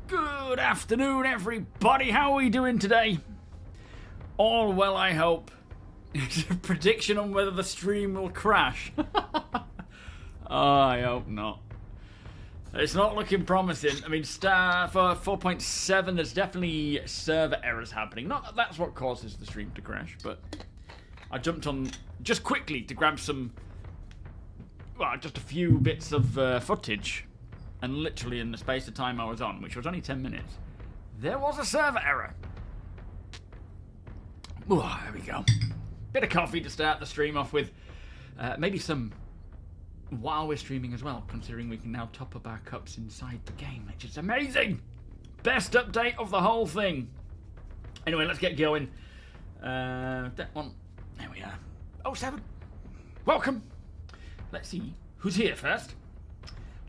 Good afternoon, everybody. How are we doing today? All well, I hope. It's a prediction on whether the stream will crash. Oh, I hope not. It's not looking promising. I mean, for 4.7, there's definitely server errors happening. Not that that's what causes the stream to crash, but I jumped on just quickly to grab some, well, just a few bits of footage. And literally in the space of time I was on, which was only 10 minutes, there was a server error. Oh, there we go. Bit of coffee to start the stream off with. Maybe some while we're streaming as well, considering we can now top up our cups inside the game, which is amazing. Best update of the whole thing. Anyway, let's get going. That one. There we are. 07. Welcome. Let's see who's here first.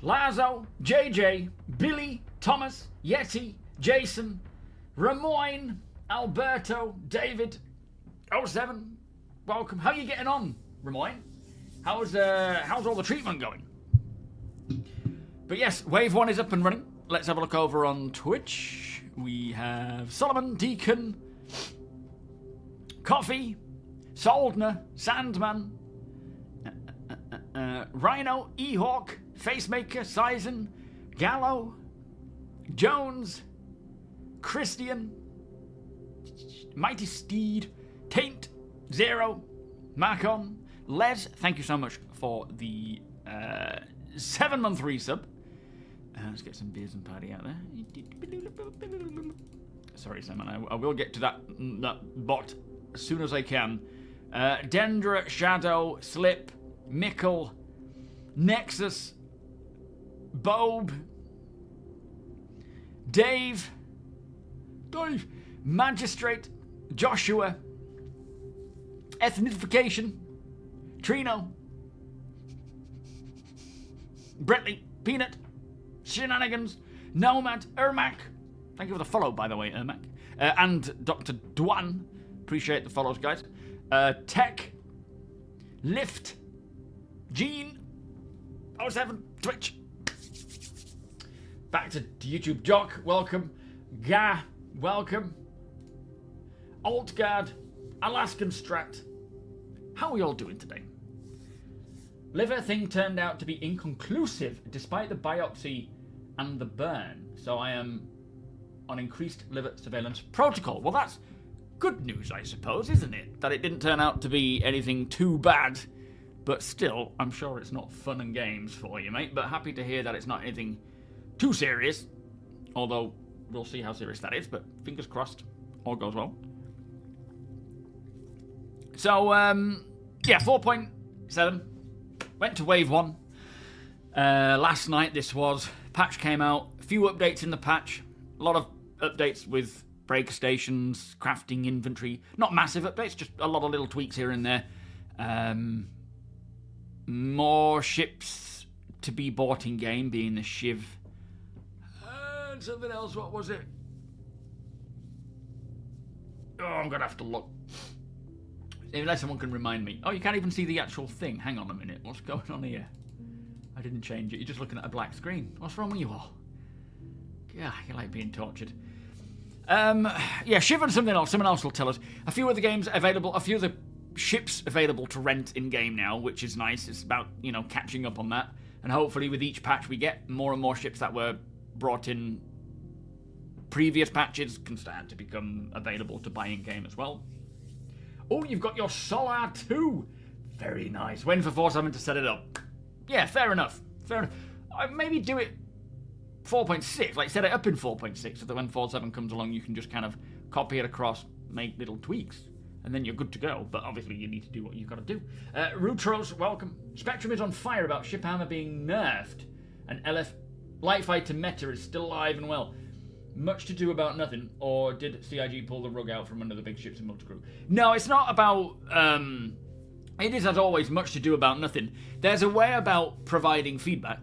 Lazo, JJ, Billy, Thomas, Yeti, Jason, Ramoyne, Alberto, David, 07. Welcome. How are you getting on, Ramoyne? How's all the treatment going? But yes, Wave 1 is up and running. Let's have a look over on Twitch. We have Solomon, Deacon, Coffee, Soldner, Sandman, Rhino, Ehawk, Facemaker, Sizen, Gallo, Jones, Christian, Mighty Steed, Taint, Zero, Marcon, Les, thank you so much for the 7-month resub. Let's get some beers and party out there. Sorry, Simon, I will get to that bot as soon as I can. Dendra, Shadow, Slip, Mickle, Nexus, Bob, Dave, Magistrate, Joshua, Ethnification, Trino, Brentley, Peanut, Shenanigans, Nomad, Ermac. Thank you for the follow, by the way, Ermac. And Dr. Dwan. Appreciate the follows, guys. Tech, Lift, Gene, 07, Twitch. Back to YouTube. Jock, welcome. Ga, welcome. Altguard, Alaskan Strat. How are we all doing today? Liver thing turned out to be inconclusive despite the biopsy and the burn. So I am on increased liver surveillance protocol. Well, that's good news, I suppose, isn't it? That it didn't turn out to be anything too bad. But still, I'm sure it's not fun and games for you, mate. But happy to hear that it's not anything too serious. Although, we'll see how serious that is. But fingers crossed, all goes well. So, yeah, 4.7. Went to Wave 1. Last night, this was. Patch came out. A few updates in the patch. A lot of updates with break stations, crafting inventory. Not massive updates, just a lot of little tweaks here and there. More ships to be bought in game, being the Shiv. And something else, what was it? Oh, I'm gonna have to look. Unless someone can remind me. Oh, you can't even see the actual thing. Hang on a minute, what's going on here? I didn't change it, you're just looking at a black screen. What's wrong with you all? Yeah, you like being tortured. Yeah, Shiv and something else. Someone else will tell us. A few of the games available, a few of the ships available to rent in game now, which is nice. It's about, you know, catching up on that, and hopefully with each patch we get more and more ships that were brought in previous patches can start to become available to buy in game as well. Oh, you've got your Solar 2. Very nice. Waiting for 4.7 to set it up. Yeah, fair enough. Fair enough. Maybe do it 4.6, like set it up in 4.6, so that when 4.7 comes along you can just kind of copy it across, make little tweaks, and then you're good to go. But obviously you need to do what you've got to do. Rutros, welcome. Spectrum is on fire about ship armor being nerfed, and LF Light Fighter meta is still alive and well. Much to do about nothing, or did CIG pull the rug out from under the big ships in multicrew? No, it's not about, it is as always much to do about nothing. There's a way about providing feedback,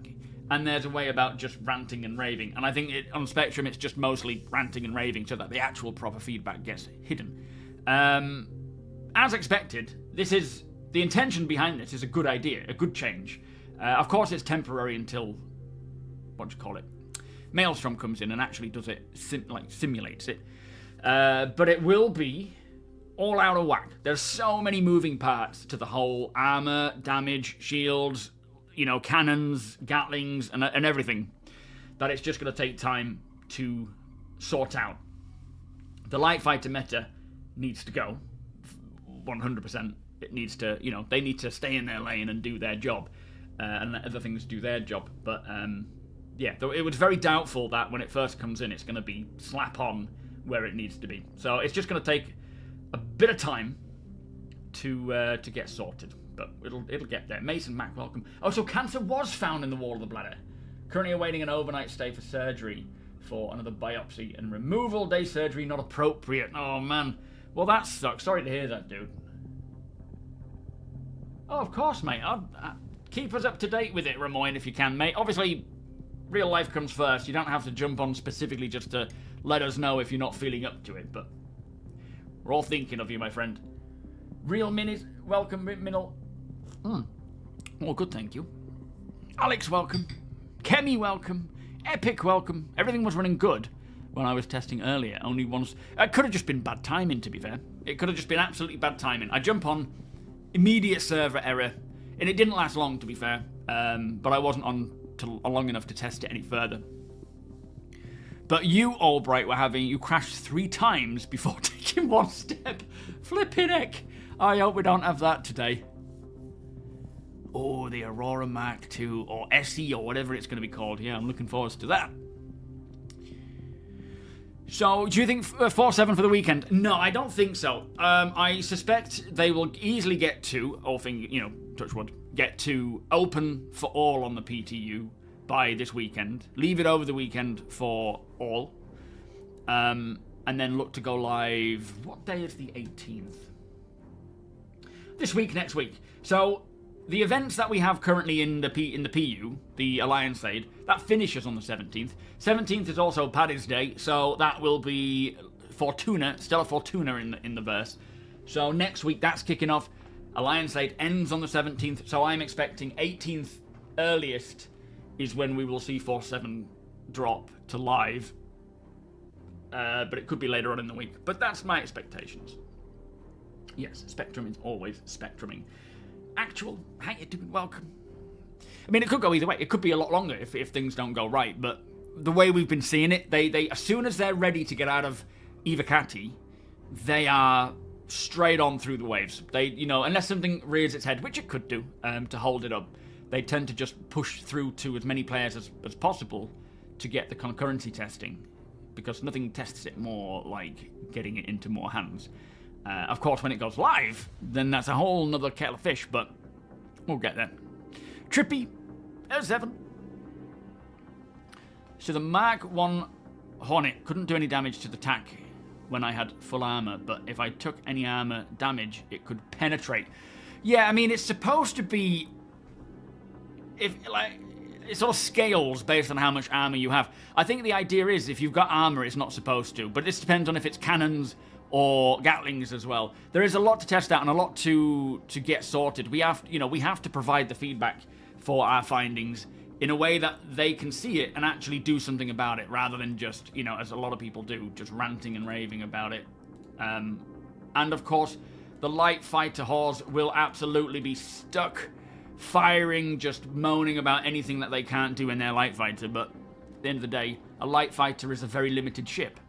and there's a way about just ranting and raving. And I think on Spectrum it's just mostly ranting and raving so that the actual proper feedback gets hidden. As expected, the intention behind this is a good idea, a good change. Of course it's temporary until, what do you call it? Maelstrom comes in and actually does it, simulates it. But it will be all out of whack. There's so many moving parts to the whole armor, damage, shields, you know, cannons, gatlings, and everything, that it's just going to take time to sort out. The light fighter meta needs to go 100%. It needs to, you know, they need to stay in their lane and do their job, and let other things do their job. But yeah, though it was very doubtful that when it first comes in, it's going to be slap on where it needs to be. So it's just going to take a bit of time to get sorted, but it'll get there. Mason Mac, welcome. Oh, so cancer was found in the wall of the bladder. Currently awaiting an overnight stay for surgery for another biopsy and removal. Day surgery not appropriate. Oh man, well that sucks. Sorry to hear that, dude. Oh, of course, mate. Keep us up to date with it, Ramoyne, if you can, mate. Obviously, real life comes first. You don't have to jump on specifically just to let us know if you're not feeling up to it, but we're all thinking of you, my friend. Real Minis, welcome, Minil. Oh, good, thank you. Alex, welcome. Kemi, welcome. Epic, welcome. Everything was running good when I was testing earlier. Only once. It could have just been bad timing, to be fair. It could have just been absolutely bad timing. I jump on, immediate server error, and it didn't last long, to be fair. But I wasn't on long enough to test it any further. But you, Albright, you crashed 3 times before taking 1 step. Flipping heck. I hope we don't have that today. Oh, the Aurora Mark II, or SE, or whatever it's going to be called. Yeah, I'm looking forward to that. So, do you think 4-7 for the weekend? No, I don't think so. I suspect they will easily get to, touch wood, get to open for all on the PTU by this weekend. Leave it over the weekend for all. And then look to go live. What day is the 18th? This week, next week. So, the events that we have currently in the PU, the Alliance Aid, that finishes on the 17th. 17th is also Paddy's Day, so that will be Fortuna, Stellar Fortuna in the verse. So next week that's kicking off. Alliance Aid ends on the 17th, so I'm expecting 18th earliest is when we will see 4-7 drop to live. But it could be later on in the week. But that's my expectations. Yes, Spectrum is always Spectruming. Actual, how you doing? Welcome. I mean, it could go either way. It could be a lot longer if things don't go right. But the way we've been seeing it, they as soon as they're ready to get out of Ivakati, they are straight on through the waves. They, unless something rears its head, which it could do, to hold it up, they tend to just push through to as many players as possible to get the concurrency testing, because nothing tests it more like getting it into more hands. Of course, when it goes live, then that's a whole nother kettle of fish, but we'll get there. Trippy, 7. So the Mark 1 Hornet couldn't do any damage to the TAC when I had full armor, but if I took any armor damage, it could penetrate. Yeah, I mean, it's supposed to be... it sort of scales based on how much armor you have. I think the idea is if you've got armor, it's not supposed to, but this depends on if it's cannons or Gatlings as well. There is a lot to test out and a lot to get sorted. We have to provide the feedback for our findings in a way that they can see it and actually do something about it, rather than just, as a lot of people do, just ranting and raving about it. And of course, the light fighter horse will absolutely be stuck firing, just moaning about anything that they can't do in their light fighter. But at the end of the day, a light fighter is a very limited ship.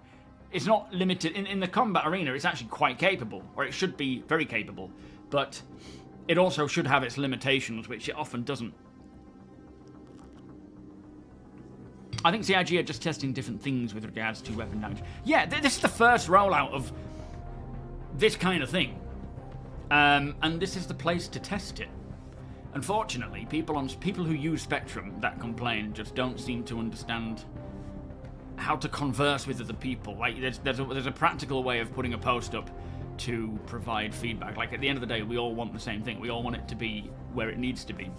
It's not limited in the combat arena. It's actually quite capable, or it should be very capable, but it also should have its limitations, which it often doesn't. I think CIG are just testing different things with regards to weapon damage. Yeah, this is the first rollout of this kind of thing, and this is the place to test it. Unfortunately, people who use Spectrum that complain just don't seem to understand how to converse with other people. Like, there's a practical way of putting a post up to provide feedback. Like, at the end of the day, we all want the same thing. We all want it to be where it needs to be,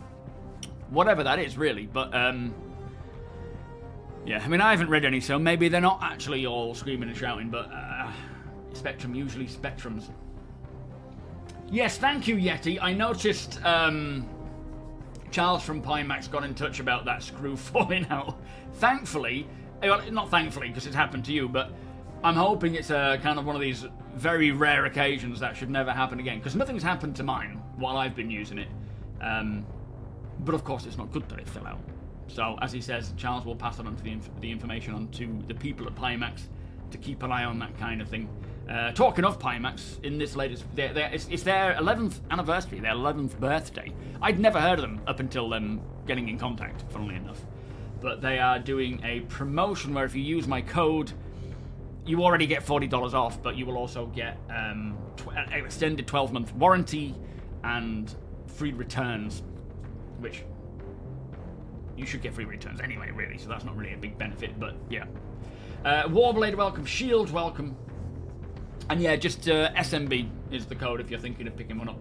whatever that is, really. But yeah, I mean, I haven't read any, so maybe they're not actually all screaming and shouting. But Spectrum usually Spectrums. Yes, thank you, Yeti. I noticed Charles from PIMAX got in touch about that screw falling out. Thankfully, well, not thankfully, because it's happened to you, but I'm hoping it's a kind of one of these very rare occasions that should never happen again, because nothing's happened to mine while I've been using it. But of course, it's not good that it fell out. So, as he says, Charles will pass on the information on to the people at PIMAX to keep an eye on that kind of thing. Talking of PIMAX, in this latest... it's their 11th anniversary, their 11th birthday. I'd never heard of them up until them getting in contact, funnily enough. But they are doing a promotion where if you use my code, you already get $40 off, but you will also get an extended 12-month warranty and free returns, which you should get free returns anyway, really, so that's not really a big benefit, but yeah. Warblade, welcome. Shield, welcome. And yeah, just SMB is the code if you're thinking of picking one up.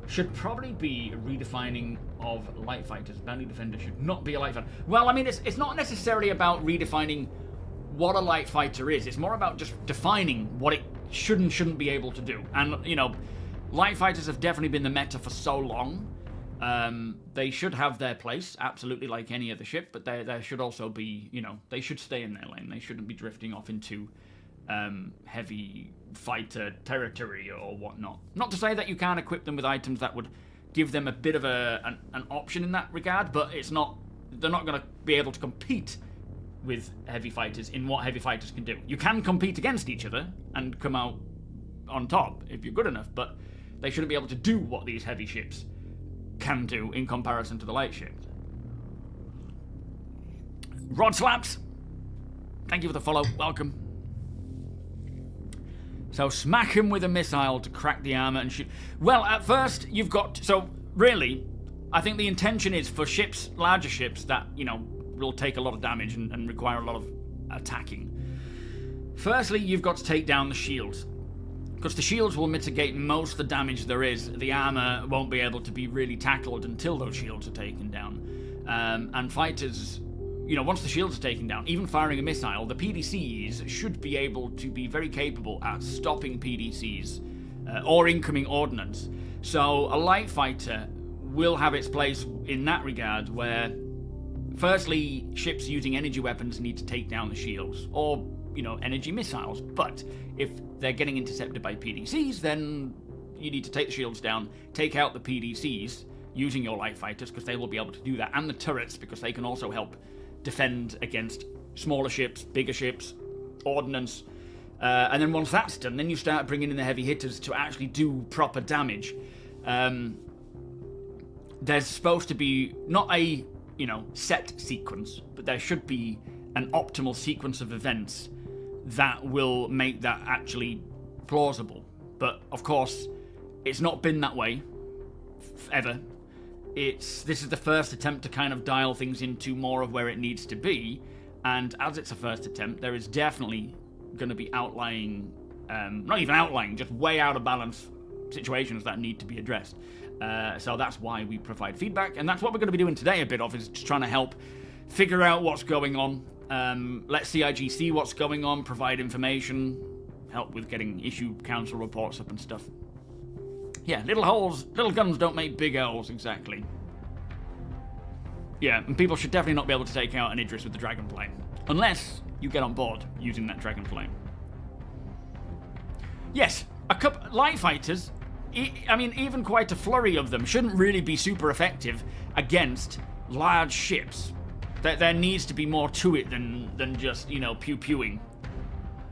Should probably be a redefining of light fighters. Bounty Defender should not be a light fighter. Well, I mean, it's not necessarily about redefining what a light fighter is. It's more about just defining what it should and shouldn't be able to do. And, you know, light fighters have definitely been the meta for so long. They should have their place, absolutely, like any other ship, but there should also be, you know, they should stay in their lane. They shouldn't be drifting off into heavy fighter territory or whatnot. Not to say that you can't equip them with items that would give them a bit of an option in that regard, but it's not. They're not going to be able to compete with heavy fighters in what heavy fighters can do. You can compete against each other and come out on top if you're good enough, but they shouldn't be able to do what these heavy ships can do in comparison to the light ships. Rod Slaps, thank you for the follow. Welcome. So smack him with a missile to crack the armor and shoot. Well, at first you've got... So really, I think the intention is for ships, larger ships that, you know, will take a lot of damage and require a lot of attacking. Firstly, you've got to take down the shields, because the shields will mitigate most of the damage there is. The armor won't be able to be really tackled until those shields are taken down. And fighters, you know, once the shields are taken down, even firing a missile, the PDCs should be able to be very capable at stopping PDCs or incoming ordnance. So a light fighter will have its place in that regard, where firstly, ships using energy weapons need to take down the shields, or, you know, energy missiles. But if they're getting intercepted by PDCs, then you need to take the shields down, take out the PDCs using your light fighters, because they will be able to do that, and the turrets, because they can also help defend against smaller ships, bigger ships, ordnance. And then once that's done, then you start bringing in the heavy hitters to actually do proper damage. There's supposed to be not a, you know, set sequence, but there should be an optimal sequence of events that will make that actually plausible. But of course, it's not been that way ever. This is the first attempt to kind of dial things into more of where it needs to be, and as it's a first attempt, there is definitely going to be outlying, not even outlying, just way out of balance situations that need to be addressed. So that's why we provide feedback, and that's what we're going to be doing today a bit of, is just trying to help figure out what's going on, let CIG see what's going on, provide information, help with getting issue council reports up and stuff. Yeah, little guns don't make big holes, exactly. Yeah, and people should definitely not be able to take out an Idris with the Dragonplane, unless you get on board using that Dragonplane. Yes, light fighters, I mean, even quite a flurry of them shouldn't really be super effective against large ships. There needs to be more to it than just, you know, pew-pewing.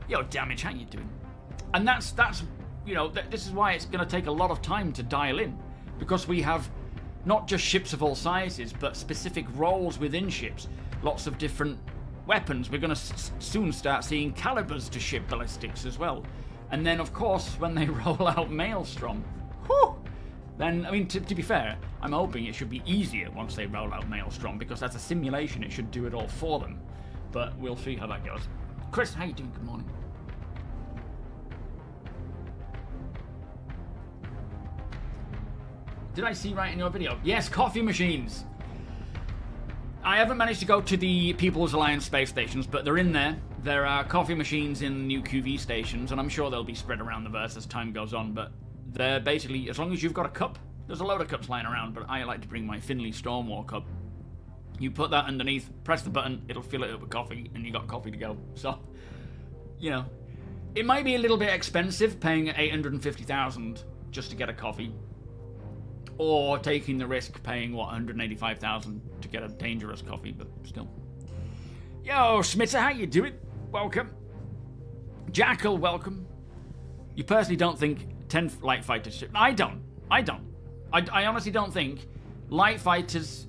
Yo, damage, how you doing? And that's you know, this is why it's going to take a lot of time to dial in, because we have not just ships of all sizes, but specific roles within ships. Lots of different weapons. We're going to soon start seeing calibers to ship ballistics as well. And then, of course, when they roll out Maelstrom, whew, then, I mean, to be fair, I'm hoping it should be easier once they roll out Maelstrom, because as a simulation, it should do it all for them. But we'll see how that goes. Chris, how you doing? Good morning. Did I see right in your video? Yes, coffee machines. I haven't managed to go to the People's Alliance space stations, but they're in there. There are coffee machines in the new QV stations, and I'm sure they'll be spread around the verse as time goes on, but they're basically, as long as you've got a cup, there's a load of cups lying around, but I like to bring my Finley Stormwar cup. You put that underneath, press the button, it'll fill it up with coffee, and you got coffee to go. So, you know, it might be a little bit expensive paying 850,000 just to get a coffee, or taking the risk paying what 185,000 to get a dangerous coffee, but still. Yo, Smitter, how you doing? Welcome. Jackal, welcome. You personally don't think 10 light fighters should... I don't. I honestly don't think light fighters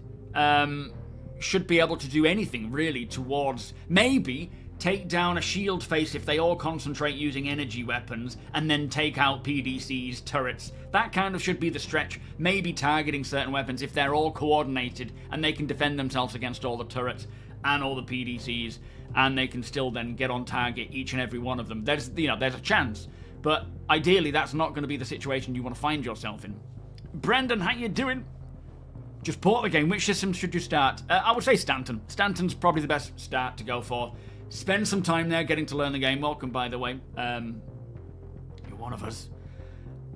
should be able to do anything really towards maybe take down a shield face if they all concentrate using energy weapons and then take out PDCs, turrets. That kind of should be the stretch. Maybe targeting certain weapons if they're all coordinated and they can defend themselves against all the turrets and all the PDCs, and they can still then get on target each and every one of them. There's a chance. But ideally that's not going to be the situation you want to find yourself in. Brendan, how you doing? Just bought the game. Which system should you start? I would say Stanton. Stanton's probably the best start to go for. Spend some time there getting to learn the game. Welcome, by the way. You're one of us.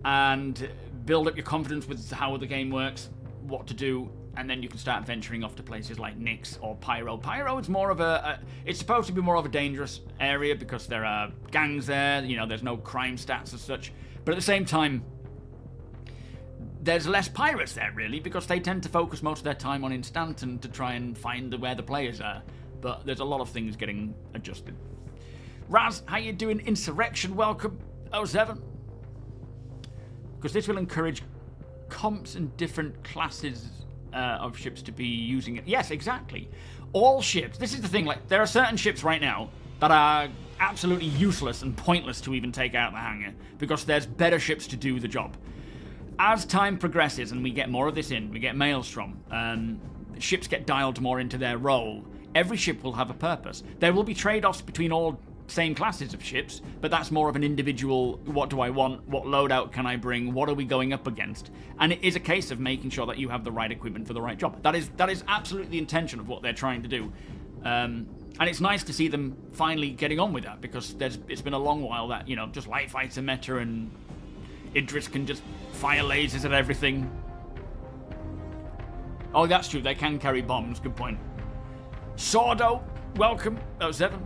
And build up your confidence with how the game works, what to do, and then you can start venturing off to places like Nyx or Pyro. Pyro is more of it's supposed to be more of a dangerous area because there are gangs there, you know, there's no crime stats as such. But at the same time, there's less pirates there, really, because they tend to focus most of their time on Instanton to try and find where the players are. But there's a lot of things getting adjusted. Raz, how you doing? Insurrection, welcome. 07. Because this will encourage comps and different classes of ships to be using it. Yes, exactly. All ships. This is the thing, like, there are certain ships right now that are absolutely useless and pointless to even take out the hangar because there's better ships to do the job. As time progresses and we get more of this in, we get Maelstrom, ships get dialed more into their role, every ship will have a purpose. There will be trade-offs between all same classes of ships, but that's more of an individual, what do I want, what loadout can I bring, what are we going up against? And it is a case of making sure that you have the right equipment for the right job. That is absolutely the intention of what they're trying to do. And it's nice to see them finally getting on with that, because it's been a long while that, you know, just light fighter meta and Idris can just fire lasers at everything. Oh, that's true, they can carry bombs, good point. Sordo, welcome, 07.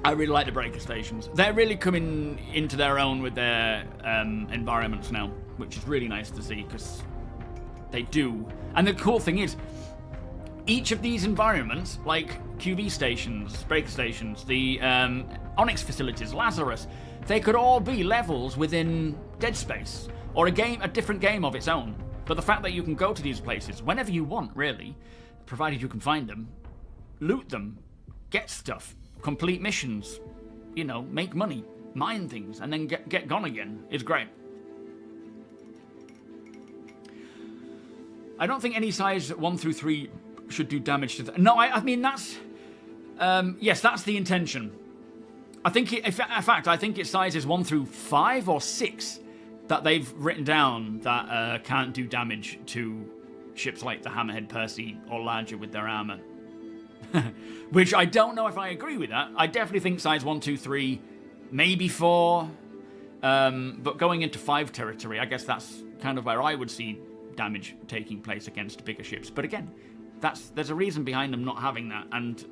I really like the breaker stations. They're really coming into their own with their environments now, which is really nice to see, because they do. And the cool thing is, each of these environments, like QV stations, breaker stations, the Onyx facilities, Lazarus, they could all be levels within Dead Space, or a different game of its own. But the fact that you can go to these places whenever you want, really, provided you can find them, loot them, get stuff, complete missions, you know, make money, mine things, and then get gone again is great. I don't think any size 1 through 3 should do damage to no, I mean, that's... yes, that's the intention. I think, in fact, I think it's sizes 1 through 5 or 6 that they've written down that can't do damage to ships like the Hammerhead Percy or larger with their armor. Which I don't know if I agree with that. I definitely think size 1, 2, 3, maybe 4. But going into 5 territory, I guess that's kind of where I would see damage taking place against bigger ships. But again, there's a reason behind them not having that. And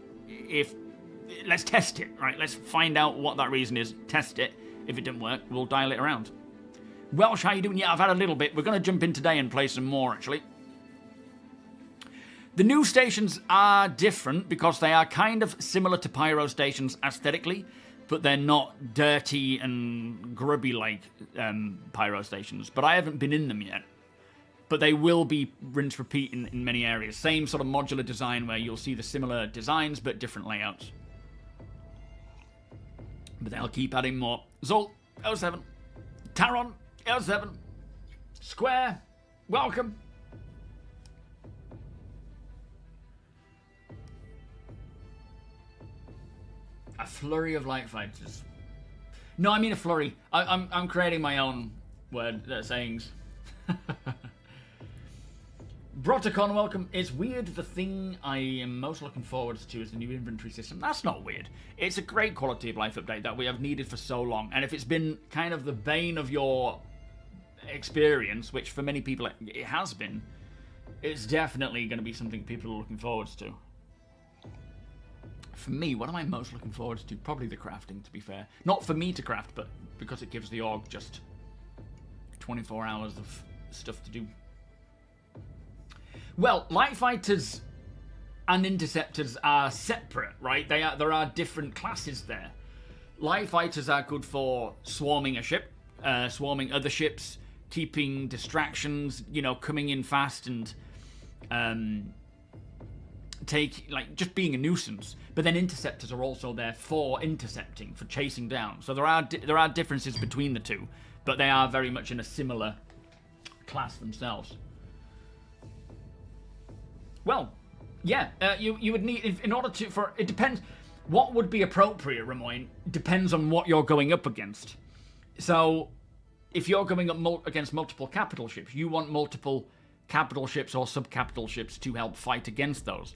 let's test it, right? Let's find out what that reason is. Test it. If it didn't work, we'll dial it around. Welsh, how you doing? Yeah, I've had a little bit. We're going to jump in today and play some more, actually. The new stations are different because they are kind of similar to Pyro stations aesthetically, but they're not dirty and grubby like Pyro stations. But I haven't been in them yet. But they will be rinse repeat in many areas. Same sort of modular design where you'll see the similar designs but different layouts. But they'll keep adding more. Zol, L7. Taron, L7. Square, welcome. A flurry of light fighters. No, I mean a flurry. I'm creating my own word sayings. Brotacon, welcome. It's weird. The thing I am most looking forward to is the new inventory system. That's not weird. It's a great quality of life update that we have needed for so long. And if it's been kind of the bane of your experience, which for many people it has been, it's definitely going to be something people are looking forward to. For me, what am I most looking forward to? Probably the crafting, to be fair. Not for me to craft, but because it gives the Org just 24 hours of stuff to do. Well, light fighters and interceptors are separate, right? There are different classes there. Light fighters are good for swarming a ship, swarming other ships, keeping distractions, you know, coming in fast and just being a nuisance. But then interceptors are also there for intercepting, for chasing down. So there are differences between the two, but they are very much in a similar class themselves. Well, yeah, you would need, in order to, it depends, what would be appropriate, Ramoyne, depends on what you're going up against. So, if you're going up against multiple capital ships, you want multiple capital ships or sub-capital ships to help fight against those.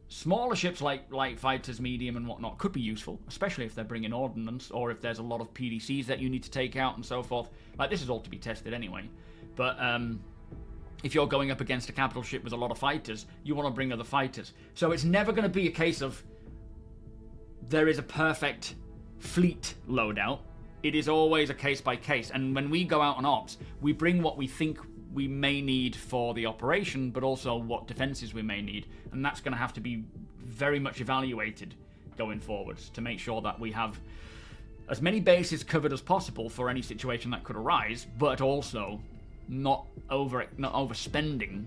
Smaller ships like light fighters, medium and whatnot could be useful, especially if they're bringing ordnance or if there's a lot of PDCs that you need to take out and so forth. Like, this is all to be tested anyway. But if you're going up against a capital ship with a lot of fighters, you want to bring other fighters. So it's never going to be a case of there is a perfect fleet loadout. It is always a case by case. And when we go out on ops, we bring what we think we may need for the operation, but also what defenses we may need. And that's going to have to be very much evaluated going forwards to make sure that we have as many bases covered as possible for any situation that could arise, but also not overspending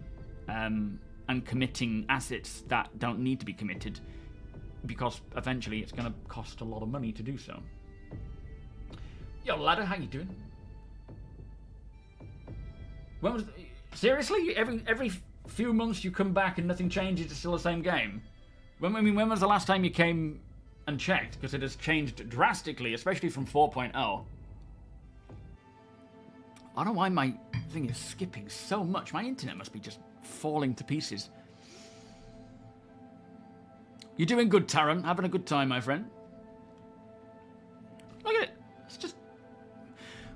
and committing assets that don't need to be committed, because eventually it's going to cost a lot of money to do so. Yo, ladder, how you doing? When was seriously? Every few months you come back and nothing changes, it's still the same game? When was the last time you came and checked? Because it has changed drastically, especially from 4.0. I don't know why my thing is skipping so much. My internet must be just falling to pieces. You're doing good, Taran. Having a good time, my friend. Look at it. It's just...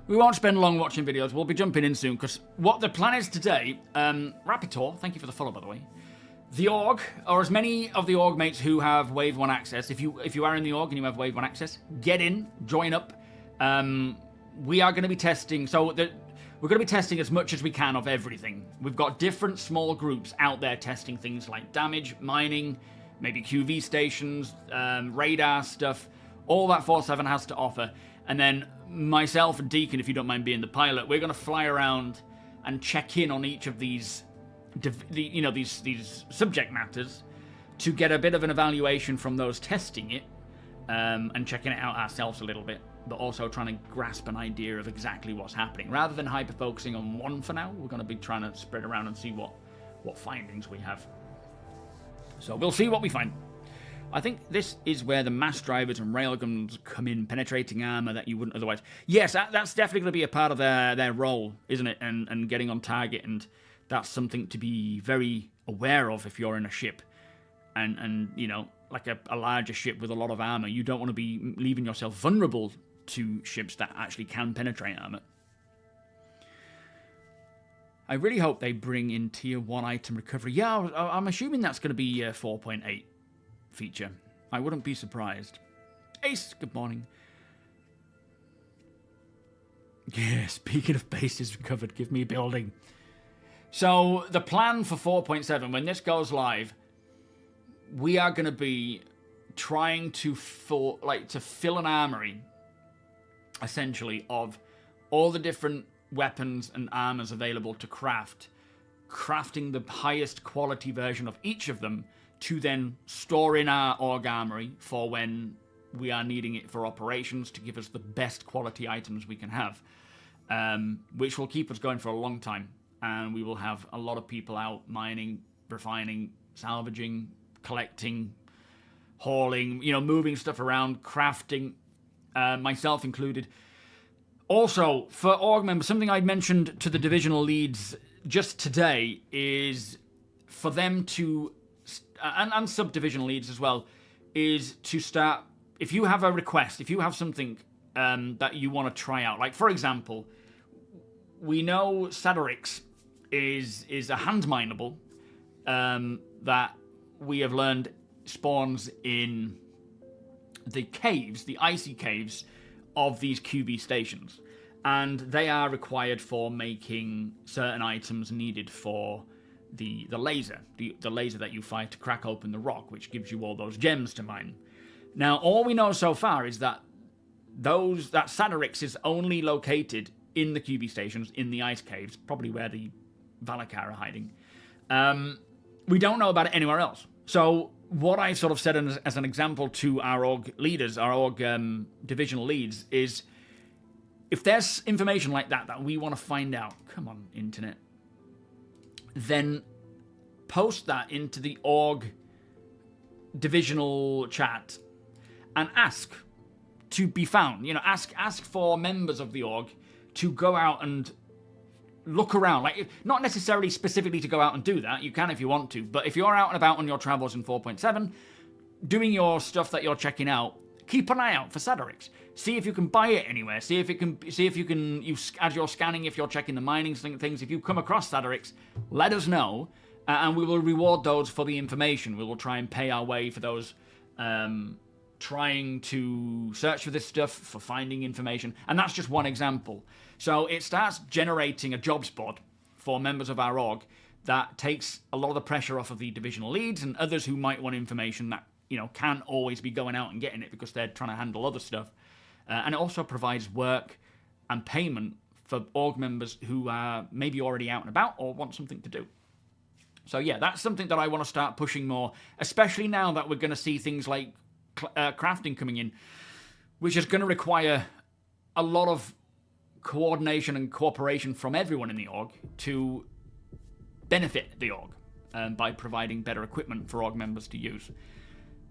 We won't spend long watching videos. We'll be jumping in soon, because what the plan is today... Rapitor, thank you for the follow, by the way. The Org, or as many of the Org mates who have Wave 1 access, if you are in the Org and you have Wave 1 access, get in, join up. We are going to be testing... So we're going to be testing as much as we can of everything. We've got different small groups out there testing things like damage, mining, maybe QV stations, radar stuff, all that 4.7 has to offer. And then myself and Deacon, if you don't mind being the pilot, we're going to fly around and check in on each of these, these subject matters to get a bit of an evaluation from those testing it and checking it out ourselves a little bit, but also trying to grasp an idea of exactly what's happening. Rather than hyper-focusing on one for now, we're going to be trying to spread around and see what findings we have. So we'll see what we find. I think this is where the mass drivers and railguns come in, penetrating armor that you wouldn't otherwise. Yes, that's definitely going to be a part of their role, isn't it? And getting on target, and that's something to be very aware of if you're in a ship. And you know, like a larger ship with a lot of armor, you don't want to be leaving yourself vulnerable to ships that actually can penetrate armor. I really hope they bring in Tier 1 item recovery. Yeah, I'm assuming that's going to be a 4.8 feature. I wouldn't be surprised. Ace, good morning. Yeah, speaking of bases recovered, give me a building. So, the plan for 4.7, when this goes live, we are going to be trying to fill an armory, essentially, of all the different weapons and armors available to crafting the highest quality version of each of them to then store in our Org armory for when we are needing it for operations to give us the best quality items we can have, which will keep us going for a long time. And we will have a lot of people out mining, refining, salvaging, collecting, hauling, moving stuff around, crafting, myself included. Also, for Org members, something I mentioned to the divisional leads just today is for them to, and sub-divisional leads as well, is to start, if you have a request, if you have something that you want to try out, like for example, we know Sadorix is a hand mineable, that we have learned spawns in the caves, the icy caves of these QB stations. And they are required for making certain items needed for the laser. The laser that you fire to crack open the rock, which gives you all those gems to mine. Now, all we know so far is that that Sadarix is only located in the QB stations, in the ice caves, probably where the Valakar are hiding. We don't know about it anywhere else. So what I sort of said as an example to our org leaders, our org divisional leads, is if there's information like that we want to find out, come on, internet, then post that into the org divisional chat and ask to be found. You know, ask for members of the org to go out and look around. Like, not necessarily specifically to go out and do that. You can if you want to. But if you're out and about on your travels in 4.7, doing your stuff that you're checking out, keep an eye out for Sadarix. See if you can buy it anywhere. See if you can, as you're scanning, if you're checking the mining things, if you come across Sadarix, let us know, and we will reward those for the information. We will try and pay our way for those trying to search for this stuff, for finding information, and that's just one example. So it starts generating a jobs board for members of our org that takes a lot of the pressure off of the divisional leads and others who might want information that, you know, can't always be going out and getting it because they're trying to handle other stuff. And it also provides work and payment for org members who are maybe already out and about or want something to do. So yeah, that's something that I want to start pushing more, especially now that we're going to see things like crafting coming in, which is going to require a lot of coordination and cooperation from everyone in the org to benefit the org by providing better equipment for org members to use.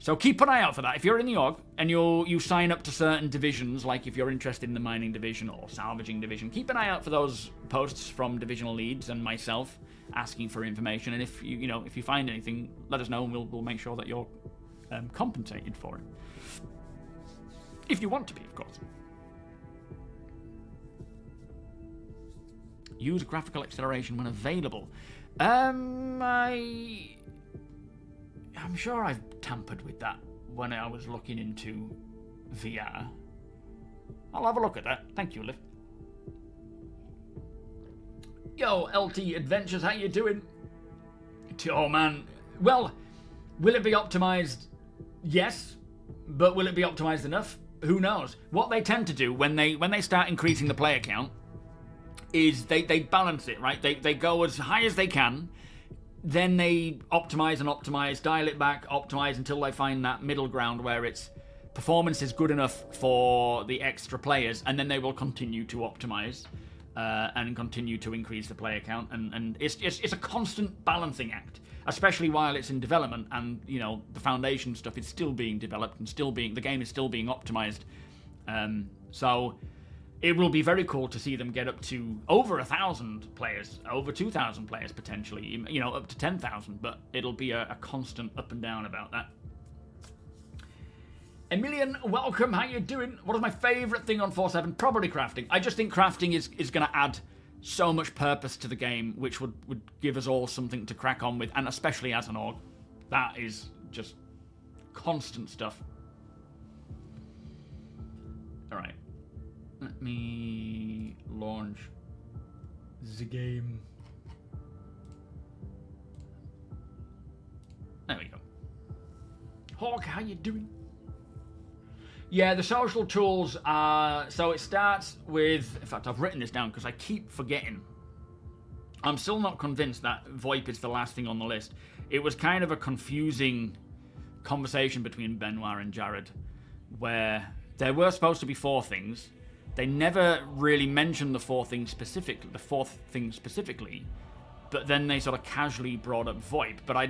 So keep an eye out for that. If you're in the org and you sign up to certain divisions, like if you're interested in the mining division or salvaging division, keep an eye out for those posts from divisional leads and myself asking for information. And if you find anything, let us know and we'll make sure that you're compensated for it. If you want to be, of course. Use graphical acceleration when available. I'm sure I've tampered with that when I was looking into VR. I'll have a look at that. Thank you, Liv. Yo, LT Adventures, how you doing? Oh, man. Well, will it be optimized? Yes. But will it be optimized enough? Who knows? What they tend to do when they start increasing the player count is they balance it, right? They go as high as they can, then they optimize, dial it back, optimize until they find that middle ground where its performance is good enough for the extra players, and then they will continue to optimize and continue to increase the player count. And it's a constant balancing act, especially while it's in development and, you know, the foundation stuff is still being developed and the game is still being optimized. So it will be very cool to see them get up to over 1,000 players, over 2,000 players potentially, you know, up to 10,000, but it'll be a constant up and down about that. Emilian, welcome, how you doing? What is my favourite thing on 4.7? Probably crafting. I just think crafting is going to add so much purpose to the game, which would give us all something to crack on with, and especially as an org. That is just constant stuff. Alright. Let me launch the game. There we go. Hawk, how you doing? Yeah, the social tools are... So it starts with... In fact, I've written this down because I keep forgetting. I'm still not convinced that VoIP is the last thing on the list. It was kind of a confusing conversation between Benoit and Jared, where there were supposed to be 4 things. They never really mentioned the fourth thing specifically, but then they sort of casually brought up VoIP. But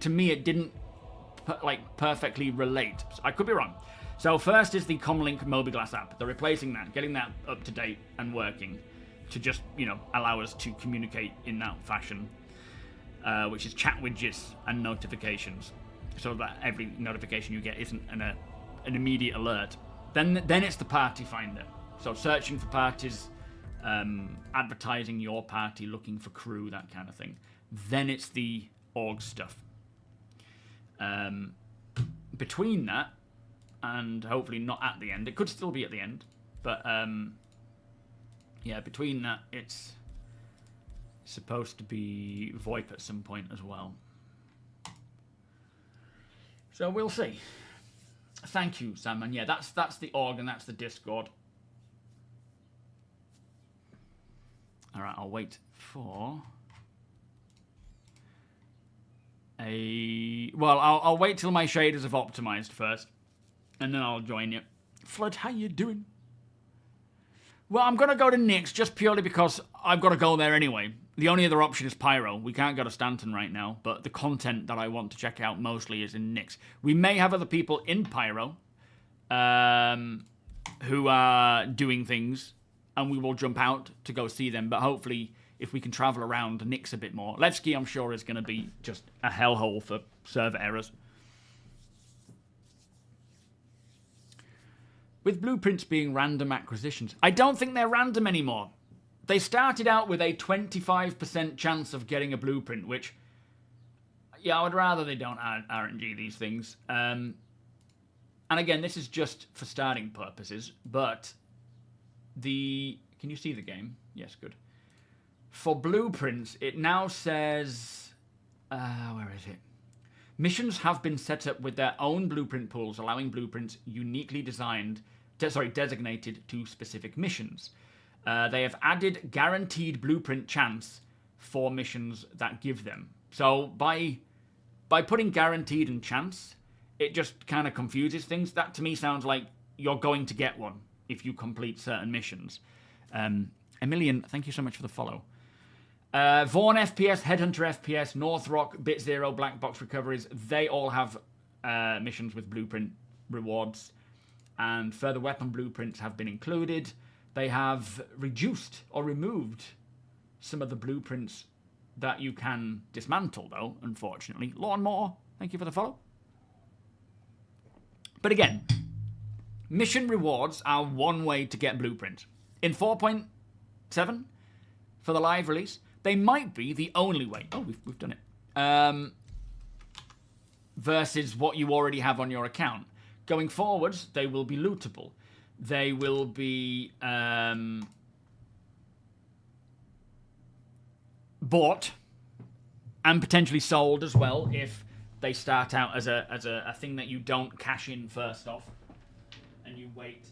to me, it didn't perfectly relate. I could be wrong. So first is the Comlink MobiGlass app. They're replacing that, getting that up to date and working to just, you know, allow us to communicate in that fashion, which is chat widgets and notifications, so that every notification you get isn't an immediate alert. Then it's the party finder. So searching for parties, advertising your party, looking for crew, that kind of thing. Then it's the Org stuff. Between that, and hopefully not at the end, it could still be at the end, but yeah, between that, it's supposed to be VoIP at some point as well. So we'll see. Thank you, Sam. And yeah, that's the org and that's the Discord. All right, I'll wait for a... Well, I'll wait till my shaders have optimized first, and then I'll join you. Flood, how you doing? Well, I'm going to go to Nyx just purely because I've got to go there anyway. The only other option is Pyro. We can't go to Stanton right now, but the content that I want to check out mostly is in Nyx. We may have other people in Pyro who are doing things, and we will jump out to go see them, but hopefully if we can travel around Nyx a bit more. Levski, I'm sure, is going to be just a hellhole for server errors. With blueprints being random acquisitions, I don't think they're random anymore. They started out with a 25% chance of getting a blueprint, which, yeah, I would rather they don't RNG these things. And again, this is just for starting purposes, but can you see the game? Yes, good. For blueprints, it now says, where is it? Missions have been set up with their own blueprint pools, allowing blueprints uniquely designated to specific missions. They have added guaranteed blueprint chance for missions that give them. So by putting guaranteed and chance, it just kind of confuses things. That to me sounds like you're going to get one if you complete certain missions. Emilian, thank you so much for the follow. Vaughn FPS, Headhunter FPS, North Rock, Bit Zero, Black Box Recoveries, they all have missions with blueprint rewards, and further weapon blueprints have been included. They have reduced or removed some of the blueprints that you can dismantle, though, unfortunately. Lawnmower, thank you for the follow. But again, mission rewards are one way to get blueprints. In 4.7, for the live release, they might be the only way. Oh, we've done it. Versus what you already have on your account. Going forwards, they will be lootable. They will be bought and potentially sold as well if they start out as a thing that you don't cash in first off, and you wait.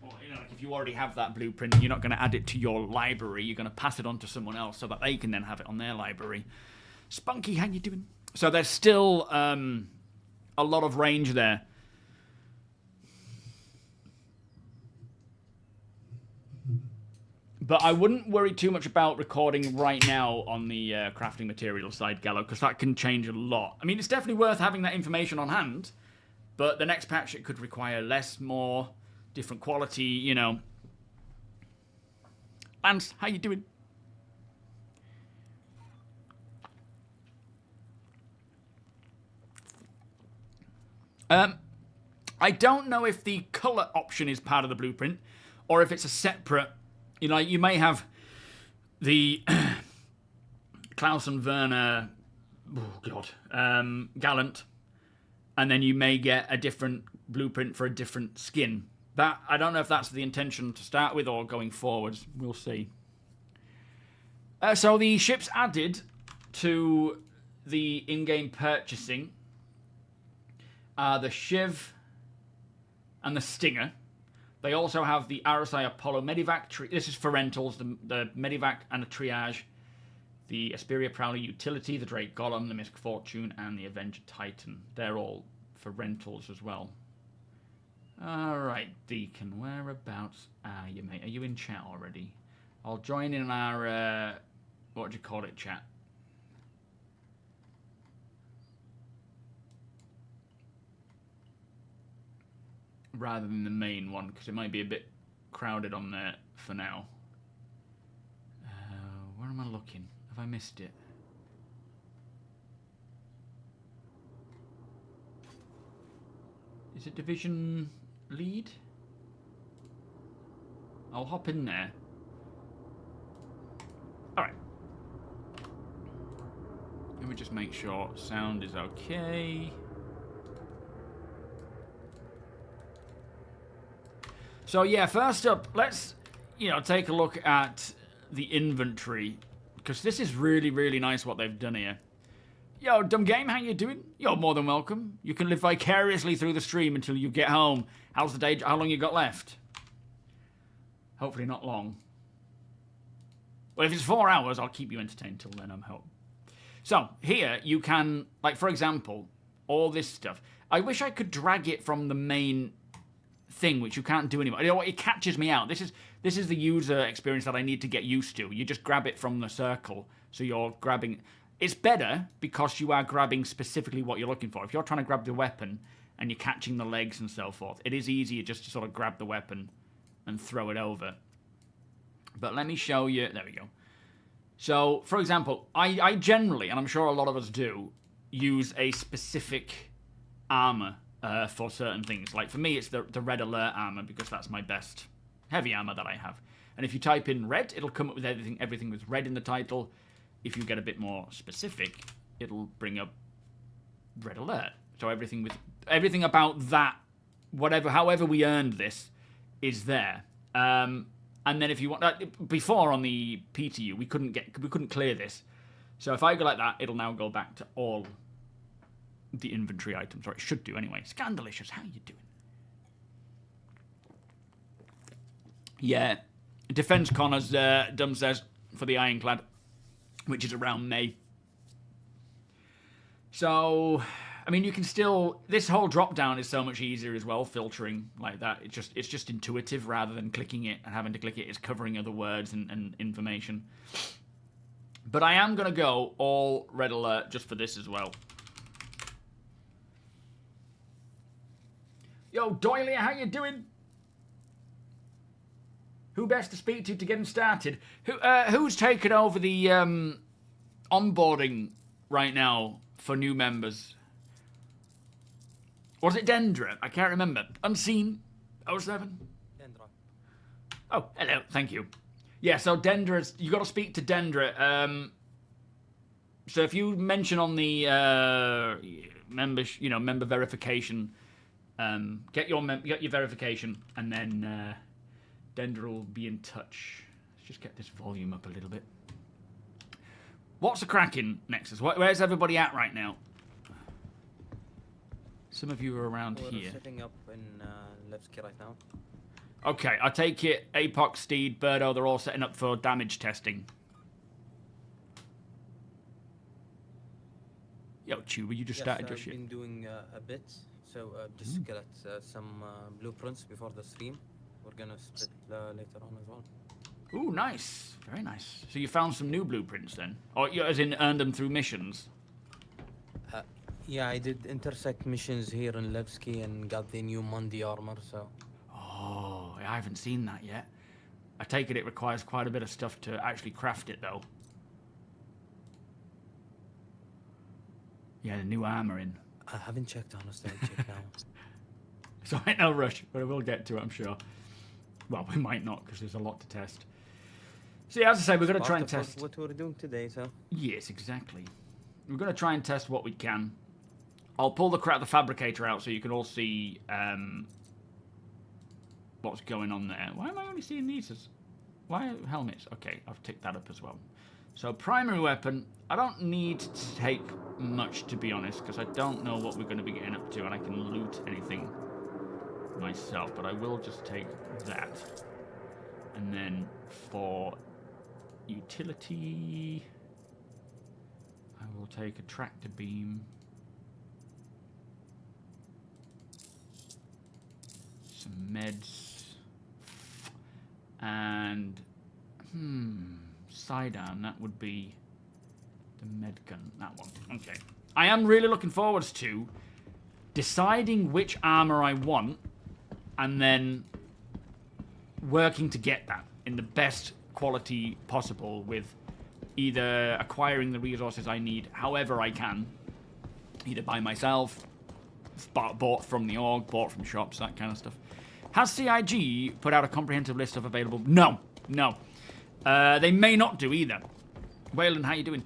Or, you know, like if you already have that blueprint, you're not going to add it to your library. You're going to pass it on to someone else so that they can then have it on their library. Spunky, how you doing? So there's still a lot of range there. But I wouldn't worry too much about recording right now on the crafting materials side, Gallo, because that can change a lot. I mean, it's definitely worth having that information on hand, but the next patch, it could require less, more, different quality, you know. Lance, how you doing? I don't know if the colour option is part of the blueprint, or if it's a separate... You know, you may have the Klaus and Werner, Gallant, and then you may get a different blueprint for a different skin. That I don't know if that's the intention to start with or going forwards. We'll see. So the ships added to the in-game purchasing are the Shiv and the Stinger. They also have the RSI Apollo Medivac. This is for rentals. The Medivac and the Triage. The Asperia Prowler Utility, the Drake Golem, the Misk Fortune, and the Avenger Titan. They're all for rentals as well. Alright, Deacon, whereabouts are you, mate? Are you in chat already? I'll join in our, what do you call it, chat? Rather than the main one, because it might be a bit crowded on there for now. Where am I looking? Have I missed it? Is it Division Lead? I'll hop in there. Alright. Here me just make sure sound is okay. So yeah, first up, let's, take a look at the inventory, because this is really, really nice what they've done here. Yo, dumb game, how you doing? You're more than welcome. You can live vicariously through the stream until you get home. How's the day? How long you got left? Hopefully not long. Well, if it's 4 hours, I'll keep you entertained till then, I'm home. So, here you can, like, for example, all this stuff. I wish I could drag it from the main thing, which you can't do anymore. You know what? It catches me out. This is the user experience that I need to get used to. You just grab it from the circle, so you're grabbing... It's better because you are grabbing specifically what you're looking for. If you're trying to grab the weapon and you're catching the legs and so forth, it is easier just to sort of grab the weapon and throw it over. But let me show you. There we go. So, for example, I generally, and I'm sure a lot of us do, use a specific armor for certain things. Like for me, it's the red alert armor because that's my best heavy armor that I have. And if you type in red, it'll come up with everything with red in the title. If you get a bit more specific, it'll bring up red alert. So everything about that, however we earned this, is there. And then if you want, before on the PTU, we couldn't clear this. So if I go like that, it'll now go back to all the inventory items, or it should do anyway. Scandalicious, how you doing? Yeah, Defense Con, as Dum says, for the Ironclad, which is around May. So, I mean, you can still... This whole drop-down is so much easier as well, filtering like that. It's just intuitive rather than clicking it and having to click it. It's covering other words and information. But I am going to go all red alert just for this as well. Yo, Doily, how you doing? Who best to speak to get him started? Who's taken over the onboarding right now for new members? Was it Dendra? I can't remember. Unseen 07? Dendra. Oh, hello. Thank you. Yeah, so Dendra's... You got to speak to Dendra. So if you mention on the member verification, get your verification, and then Dendra will be in touch. Let's just get this volume up a little bit. What's the cracking, Nexus? Where's everybody at right now? Some of you are around here. We're setting up in Levski right now. Okay, I take it Apox, Steed, Birdo, they're all setting up for damage testing. Yo, Tuba, you just started your shit. I've been doing a bit, so just to get some blueprints before the stream. We're gonna split later on as well. Ooh, nice. Very nice. So you found some new blueprints then? Or as in earned them through missions? Yeah, I did intersect missions here in Levski and got the new Mundi armor, so... Oh, I haven't seen that yet. I take it requires quite a bit of stuff to actually craft it, though. Yeah, the new armor in. I haven't checked, honestly. I'll check now. So ain't no rush, but we'll get to it, I'm sure. Well, we might not, because there's a lot to test. So yeah, as I say, we're going to try and test... what we're doing today, so... Yes, exactly. We're going to try and test what we can. I'll pull the fabricator out so you can all see what's going on there. Why am I only seeing these as... Why helmets? Okay, I've ticked that up as well. So, primary weapon. I don't need to take much, to be honest, because I don't know what we're going to be getting up to, and I can loot anything myself, but I will just take that. And then for utility, I will take a tractor beam, some meds, and sidearm. That would be the med gun. That one. Okay. I am really looking forward to deciding which armor I want, and then working to get that in the best quality possible with either acquiring the resources I need however I can, either by myself, bought from the org, bought from shops, that kind of stuff. Has CIG put out a comprehensive list of available... No. They may not do either. Waylon, how you doing?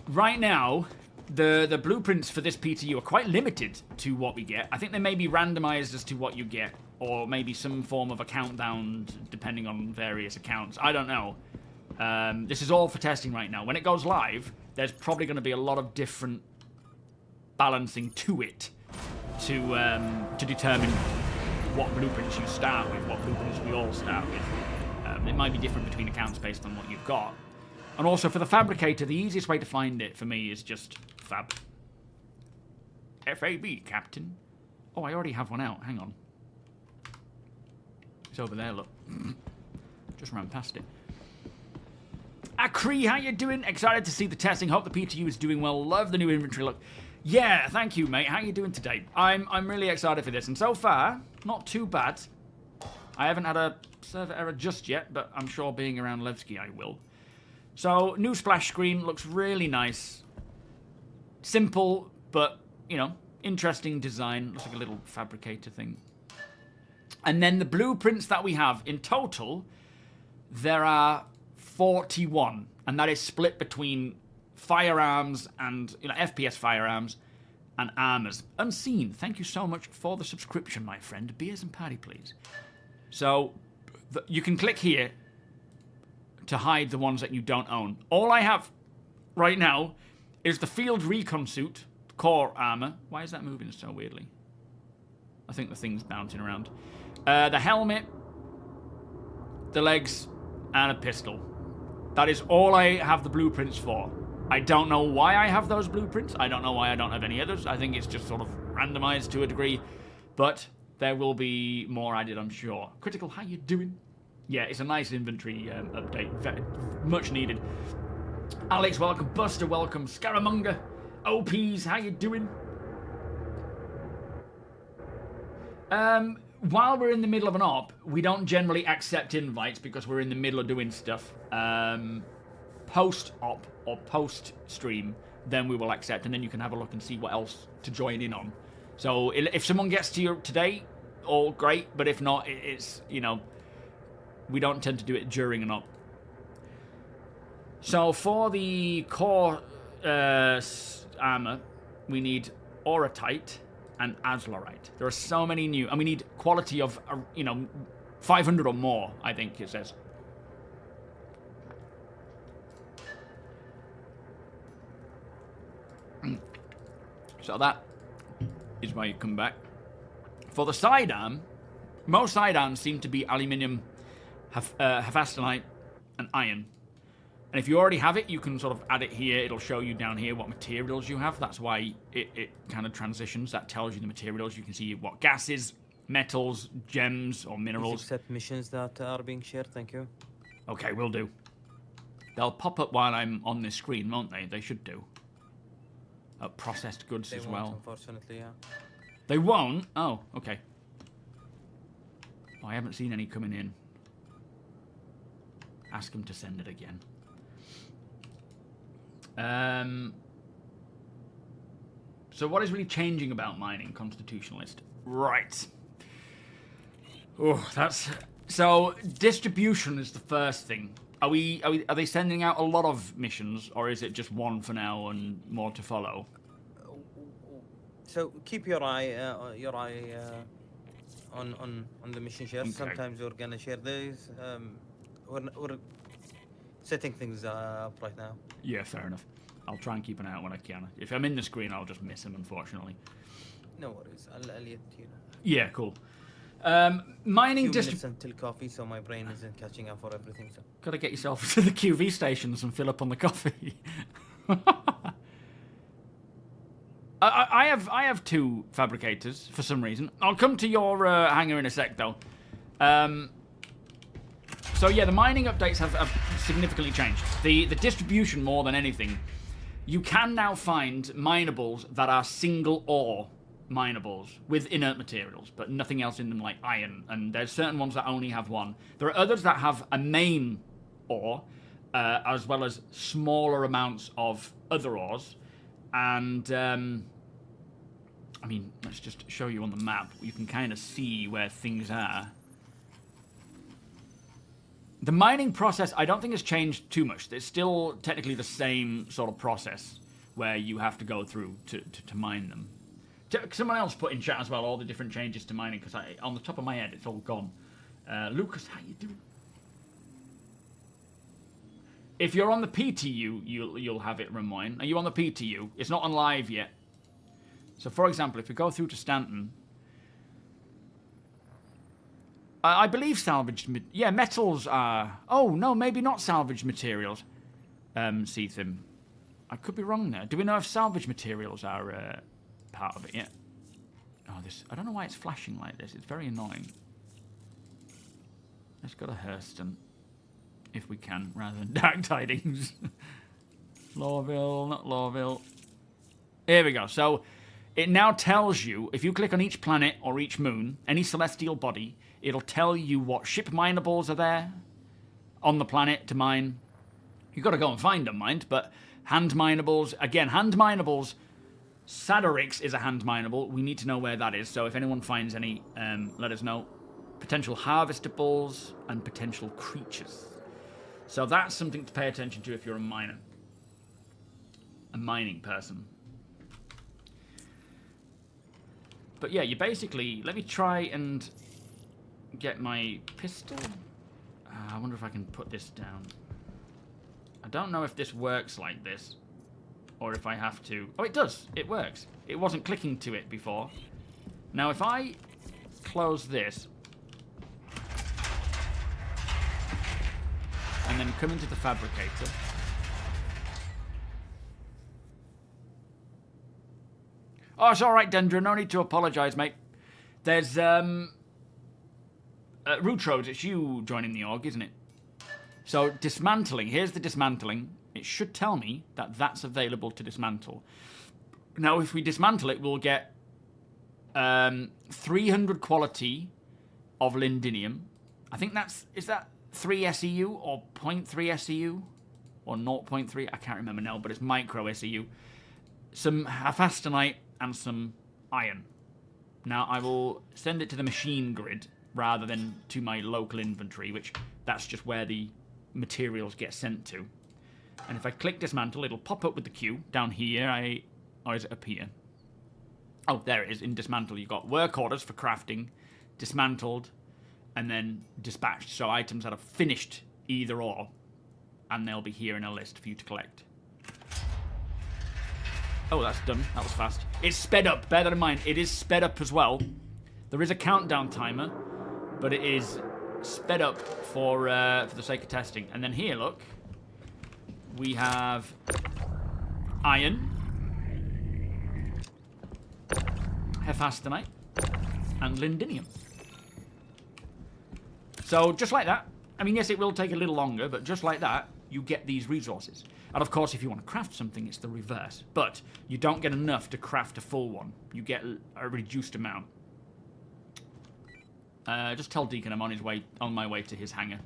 right now, the blueprints for this PTU are quite limited to what we get. I think they may be randomized as to what you get, or maybe some form of a countdown depending on various accounts. I don't know. This is all for testing right now. When it goes live, there's probably going to be a lot of different balancing to it to determine what blueprints you start with, what blueprints we all start with. It might be different between accounts based on what you've got. And also for the fabricator, the easiest way to find it for me is just fab. FAB, Captain. Oh, I already have one out. Hang on. It's over there, look. Just ran past it. Akri, how you doing? Excited to see the testing. Hope the PTU is doing well. Love the new inventory look. Yeah, thank you, mate. How you doing today? I'm really excited for this. And so far, not too bad. I haven't had a server error just yet, but I'm sure being around Levski I will. So, new splash screen. Looks really nice. Simple, but, you know, interesting design. Looks like a little fabricator thing. And then the blueprints that we have, in total, there are 41. And that is split between firearms and, you know, FPS firearms and armors. Unseen, thank you so much for the subscription, my friend. Beers and party, please. So, you can click here to hide the ones that you don't own. All I have right now is the field recon suit, core armor. Why is that moving so weirdly? I think the thing's bouncing around. The helmet, the legs, and a pistol. That is all I have the blueprints for. I don't know why I have those blueprints. I don't know why I don't have any others. I think it's just sort of randomized to a degree. But there will be more added, I'm sure. Critical, how you doing? Yeah, it's a nice inventory update. Very much needed. Alex, welcome. Buster, welcome. Scaramanga. OPs, how you doing? While we're in the middle of an op, we don't generally accept invites because we're in the middle of doing stuff. Post-op or post-stream, then we will accept, and then you can have a look and see what else to join in on. So if someone gets to you today, all great, but if not, it's, you know, we don't tend to do it during an op. So for the core armor, we need Auratite and Azlerite. There are so many new, and we need quality of, you know, 500 or more, I think it says. So that is why you come back. For the sidearm, most sidearms seem to be aluminium, hephaestonite, and iron. And if you already have it, you can sort of add it here. It'll show you down here what materials you have. That's why it kind of transitions. That tells you the materials. You can see what gases, metals, gems, or minerals. Please accept missions that are being shared, thank you. Okay, will do. They'll pop up while I'm on this screen, won't they? They should do. Processed goods They as won't, well. Unfortunately, yeah. They won't? Oh, okay. Oh, I haven't seen any coming in. Ask them to send it again. So what is really changing about mining, Constitutionalist? Right. Oh, that's... So, distribution is the first thing. Are they sending out a lot of missions, or is it just one for now and more to follow? So keep your eye on the mission shares. Okay. Sometimes we're gonna share these. We're setting things up right now. Yeah, fair enough. I'll try and keep an eye out when I can. If I'm in the screen, I'll just miss him, unfortunately. No worries. I'll let you know. Yeah, cool. Mining minutes until coffee, so my brain isn't catching up for everything. So gotta get yourself to the QV stations and fill up on the coffee. I have two fabricators for some reason. I'll come to your hangar in a sec, though. So yeah, the mining updates have significantly changed. The distribution more than anything. You can now find minables that are single ore minables with inert materials, but nothing else in them like iron. And there's certain ones that only have one. There are others that have a main ore, as well as smaller amounts of other ores. And I mean, let's just show you on the map. You can kind of see where things are. The mining process, I don't think has changed too much. It's still technically the same sort of process where you have to go through to mine them. Someone else put in chat as well all the different changes to mining, because on the top of my head it's all gone. Lucas, how you doing? If you're on the PTU, you'll have it remoin. Are you on the PTU? It's not on live yet. So, for example, if we go through to Stanton, I believe salvaged... Yeah, metals are... Oh, no, maybe not salvaged materials. Seethim. I could be wrong there. Do we know if salvaged materials are part of it yet? Oh, this... I don't know why it's flashing like this. It's very annoying. Let's go to Hurston. If we can, rather than Dark Tidings. Lawville, not Lawville. Here we go. So, it now tells you, if you click on each planet or each moon, any celestial body, it'll tell you what ship minables are there on the planet to mine. You've got to go and find them, mind, but hand minables, again, hand minables, Sadarix is a hand mineable. We need to know where that is, so if anyone finds any, let us know. Potential harvestables and potential creatures. So that's something to pay attention to if you're a miner. A mining person. But yeah, you basically... Let me try and get my pistol. I wonder if I can put this down. I don't know if this works like this. Or if I have to... Oh, it does. It works. It wasn't clicking to it before. Now, if I close this... and then come into the fabricator. Oh, it's alright, Dendra. No need to apologise, mate. There's, Rutrode, it's you joining the org, isn't it? So, dismantling. Here's the dismantling. It should tell me that that's available to dismantle. Now, if we dismantle it, we'll get 300 quality of lindinium. I think that's... Is that 3 SEU or 0.3 SEU? Or 0.3? I can't remember now, but it's micro SEU. Some hephaestonite and some iron. Now, I will send it to the machine grid rather than to my local inventory, which that's just where the materials get sent to. And if I click dismantle, it'll pop up with the queue down here. Or is it up here? Oh, there it is. In dismantle, you've got work orders for crafting, dismantled, and then dispatched. So items that are finished either or, and they'll be here in a list for you to collect. Oh, that's done. That was fast. It's sped up. Bear that in mind. It is sped up as well. There is a countdown timer, but it is sped up for the sake of testing. And then here, look, we have iron, hephaestonite, and lindinium. So just like that, I mean, yes, it will take a little longer, but just like that, you get these resources. And of course, if you want to craft something, it's the reverse. But you don't get enough to craft a full one. You get a reduced amount. Just tell Deacon I'm on my way to his hangar.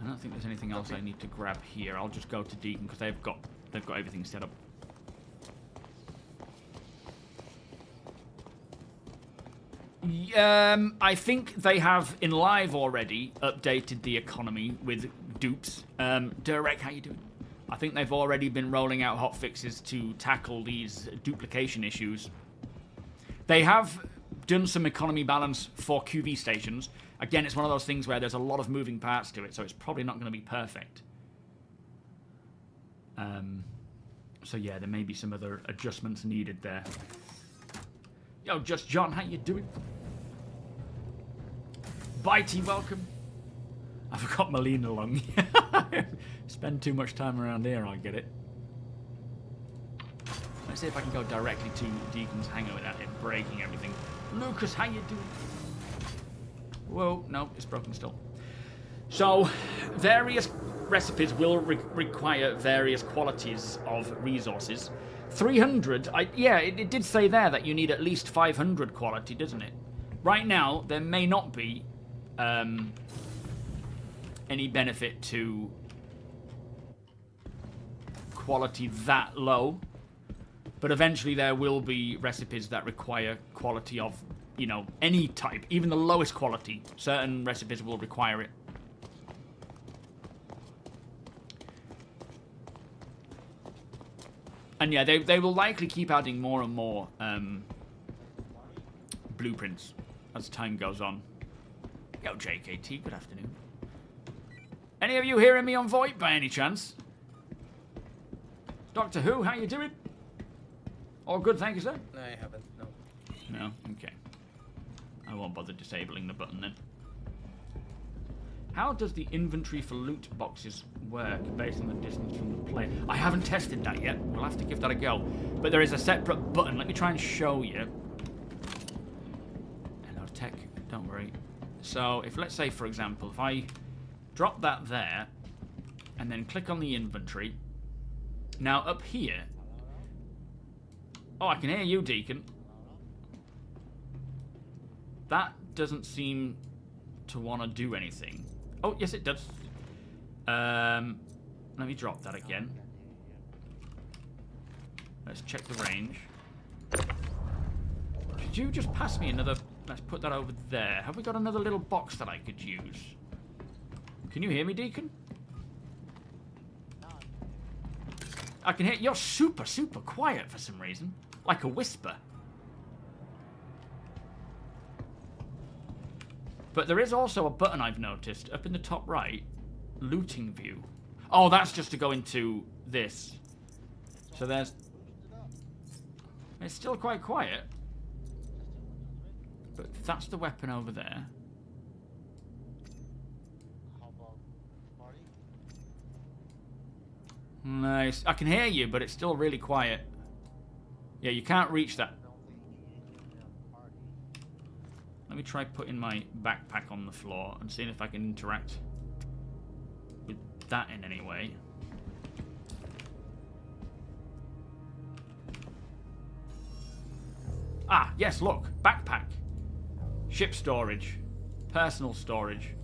I don't think there's anything else I need to grab here. I'll just go to Deacon because they've got everything set up. I think they have in live already updated the economy with dupes. Durek, how you doing? I think they've already been rolling out hotfixes to tackle these duplication issues. They have done some economy balance for QV stations. Again, it's one of those things where there's a lot of moving parts to it, so it's probably not going to be perfect. So yeah, there may be some other adjustments needed there. Yo, Just John, how you doing? Bitey, welcome. I forgot Melina along. Spend too much time around here, I get it. Let's see if I can go directly to Deacon's hangar without it breaking everything. Lucas, how you doing? Whoa, no, it's broken still. So, various recipes will require various qualities of resources. 300, yeah, it did say there that you need at least 500 quality, doesn't it? Right now, there may not be any benefit to quality that low, but eventually there will be recipes that require quality of, you know, any type, even the lowest quality. Certain recipes will require it. And yeah, they will likely keep adding more and more blueprints as time goes on. Yo, JKT, good afternoon. Any of you hearing me on VoIP by any chance? Doctor Who, how you doing? All good, thank you, sir. No, I haven't. No. No? Okay. I won't bother disabling the button then. How does the inventory for loot boxes work based on the distance from the player? I haven't tested that yet. We'll have to give that a go. But there is a separate button. Let me try and show you. Hello, tech. Don't worry. So, if let's say, for example, if I drop that there and then click on the inventory. Now, up here. Oh, I can hear you, Deacon. That doesn't seem to want to do anything. Oh, yes, it does. Let me drop that again. Let's check the range. Could you just pass me another... Let's put that over there. Have we got another little box that I could use? Can you hear me, Deacon? I can hear... You're super, super quiet for some reason. Like a whisper. But there is also a button I've noticed up in the top right. Looting view. Oh, that's just to go into this. So there's... It's still quite quiet. But that's the weapon over there. Nice. I can hear you, but it's still really quiet. Yeah, you can't reach that. Let me try putting my backpack on the floor and seeing if I can interact with that in any way. Ah, yes, look. Backpack. Ship storage. Personal storage.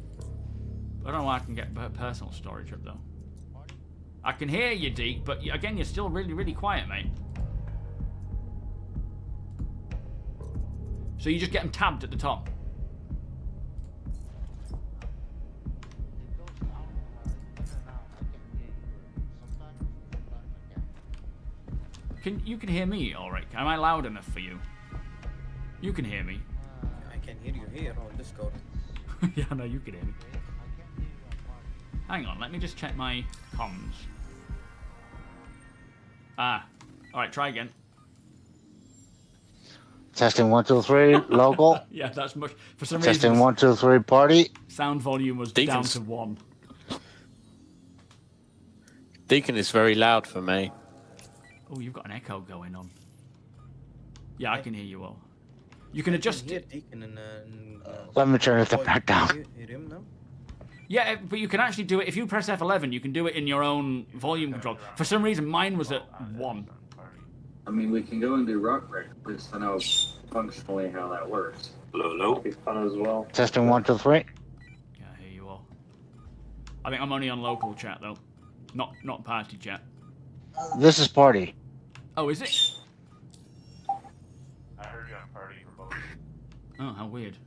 I don't know why I can get personal storage up, though. I can hear you, Deke, but again, you're still really, really quiet, mate. So you just get them tabbed at the top. You can hear me, all right? Am I loud enough for you? You can hear me. I can hear you here on Discord. Yeah, no, you can hear me. Hang on, let me just check my comms. Ah, all right, try again. Testing 1 2 3 local. Yeah, that's much. For some Testing reason, 1 2 3 party. sound volume was down to 1. Deacon is very loud for me. Oh, you've got an echo going on. Yeah, I can hear you all. You can adjust Here, it. Deacon, and Let me turn it back down. hear him now? Yeah, but you can actually do it. If you press F11, you can do it in your own volume control. For some reason, mine was at 1. I mean, we can go and do rock break, just to know functionally how that works. Hello. Be fun as well. Testing 1 2 3. Yeah, I hear you all. I think I'm only on local chat, though. Not party chat. This is party. Oh, is it? I heard you on party for both. Oh, how weird.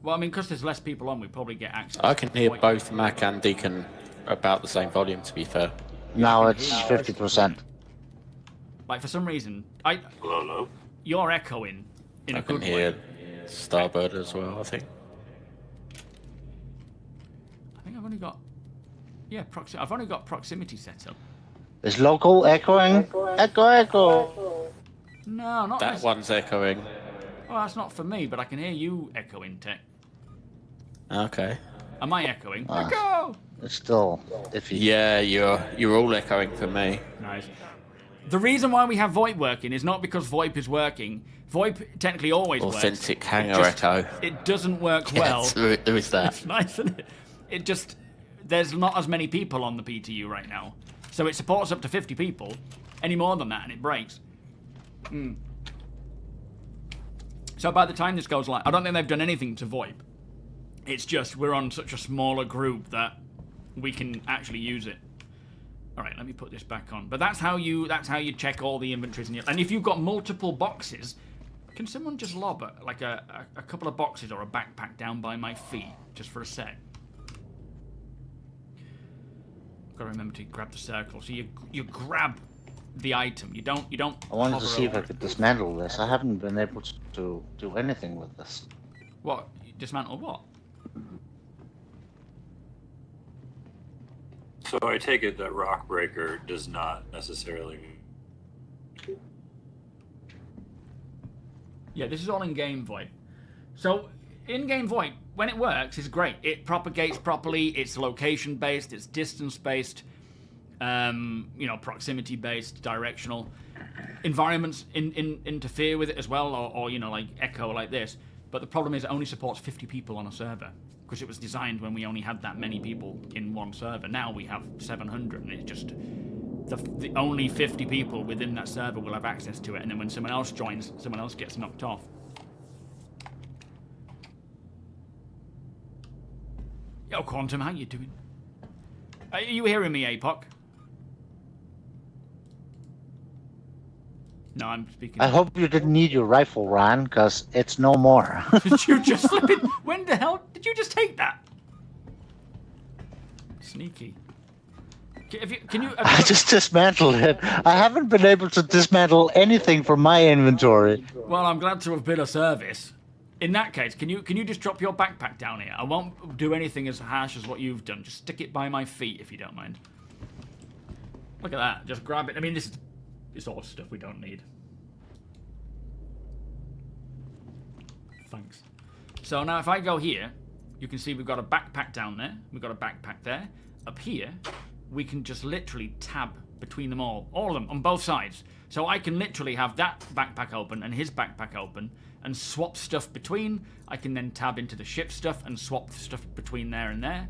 Well, I mean, because there's less people on, we probably get access. I can hear quite both quickly. Mac and Deacon about the same volume, to be fair. Now it's 50%. Like, for some reason, Hello. you're echoing in I a can good hear way. Starbird as well, I think. I think I've only got... Yeah, I've only got proximity set up. Is local echoing? Echo. No, not That one's echoing. Well, that's not for me, but I can hear you echoing, Tech. Okay. Am I echoing? Ah. Echo! It's still iffy. Yeah, you're all echoing for me. Nice. The reason why we have VoIP working is not because VoIP is working. VoIP technically always works. Authentic It hanger just- echo. It doesn't work well. Yes, there is that. It's nice, isn't it? It just... There's not as many people on the PTU right now. So it supports up to 50 people. Any more than that and it breaks. So by the time this goes live, I don't think they've done anything to VoIP. It's just we're on such a smaller group that we can actually use it. All right, let me put this back on. But that's how you check all the inventories. And if you've got multiple boxes, can someone just lob a couple of boxes or a backpack down by my feet just for a sec? Gotta remember to grab the circle. So you grab the item. You don't. I wanted to hover see if I over could it. dismantle this. I haven't been able to do anything with this. What? Dismantle what? So I take it that Rock Breaker does not necessarily. Yeah, this is all in-game void. So, in-game void, when it works, is great. It propagates properly, it's location-based, it's distance-based, proximity-based, directional. Environments interfere with it as well, or like Echo like this. But the problem is it only supports 50 people on a server, because it was designed when we only had that many people in one server. Now we have 700, and it's just... The only 50 people within that server will have access to it, and then when someone else joins, someone else gets knocked off. Yo, Quantum, how you doing? Are you hearing me, APOC? No, I'm speaking. I hope you didn't need your rifle, Ron, because it's no more. Did you just slip it? When the hell did you just take that? Sneaky. Can you? I just dismantled it. I haven't been able to dismantle anything from my inventory. Well, I'm glad to have been of service. In that case, can you just drop your backpack down here? I won't do anything as harsh as what you've done. Just stick it by my feet if you don't mind. Look at that. Just grab it. I mean, it's all stuff we don't need. Thanks. So now if I go here, you can see we've got a backpack down there. We've got a backpack there. Up here, we can just literally tab between them all of them, on both sides. So I can literally have that backpack open and his backpack open and swap stuff between. I can then tab into the ship stuff and swap stuff between there and there.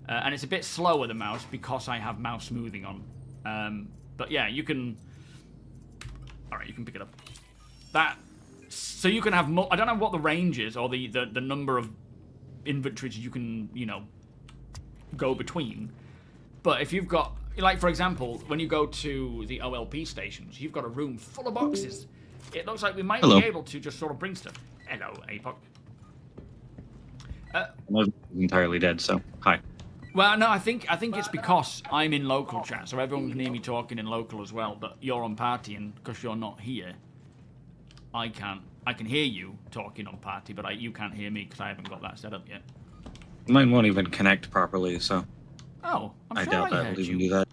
And it's a bit slower, the mouse, because I have mouse smoothing on. But yeah, you can... Alright, you can pick it up. So you can have... I don't know what the range is, or the number of inventories you can, go between. But if you've got... Like, for example, when you go to the OLP stations, you've got a room full of boxes. It looks like we might be able to just sort of bring stuff. Hello, APOC. I'm entirely dead, so hi. Well, no, I think it's because I'm in local chat, so everyone can hear me talking in local as well. But you're on party, and because you're not here, I can hear you talking on party, but you can't hear me because I haven't got that set up yet. Mine won't even connect properly, so. Oh, I'm sure doubt I that heard will even you. do that.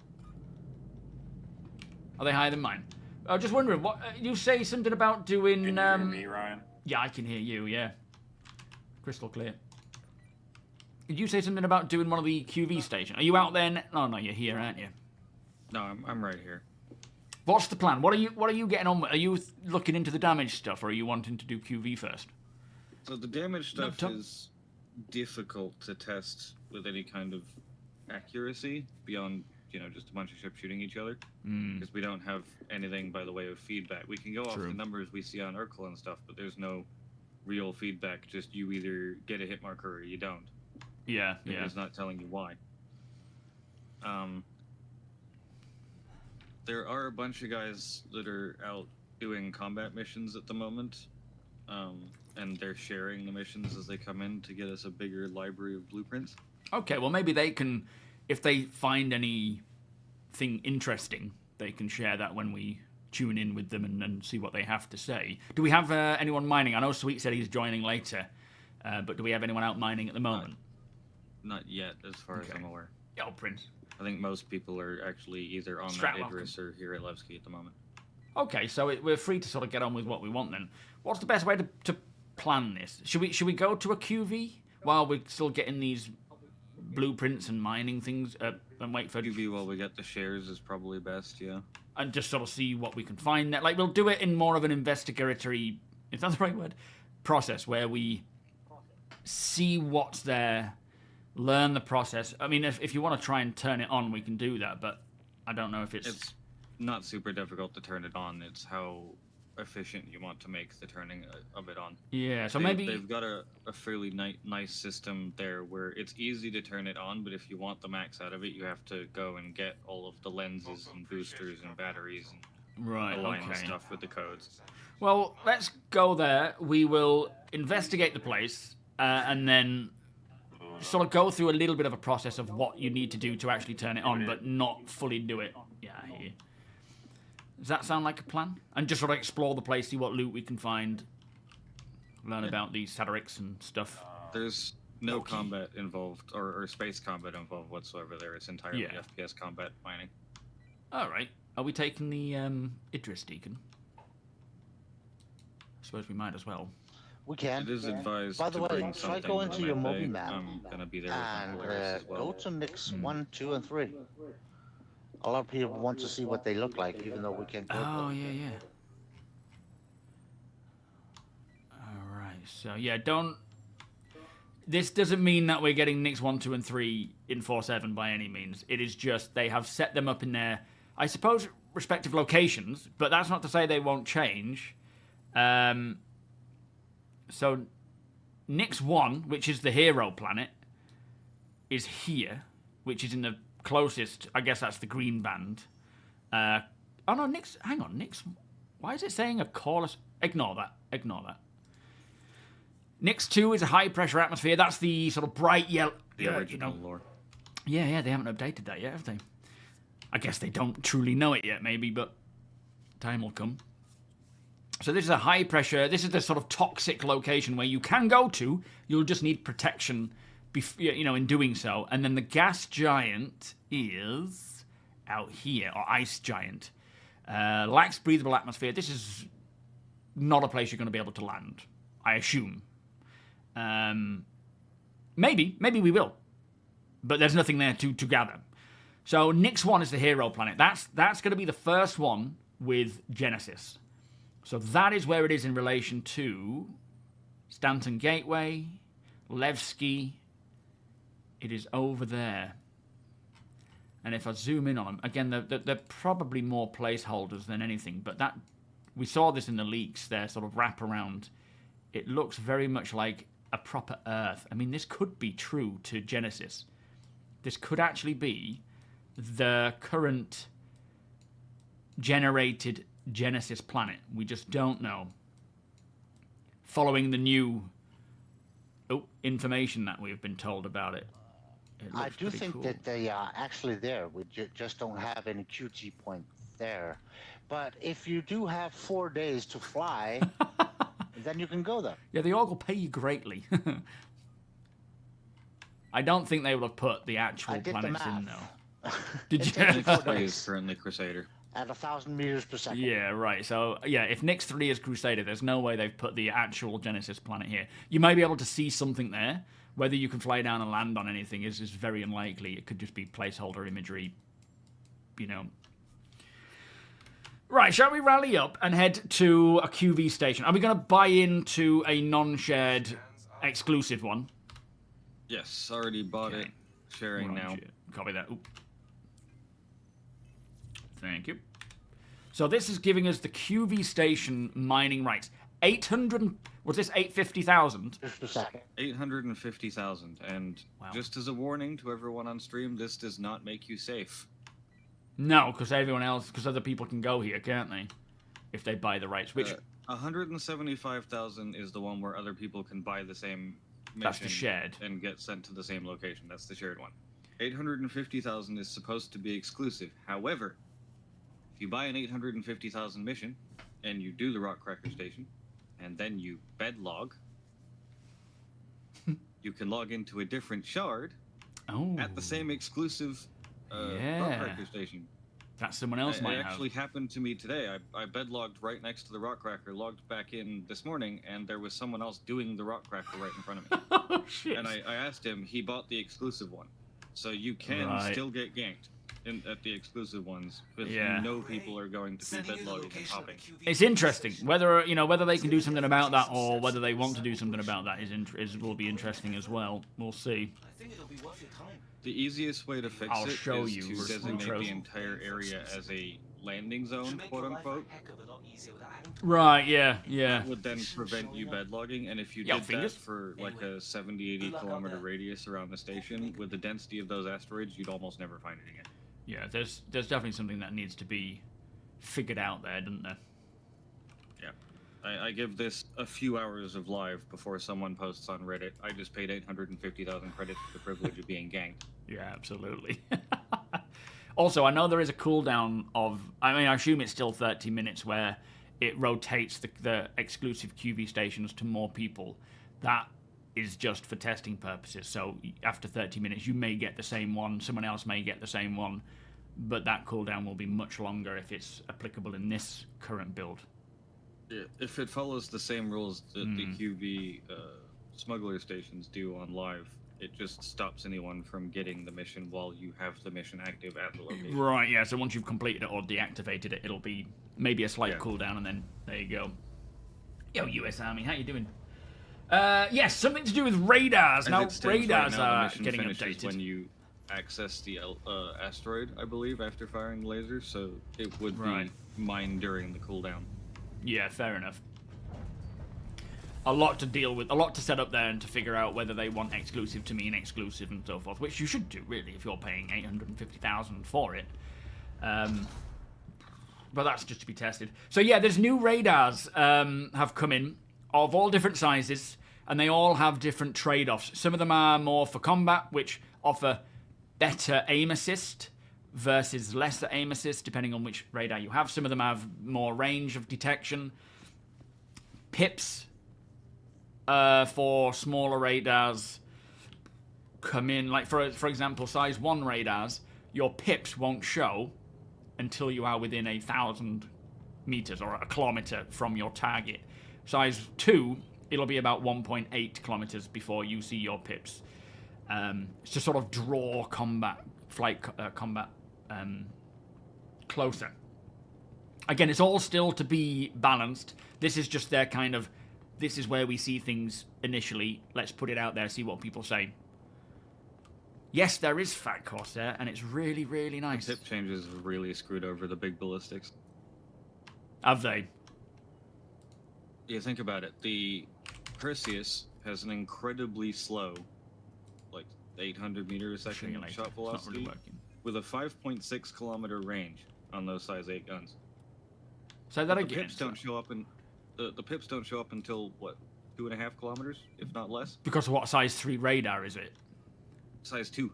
Are they higher than mine? I was just wondering, what you say something about doing? Can you hear me, Ryan? Yeah, I can hear you. Yeah, crystal clear. Did you say something about doing one of the QV stations? Are you out there? Oh no, you're here, aren't you? No, I'm right here. What's the plan? What are you getting on with? Are you looking into the damage stuff, or are you wanting to do QV first? So the damage stuff Tom. is difficult to test with any kind of accuracy beyond, just a bunch of ships shooting each other, because we don't have anything by the way of feedback. We can go off the numbers we see on Urkel and stuff, but there's no real feedback. Just you either get a hit marker or you don't. Yeah, yeah. It's not telling you why. There are a bunch of guys that are out doing combat missions at the moment, and they're sharing the missions as they come in to get us a bigger library of blueprints. Okay, well maybe they can, if they find anything interesting, they can share that when we tune in with them and see what they have to say. Do we have anyone mining? I know Sweet said he's joining later, but do we have anyone out mining at the moment? Not yet, as far as I'm aware. Yo, Prince. I think most people are actually either on that Idris or here at Levski at the moment. Okay, so we're free to sort of get on with what we want then. What's the best way to plan this? Should we go to a QV while we're still getting these blueprints and mining things and wait for QV while we get the shares is probably best, yeah. And just sort of see what we can find there. Like, we'll do it in more of an investigatory, is that the right word? Process, where we see what's there, learn the process. I mean, if you want to try and turn it on, we can do that, but I don't know if It's not super difficult to turn it on. It's how efficient you want to make the turning of it on. Yeah, so They've maybe... got a fairly nice system there where it's easy to turn it on, but if you want the max out of it, you have to go and get all of the lenses and boosters and batteries and align the stuff with the codes. Well, let's go there. We will investigate the place, and then sort of go through a little bit of a process of what you need to do to actually turn it on, but not fully do it. Yeah, I hear you. Does that sound like a plan? And just sort of explore the place, see what loot we can find, learn about these Satirics and stuff. There's no combat involved, or space combat involved whatsoever there. It's entirely FPS combat mining. Alright. Are we taking the Idris Deacon? I suppose we might as well. We can. It is advised. By the to way, bring try something go into your with movie me. map I'm gonna be there and with my as well. go to Nix 1, 2, and 3. A lot of people want to see what they look like, even though we can't go. Oh, yeah. Alright, so yeah, don't... This doesn't mean that we're getting Nix 1, 2, and 3 in 4.7 by any means. It is just they have set them up in their, I suppose, respective locations, but that's not to say they won't change. So, Nix 1, which is the hero planet, is here, which is in the closest, I guess that's the green band. Oh no, Nix, hang on, Nix, why is it saying a coreless? Ignore that. Nix 2 is a high pressure atmosphere. That's the sort of bright yellow. The original lore. Yeah, they haven't updated that yet, have they? I guess they don't truly know it yet, maybe, but time will come. So this is a high pressure, this is the sort of toxic location where you can go to, you'll just need protection, in doing so. And then the gas giant is out here, or ice giant. Lacks breathable atmosphere. This is not a place you're going to be able to land, I assume. Maybe we will. But there's nothing there to gather. So Nix 1 is the hero planet. That's going to be the first one with Genesis. So that is where it is in relation to Stanton Gateway, Levski. It is over there. And if I zoom in on them, again, they're probably more placeholders than anything, but that we saw this in the leaks, their sort of wraparound. It looks very much like a proper Earth. I mean, this could be true to Genesis. This could actually be the current generated Genesis planet. We just don't know. Following the new information that we've been told about it. I do think cool. that they are actually there. We just don't have any QT point there. But if you do have 4 days to fly, then you can go there. Yeah, the Org will pay you greatly. I don't think they would have put the actual planets in, though. Did you? Nix 3 is currently Crusader. At 1,000 meters per second. Yeah, right. So, yeah, if Nix 3 is Crusader, there's no way they've put the actual Genesis planet here. You may be able to see something there. Whether you can fly down and land on anything is very unlikely. It could just be placeholder imagery, Right, shall we rally up and head to a QV station? Are we going to buy into a non-shared exclusive one? Yes, already bought it. Sharing now. Copy that. Oop. Thank you. So this is giving us the QV station mining rights. 800... Was this 850,000? Just a second. 850,000. And just as a warning to everyone on stream, this does not make you safe. No, because other people can go here, can't they? If they buy the rights. Which 175,000 is the one where other people can buy the same mission. That's the shared. And get sent to the same location. That's the shared one. 850,000 is supposed to be exclusive. However, if you buy an 850,000 mission and you do the Rockcracker Station, and then you bed log, you can log into a different shard at the same exclusive Rockcracker Station. That someone else might have. It actually happened to me today. I bed logged right next to the Rockcracker, logged back in this morning, and there was someone else doing the Rockcracker right in front of me. Oh, shit. And I asked him, he bought the exclusive one. So you can still get ganked at the exclusive ones, because you know people are going to be bed logging and hopping. It's interesting whether they can do something about that or whether they want to do something about that will be interesting as well. We'll see. I think it'll be worth your time. The easiest way to fix I'll it show is you to designate intros. the entire area as a landing zone, quote unquote. Right, yeah. That would then prevent you bed logging, and if you did that for like a 70-80 kilometer radius around the station, with the density of those asteroids, you'd almost never find it again. Yeah, there's definitely something that needs to be figured out there, doesn't there? Yeah. I give this a few hours of live before someone posts on Reddit. I just paid 850,000 credits for the privilege of being ganked. Yeah, absolutely. Also, I know there is a cooldown of... I mean, I assume it's still 30 minutes where it rotates the exclusive QV stations to more people. That is just for testing purposes. So after 30 minutes, you may get the same one. Someone else may get the same one. But that cooldown will be much longer if it's applicable in this current build. If it follows the same rules that the QV smuggler stations do on live, it just stops anyone from getting the mission while you have the mission active at the location. Right, yeah, so once you've completed it or deactivated it, it'll be maybe a slight cooldown, and then there you go. Yo, US Army, how you doing? Yes, something to do with radars. Now, radars are getting updated. When you access the asteroid, I believe, after firing the laser, so it would be mined during the cooldown. Yeah, fair enough. A lot to deal with, a lot to set up there and to figure out whether they want exclusive to mean exclusive and so forth, which you should do, really, if you're paying 850,000 for it. But that's just to be tested. So yeah, there's new radars have come in of all different sizes, and they all have different trade-offs. Some of them are more for combat, which offer better aim assist versus lesser aim assist, depending on which radar you have. Some of them have more range of detection. Pips for smaller radars come in, like for example, size 1 radars, your pips won't show until you are within 1,000 meters or a kilometer from your target. Size 2, it'll be about 1.8 kilometers before you see your pips. It's to sort of draw flight combat closer. Again, it's all still to be balanced. This is just their kind of, this is where we see things initially. Let's put it out there, see what people say. Yes, there is Fat Corsair, and it's really, really nice. The tip changes have really screwed over the big ballistics. Have they? Yeah, think about it. The Perseus has an incredibly slow, like 800 meter a second shot velocity, really with a 5.6 kilometer range on those size 8 guns. So that the again. Pips don't show up in the pips don't show up until what, 2.5 kilometers, if not less. Because of what size 3 radar is it? Size 2.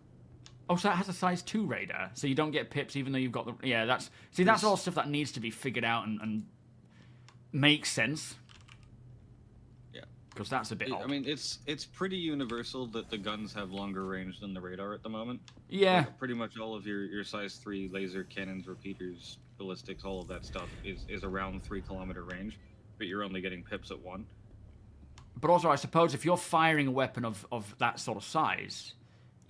Oh, so it has a size 2 radar, so you don't get pips even though you've got the... Yeah, that's all stuff that needs to be figured out and makes sense. Yeah. Because that's a bit odd. I mean, it's pretty universal that the guns have longer range than the radar at the moment. Yeah. Like, pretty much all of your size 3 laser cannons, repeaters, ballistics, all of that stuff is around 3 kilometer range, but you're only getting pips at 1. But also, I suppose if you're firing a weapon of that sort of size,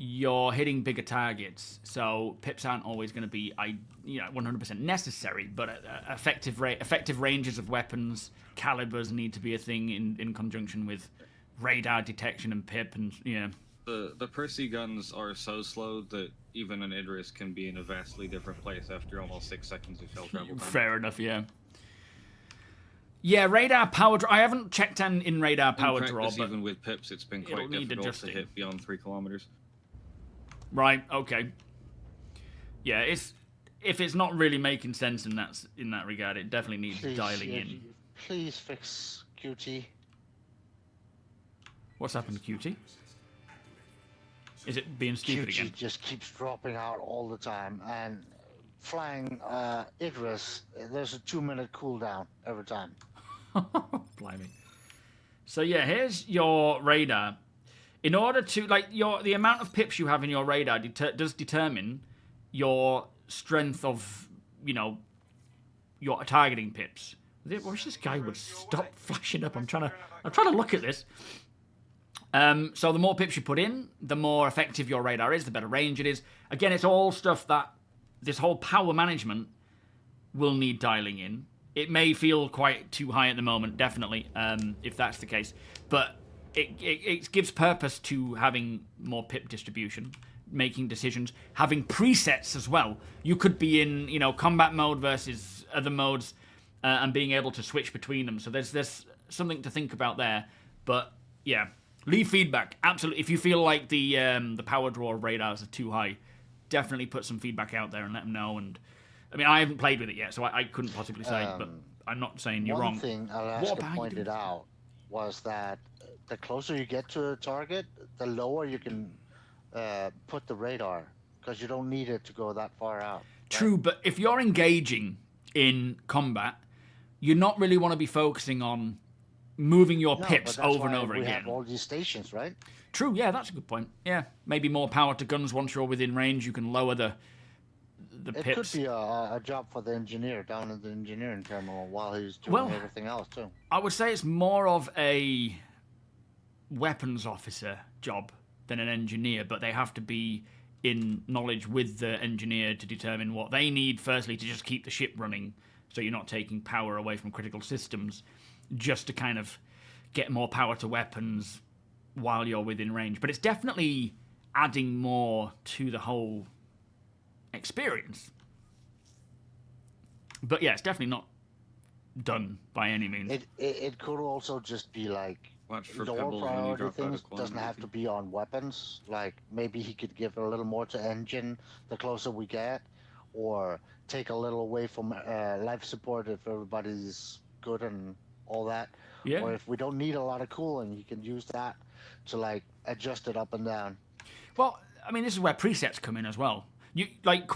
you're hitting bigger targets, so pips aren't always going to be 100% necessary, but effective ranges of weapons, calibers need to be a thing in conjunction with radar detection and pip, and The Percy guns are so slow that even an Idris can be in a vastly different place after almost 6 seconds of shell travel time. Fair enough, yeah. Yeah, radar power draw. I haven't checked in radar power draw, but even with pips, it's been quite difficult to hit beyond 3 kilometers. Right. Okay. Yeah, if it's not really making sense in that regard, it definitely needs dialing in. Please fix QT. What's happened to QT? Is it being stupid again? QT just keeps dropping out all the time, and flying Idris, there's a 2-minute cooldown every time. Blimey. So yeah, here's your radar. In order to, the amount of pips you have in your radar does determine your strength of, your targeting pips. I wish this guy would stop flashing up. I'm trying to look at this. So the more pips you put in, the more effective your radar is, the better range it is. Again, it's all stuff that this whole power management will need dialing in. It may feel quite too high at the moment, definitely, if that's the case. But it gives purpose to having more pip distribution, making decisions, having presets as well. You could be in, combat mode versus other modes, and being able to switch between them. So there's something to think about there. But yeah, leave feedback. Absolutely. If you feel like the power draw radars are too high, definitely put some feedback out there and let them know. And I mean, I haven't played with it yet, so I couldn't possibly say, but I'm not saying you're One wrong. thing What Alaska about you pointed doing? out was that the closer you get to a target, the lower you can put the radar, because you don't need it to go that far out. True, but if you're engaging in combat, you not really want to be focusing on moving your No, but pips that's over and why over we again. have all these stations, right? True, yeah, that's a good point. Yeah, maybe more power to guns once you're within range. You can lower the It pips. could be a job for the engineer down in the engineering terminal while he's doing Well, everything else too. I would say it's more of a weapons officer job than an engineer, but they have to be in knowledge with the engineer to determine what they need, firstly, to just keep the ship running, so you're not taking power away from critical systems, just to kind of get more power to weapons while you're within range. But it's definitely adding more to the whole experience. But yeah, it's definitely not done by any means. It could also just be like Watch for lower pebbles when you priority drop out things. of Doesn't have to quantum. be on weapons. Like maybe he could give a little more to engine the closer we get, or take a little away from life support if everybody's good and all that. Yeah. Or if we don't need a lot of cooling, you can use that to like adjust it up and down. Well, I mean, this is where presets come in as well. You like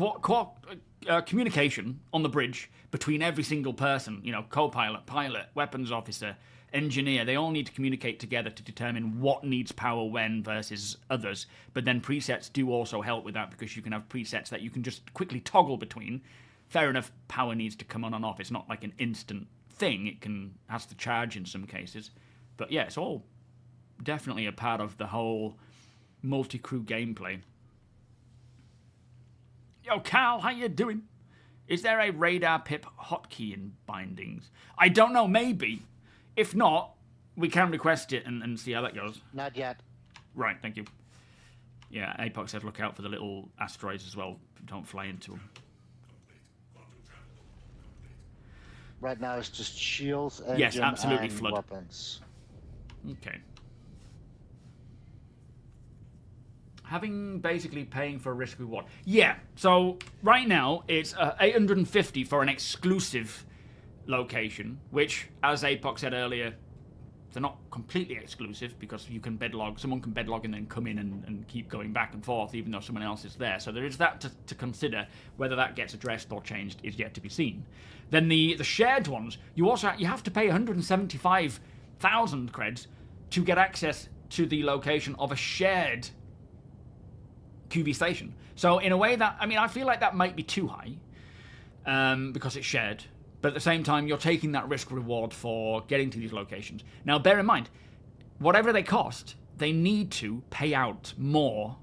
communication on the bridge between every single person. You know, co-pilot, pilot, weapons officer, engineer. They all need to communicate together to determine what needs power when versus others. But then presets do also help with that, because you can have presets that you can just quickly toggle between. Fair enough, power needs to come on and off. It's not like an instant thing. It has to charge in some cases. But yeah, it's all definitely a part of the whole multi-crew gameplay. Yo, Cal, how you doing? Is there a radar pip hotkey in bindings? I don't know, maybe. If not, we can request it and see how that goes. Not yet. Right, thank you. Yeah, Apoc said look out for the little asteroids as well. Don't fly into them. Right now it's just shields, engine, Yes, absolutely, and flood. weapons. Okay. Having basically paying for a risk reward. Yeah, so right now it's 850 for an exclusive location, which, as Apoc said earlier, they're not completely exclusive, because you can bedlog, someone can bedlog and then come in and keep going back and forth even though someone else is there. So there is that to consider. Whether that gets addressed or changed is yet to be seen. Then the shared ones, you have to pay 175,000 creds to get access to the location of a shared QV station. So in a way that, I mean, I feel like that might be too high, because it's shared. But at the same time, you're taking that risk reward for getting to these locations. Now, bear in mind, whatever they cost, they need to pay out more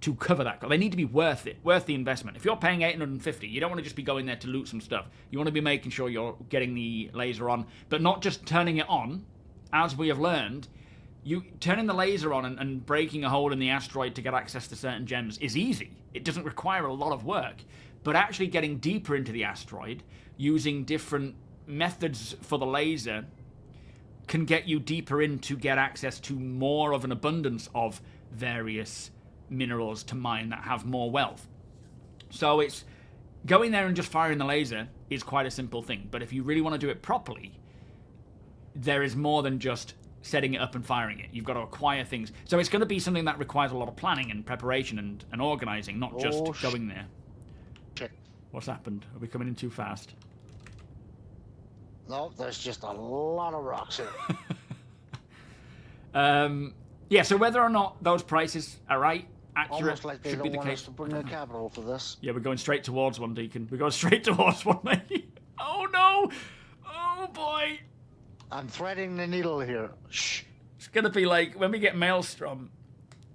to cover that. They need to be worth it, worth the investment. If you're paying 850, you don't want to just be going there to loot some stuff. You want to be making sure you're getting the laser on, but not just turning it on. As we have learned, you turning the laser on and breaking a hole in the asteroid to get access to certain gems is easy. It doesn't require a lot of work. But actually getting deeper into the asteroid, using different methods for the laser, can get you deeper in to get access to more of an abundance of various minerals to mine that have more wealth. So it's going there and just firing the laser is quite a simple thing. But if you really want to do it properly, there is more than just setting it up and firing it. You've got to acquire things. So it's going to be something that requires a lot of planning and preparation and organising, not just going there. Shit. What's happened? Are we coming in too fast? No, there's just a lot of rocks here. Yeah, so whether or not those prices are right, accurate, Almost like they should be don't the want case. us to bring the capital for this. Yeah, we're going straight towards one, Deacon. We're going straight towards one, mate. Oh, no! Oh, boy! I'm threading the needle here. Shh. It's going to be like, when we get Maelstrom,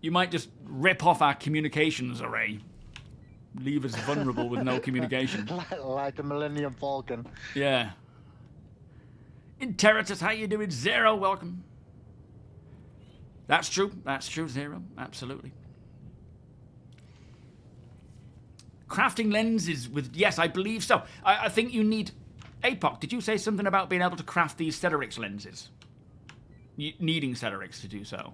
you might just rip off our communications array. Leave us vulnerable with no communication. Like the Millennium Falcon. Yeah. Interitus, how you doing? Zero, welcome. That's true, Zero. Absolutely. Crafting lenses with... Yes, I believe so. I think you need... Apoc, did you say something about being able to craft these Cedrix lenses? Needing Cedrix to do so.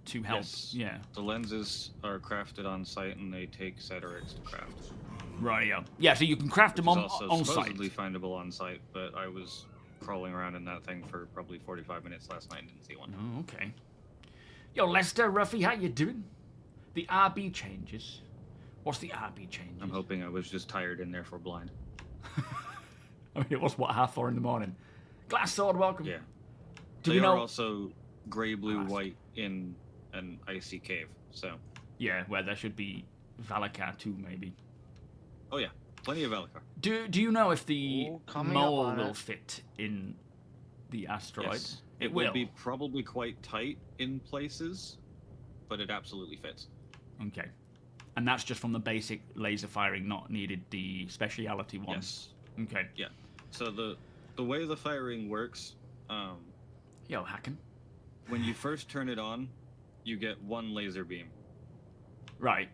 To help, Yes. yeah. The lenses are crafted on site and they take Cedrix to craft. Right, yeah, so you can craft them Which on is also on site. supposedly findable on site, but I was crawling around in that thing for probably 45 minutes last night and didn't see one. Oh, okay. Yo, Lester, Ruffy, how you doing? The RB changes. What's the RB changes? I'm hoping I was just tired and therefore blind. I mean, it was, what, 4:30 in the morning? Glass Sword, welcome. Yeah. Do they we know... are also grey, blue, white in an icy cave, so... Yeah, where there should be Valakar too, maybe. Oh yeah, plenty of Valakar. Do you know if the coming mole up on will it. fit in the asteroid? Yes. It will will. be probably quite tight in places, but it absolutely fits. Okay. And that's just from the basic laser firing, not needed the speciality one? Yes. Okay. Yeah. So the way the firing works, Yo, Hacken. when you first turn it on, you get one laser beam. Right.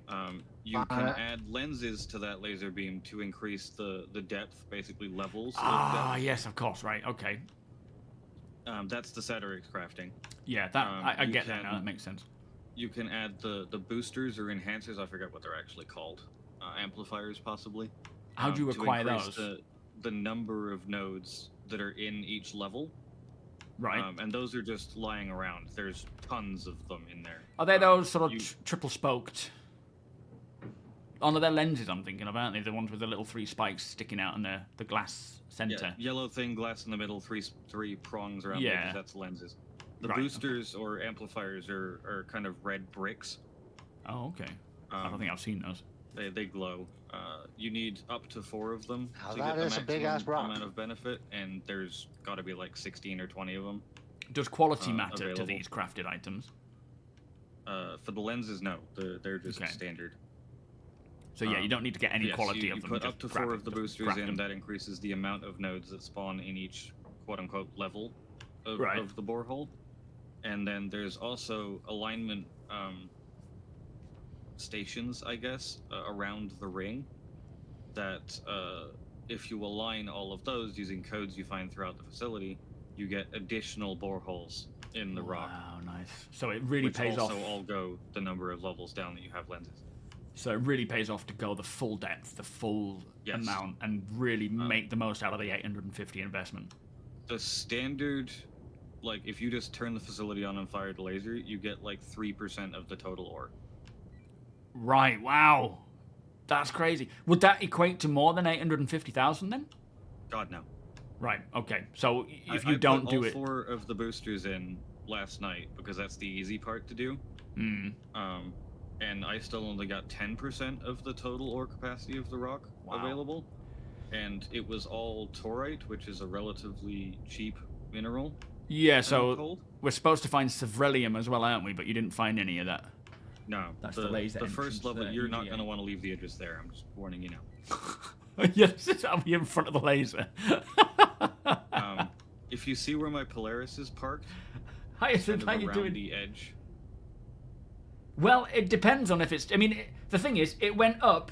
You can add lenses to that laser beam to increase the depth, basically levels of depth. Yes, of course, right, okay. That's the Satyrix crafting. Yeah, that I you get that can- now, that makes sense. You can add the boosters or enhancers, I forget what they're actually called. Amplifiers, possibly. How do you to acquire increase those? The number of nodes that are in each level. Right. And those are just lying around. There's tons of them in there. Are they those sort of you- triple spoked? Oh no, they're lenses I'm thinking of, aren't they? The ones with the little 3 spikes sticking out in the glass center. Yeah, yellow thing, glass in the middle, three prongs around the Yeah. edges, that's lenses. The Right, boosters or amplifiers are kind of red bricks. Oh, okay. I don't think I've seen those. They glow. You need up to 4 of them Now to that get the is a big-ass maximum rock. amount of benefit, and there's got to be like 16 or 20 of them. Does quality matter to available. these crafted items? For the lenses, no. They're just Okay. standard. So yeah, you don't need to get any Yes, quality you of them. put just up to grab 4 it, of the just boosters craft in, them. that increases the amount of nodes that spawn in each quote-unquote level of, Right. of the borehole. And then there's also alignment stations, I guess, around the ring that if you align all of those using codes you find throughout the facility, you get additional boreholes in the rock. Wow, nice. So it really Which pays also off. all go the number of levels down that you have lenses. So it really pays off to go the full depth, the full Yes. amount, and really make the most out of the 850 investment. The standard, like, if you just turn the facility on and fire the laser, you get like 3% of the total ore. Right, wow. That's crazy. Would that equate to more than 850,000 then? God, no. Right, okay. So if I you don't put do all it... 4 of the boosters in last night because that's the easy part to do. Mm. And I still only got 10% of the total ore capacity of the rock Wow. available. And it was all torite, which is a relatively cheap mineral. Yeah, I'm so told. we're supposed to find Sevrelium as well, aren't we? But you didn't find any of that. No, That's the laser The entrance first level, there, you're not EVA. going to want to leave the edges there. I'm just warning you now. Yes, I'll be in front of the laser. If you see where my Polaris is parked, Hyacinth, how kind of you around doing? the edge. Well, it depends on if it's... I mean, the thing is, it went up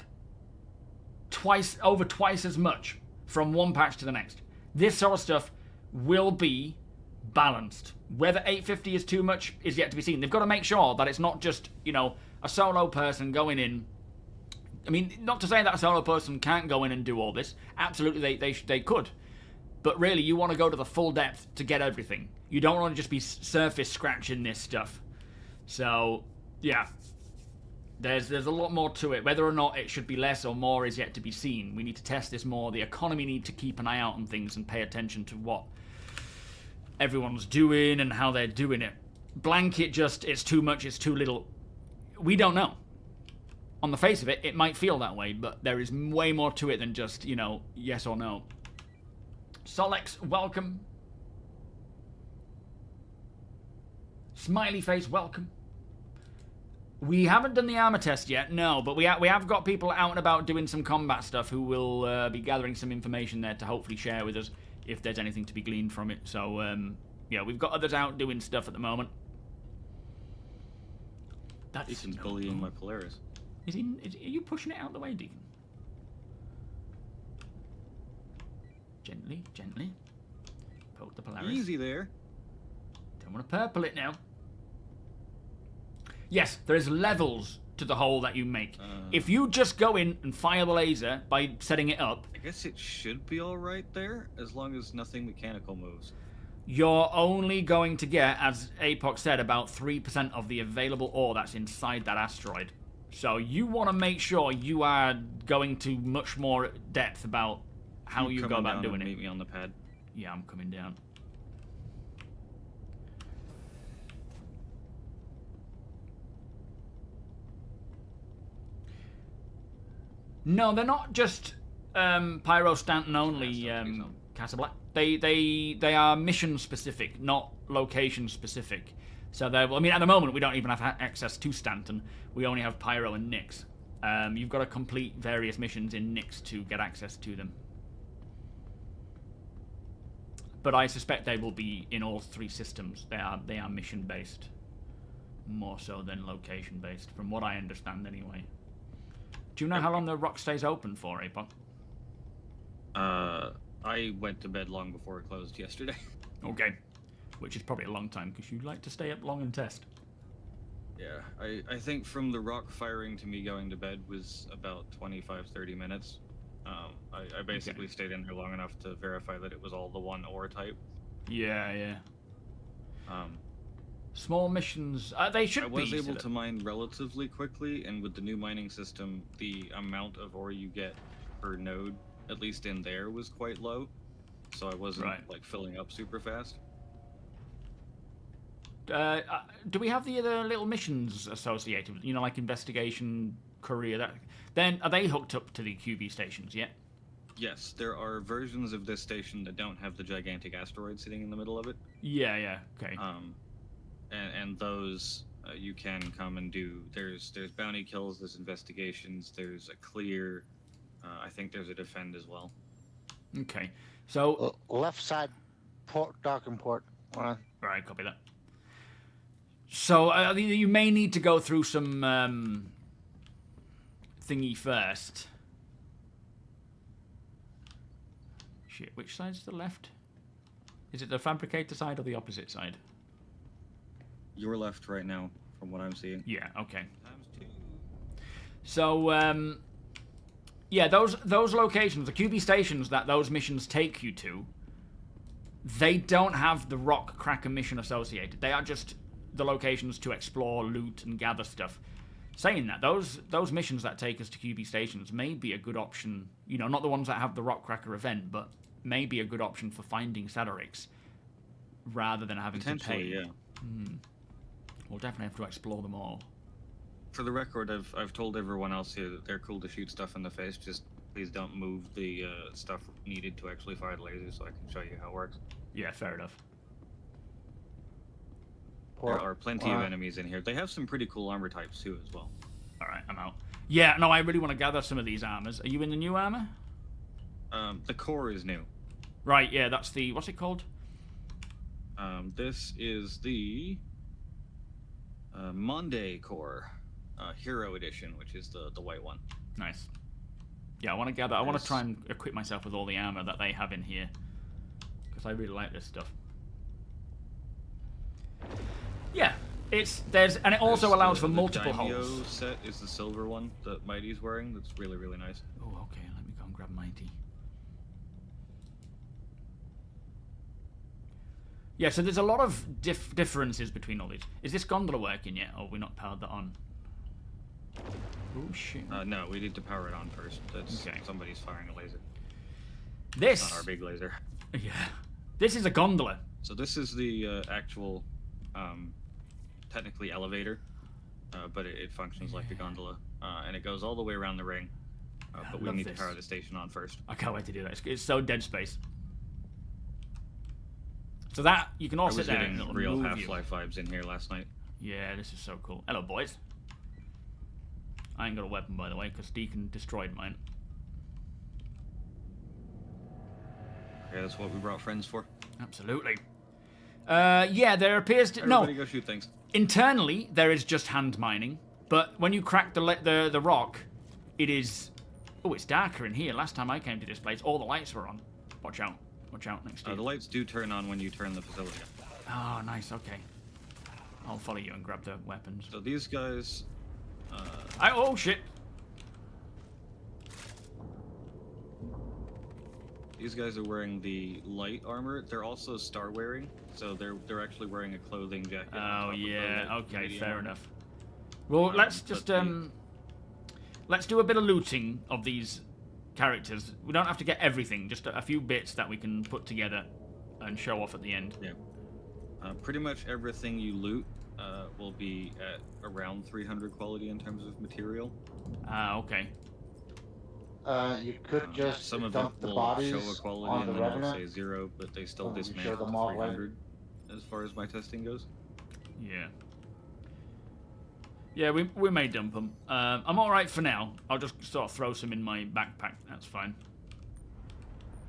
over twice as much from one patch to the next. This sort of stuff will be balanced. Whether 850 is too much is yet to be seen. They've got to make sure that it's not just, you know, a solo person going in. I mean, not to say that a solo person can't go in and do all this. Absolutely, they could. But really, you want to go to the full depth to get everything. You don't want to just be surface scratching this stuff. So, yeah. There's a lot more to it. Whether or not it should be less or more is yet to be seen. We need to test this more. The economy need to keep an eye out on things and pay attention to what everyone's doing and how they're doing it. Blanket just, it's too much, it's too little. We don't know. On the face of it, it might feel that way, but there is way more to it than just, you know, yes or no. Solex, welcome. Smiley face, welcome. We haven't done the armor test yet, no, but we have got people out and about doing some combat stuff who will be gathering some information there to hopefully share with us if there's anything to be gleaned from it. So, yeah, we've got others out doing stuff at the moment. That's Deacon's bullying my Polaris. Are you pushing it out the way, Deacon? Gently, gently. Poke the Polaris. Easy there. Don't want to purple it now. Yes, there is levels to the hole that you make. If you just go in and fire the laser by setting it up... I guess it should be alright there, as long as nothing mechanical moves. You're only going to get, as Apoc said, about 3% of the available ore that's inside that asteroid. So you want to make sure you are going to much more depth about how you go about doing it. Meet me on the pad. Yeah, I'm coming down. No, they're not just Pyro Stanton only, Casablanca. They are mission specific, not location specific. So they're, I mean, at the moment we don't even have access to Stanton. We only have Pyro and Nyx. You've got to complete various missions in Nyx to get access to them. But I suspect they will be in all three systems. They are mission based, more so than location based, from what I understand anyway. Do you know how long the rock stays open for, Apoc? I went to bed long before it closed yesterday. Okay, which is probably a long time because you like to stay up long and test. Yeah, I think from the rock firing to me going to bed was about 25-30 minutes. I basically stayed in there long enough to verify that it was all the one ore type. Yeah. Small missions, they should be. I was able to mine relatively quickly, and with the new mining system, the amount of ore you get per node, at least in there, was quite low. So I wasn't like filling up super fast. Do we have the other little missions associated with, you know, like investigation, courier? That then are they hooked up to the QB stations yet? Yes, there are versions of this station that don't have the gigantic asteroid sitting in the middle of it. Yeah, okay. And those you can come and do. There's bounty kills, there's investigations, there's a clear. I think there's a defend as well. Okay, so left side, port, docking port. Right, copy that. So you may need to go through some thingy first. Shit, which side's the left? Is it the fabricator side or the opposite side? You're left right now, from what I'm seeing. Yeah, okay. ×2. So, yeah, those locations, the QB stations that those missions take you to, they don't have the rock cracker mission associated. They are just the locations to explore, loot, and gather stuff. Saying that, those missions that take us to QB stations may be a good option. You know, not the ones that have the rock cracker event, but may be a good option for finding Cedrix, rather than having to pay. Yeah. We'll definitely have to explore them all. For the record, I've told everyone else here that they're cool to shoot stuff in the face. Just please don't move the stuff needed to actually fire the laser, so I can show you how it works. Yeah, fair enough. There are plenty of enemies in here. They have some pretty cool armor types too, as well. All right, I'm out. Yeah, no, I really want to gather some of these armors. Are you in the new armor? The core is new. Right, yeah, that's the... What's it called? This is the Monday core, Hero Edition, which is the white one. Nice. Yeah, I want to gather... I want to try and equip myself with all the armor that they have in here, because I really like this stuff. Yeah, and it also allows for multiple holes. The set is the silver one that Mighty's wearing. That's really, really nice. Oh, okay. Let me go and grab Mighty. Yeah, so there's a lot of differences between all these. Is this gondola working yet, or have we not powered that on? Oh shit. No, we need to power it on first. That's okay. Somebody's firing a laser. This. Not our big laser. Yeah. This is a gondola. So this is the actual. Technically elevator, but it functions like a gondola, and it goes all the way around the ring. But we need to power the station on first. I can't wait to do that. It's so Dead Space. So that you can all sit there and real Half-Life vibes in here last night. Yeah, this is so cool. Hello, boys. I ain't got a weapon, by the way, because Deacon destroyed mine. Yeah, that's what we brought friends for. Absolutely. Yeah, there appears to... Everybody go shoot things. Internally, there is just hand mining, but when you crack the rock, it is... Oh, it's darker in here. Last time I came to this place, all the lights were on. Watch out. Watch out next to you. The lights do turn on when you turn the facility on. Oh, nice. Okay. I'll follow you and grab the weapons. So these guys Oh shit! These guys are wearing the light armor. They're also star wearing, so they're actually wearing a clothing jacket. Oh on top of the yeah. Okay, medium fair armor. enough. Well, let's just but let's do a bit of looting of these characters. We don't have to get everything, just a few bits that we can put together and show off at the end. Yeah. Pretty much everything you loot will be at around 300 quality in terms of material. Ah, okay. You could just Some of dump them the will bodies show a quality on and the then they'll Revenant. say 0, but they still Or we show dismantle to them all, right? 300 as far as my testing goes. Yeah. Yeah, we may dump them. I'm all right for now. I'll just sort of throw some in my backpack. That's fine.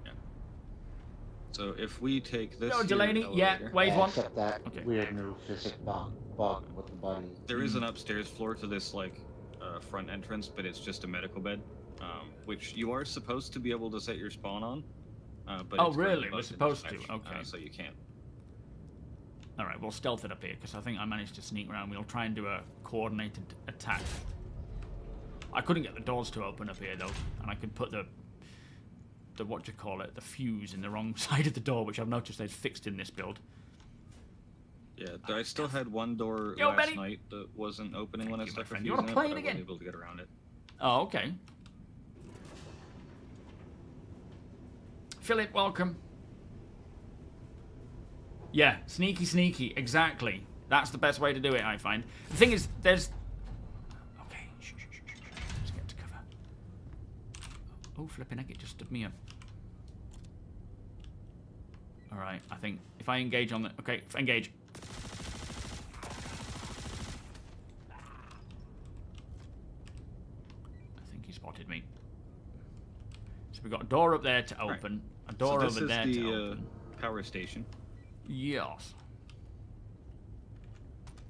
Yeah. So if we take this No, here Delaney. Yeah, elevator- wave one. Except that Okay. weird new physics bug with the body. There is an upstairs floor to this like front entrance, but it's just a medical bed, which you are supposed to be able to set your spawn on. But Oh, it's really? currently We're bugged in supposed to? dispatch, Okay. so you can't. All right, we'll stealth it up here because I think I managed to sneak around. We'll try and do a coordinated attack. I couldn't get the doors to open up here though, and I could put the what do you call it, the fuse in the wrong side of the door, which I've noticed they've fixed in this build. Yeah, I still had one door Yo, last Benny! night that wasn't opening when I you, my stuck a friend. fuse You wanna in it, play but it I again? wasn't able to get around it. Oh, okay. Philip, welcome. Yeah, sneaky, exactly. That's the best way to do it, I find. The thing is, there's... Okay, shh. Let's get to cover. Oh, flipping heck, it just stood me up. Alright, I think if I engage on the... Okay, engage. I think he spotted me. So we've got a door up there to open, a door so this over is there the, to open. Power station. Yes.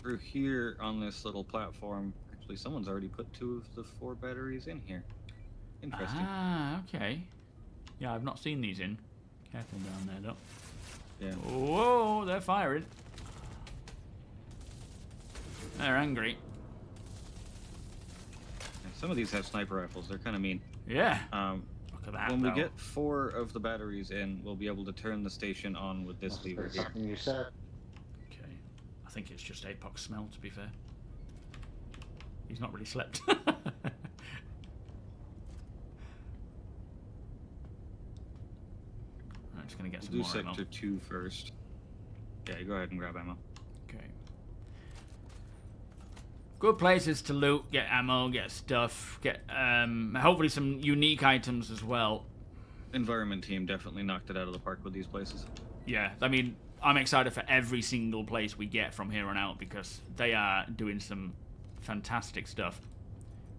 Through here on this little platform, actually someone's already put 2 of the 4 batteries in here. Interesting. Ah, okay. Yeah, I've not seen these in. Careful down there, though. Yeah. Whoa, they're firing. They're angry. And some of these have sniper rifles. They're kind of mean. Yeah. Look at that. When we though. get 4 of the batteries in, we'll be able to turn the station on with this Must have lever been here. something you said. Okay. I think it's just Apoc smell, to be fair. He's not really slept. I'm just gonna get some We'll more do ammo. sector 2 first. Yeah, you go ahead and grab ammo. Okay. Good places to loot, get ammo, get stuff, get hopefully some unique items as well. Environment team definitely knocked it out of the park with these places. Yeah, I mean, I'm excited for every single place we get from here on out because they are doing some fantastic stuff.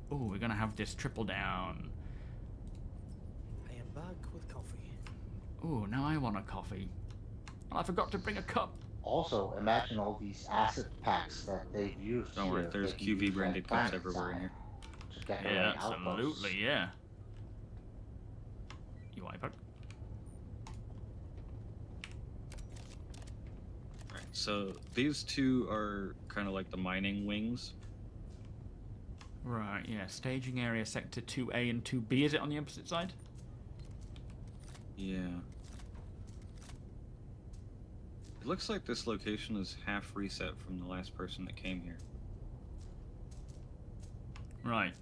Oh, we're gonna have this triple down. I am back with coffee. Oh, now I want a coffee. Oh, I forgot to bring a cup. Also, imagine all these acid packs that they've used. Don't worry, here. there's They can QV use branded like cups plants everywhere in on here. it. Just get Yeah, outposts. absolutely, yeah. You want Apoc? Alright, so these 2 are kind of like the mining wings. Right, yeah. Staging area sector 2A and 2B. Is it on the opposite side? Yeah. It looks like this location is half reset from the last person that came here. Right.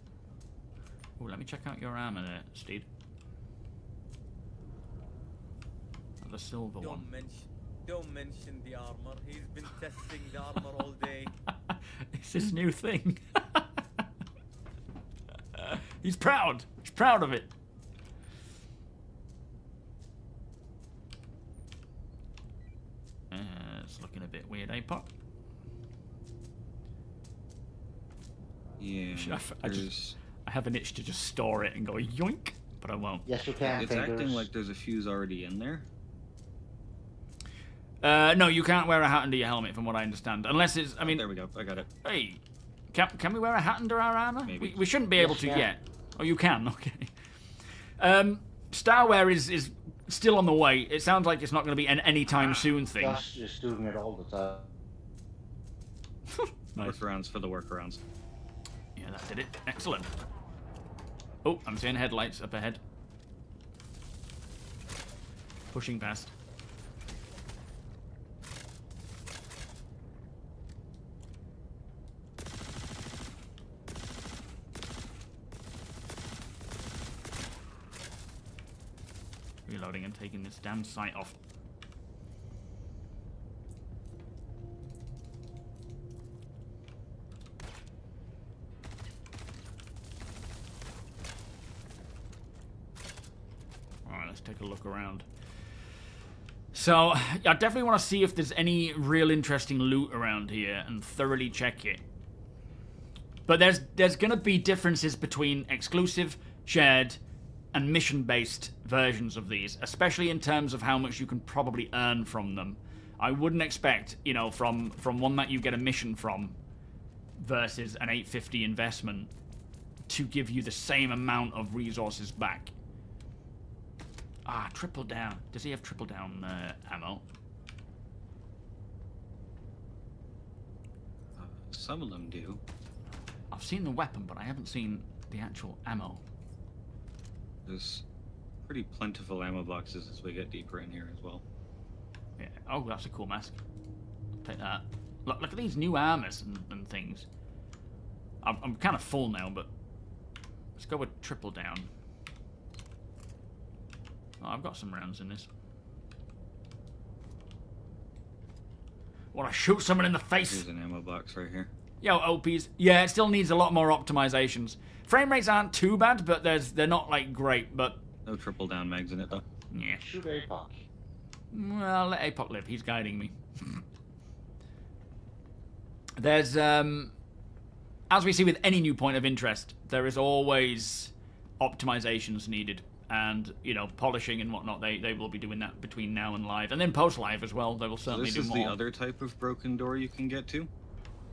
Oh, let me check out your armor there, Steed. Oh, the silver one. Don't mention the armor. He's been testing the armor all day. It's his new thing. He's proud. He's proud of it. It's looking a bit weird, Apoc. Yeah. I have an itch to just store it and go yoink, but I won't. Yes, you can. It's fingers. acting like there's a fuse already in there. No, you can't wear a hat under your helmet, from what I understand, unless it's. I mean, There we go. I got it. hey, can we wear a hat under our armor? Maybe. We shouldn't be able to yeah. yet. Oh, you can. Okay. Starware is still on the way. It sounds like it's not going to be an anytime soon thing. Just is doing it all the time. Nice. Workarounds for the workarounds. Yeah. Yeah, that did it. Excellent. Oh, I'm seeing headlights up ahead. Pushing past. Reloading and taking this damn sight off. Alright, let's take a look around. So, I definitely want to see if there's any real interesting loot around here and thoroughly check it. But there's going to be differences between exclusive, shared, and mission-based versions of these, especially in terms of how much you can probably earn from them. I wouldn't expect, you know, from one that you get a mission from versus an 850 investment to give you the same amount of resources back. Ah, triple down. Does he have triple down ammo? Some of them do. I've seen the weapon, but I haven't seen the actual ammo. There's pretty plentiful ammo boxes as we get deeper in here as well. Yeah. Oh, that's a cool mask. Take that. Look at these new armors and things. I'm kind of full now, but let's go with triple down. Oh, I've got some rounds in this. Want to shoot someone in the face? There's an ammo box right here. Yo, OPs. Yeah, it still needs a lot more optimizations. Frame rates aren't too bad, but they're not, like, great, but... No triple down mags in it, though. Yeah. Shoot APOC. Well, let APOC live. He's guiding me. There's, as we see with any new point of interest, there is always optimizations needed. And, you know, polishing and whatnot, they will be doing that between now and live. And then post-live as well, they will certainly do more. This is the other type of broken door you can get to.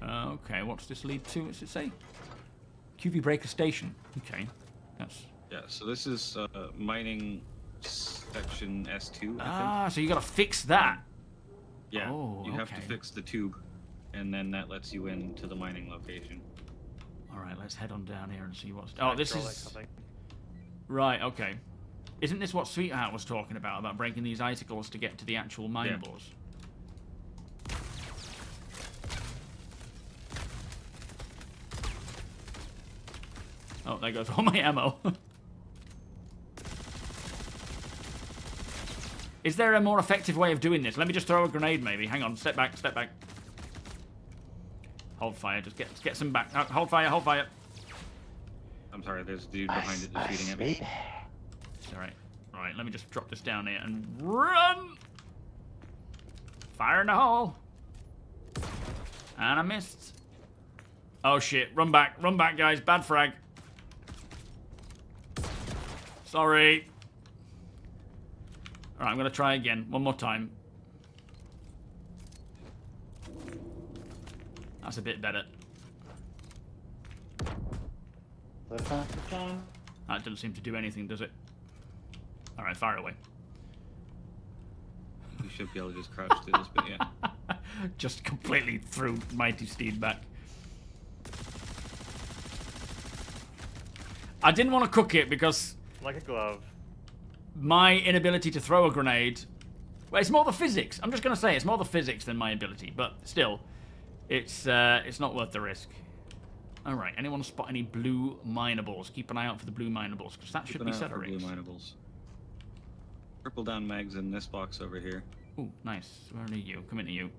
Okay, what's this lead to? What's it say? QV breaker station. Okay, that's... Yeah, so this is mining section S2, I Ah, so you gotta fix that. think. Yeah, Oh, you have to okay. fix the tube, and then that lets you into the mining location. Alright, let's head on down here and see what's... Oh, this Hydraulic is... something. Right, okay. Isn't this what Sweetheart was talking about breaking these icicles to get to the actual minables? Oh, there goes all my ammo. Is there a more effective way of doing this? Let me just throw a grenade, maybe. Hang on, step back, step back. Hold fire, just get some back. Hold fire, hold fire. I'm sorry, there's a dude behind it that's shooting at me. Alright, alright, let me just drop this down here and run! Fire in the hole! And I missed. Oh shit, run back, guys, bad frag. Sorry. Alright, I'm gonna try again, one more time. That's a bit better. That doesn't seem to do anything, does it? Alright, fire away. You should be able to just crouch through this, but yeah. Just completely threw Mighty Steed back. I didn't want to cook it because... Like a glove. My inability to throw a grenade... Well, it's more the physics. I'm just going to say it's more the physics than my ability. But still, it's not worth the risk. Alright, anyone spot any blue minables? Keep an eye out for the blue minables, because that should be set blue minables. Triple down mags in this box over here. Ooh, nice. Where are you? Come into you.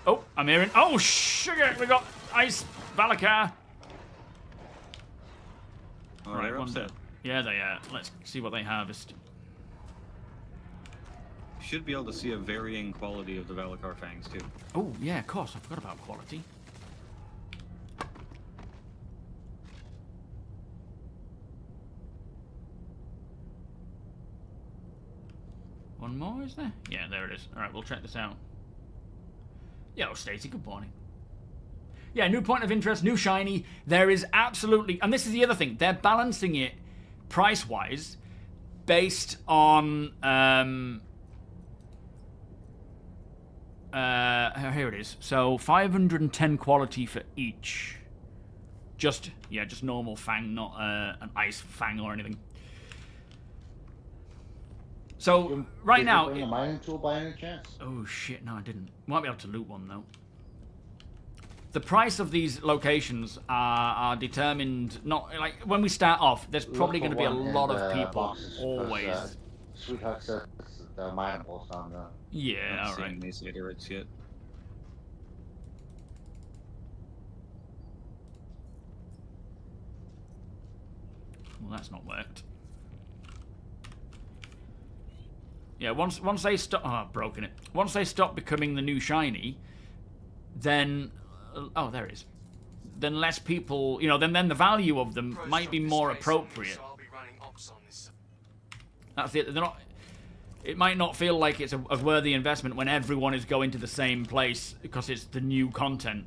Oh, I'm hearing... Oh, sugar! We got Ice Valakar. Oh, Right, they're one upset. down. Yeah, they are. Let's see what they harvest. You should be able to see a varying quality of the Valakar fangs, too. Oh, yeah, of course. I forgot about quality. One more, is there? Yeah, there it is. Alright, we'll check this out. Yo, Stacey, good morning. Yeah, new point of interest, new shiny. There is absolutely... And this is the other thing. They're balancing it price-wise based on... Here it is. So 510 quality for each. Just normal fang, not an ice fang or anything. So right now. Did you bring a mining tool by any chance? Oh shit! No, I didn't. Might be able to loot one though. The price of these locations are determined not like when we start off. There's probably going to be a lot of people always. Sweetheart says the minables on the. Yeah, Not all right. seeing these iterates yet. Well, that's not worked. Yeah, once they stop, I've broken it. Once they stop becoming the new shiny, then oh, there it is. Then less people, you know, then the value of them might be more appropriate. That's it. They're not. It might not feel like it's a worthy investment when everyone is going to the same place because it's the new content.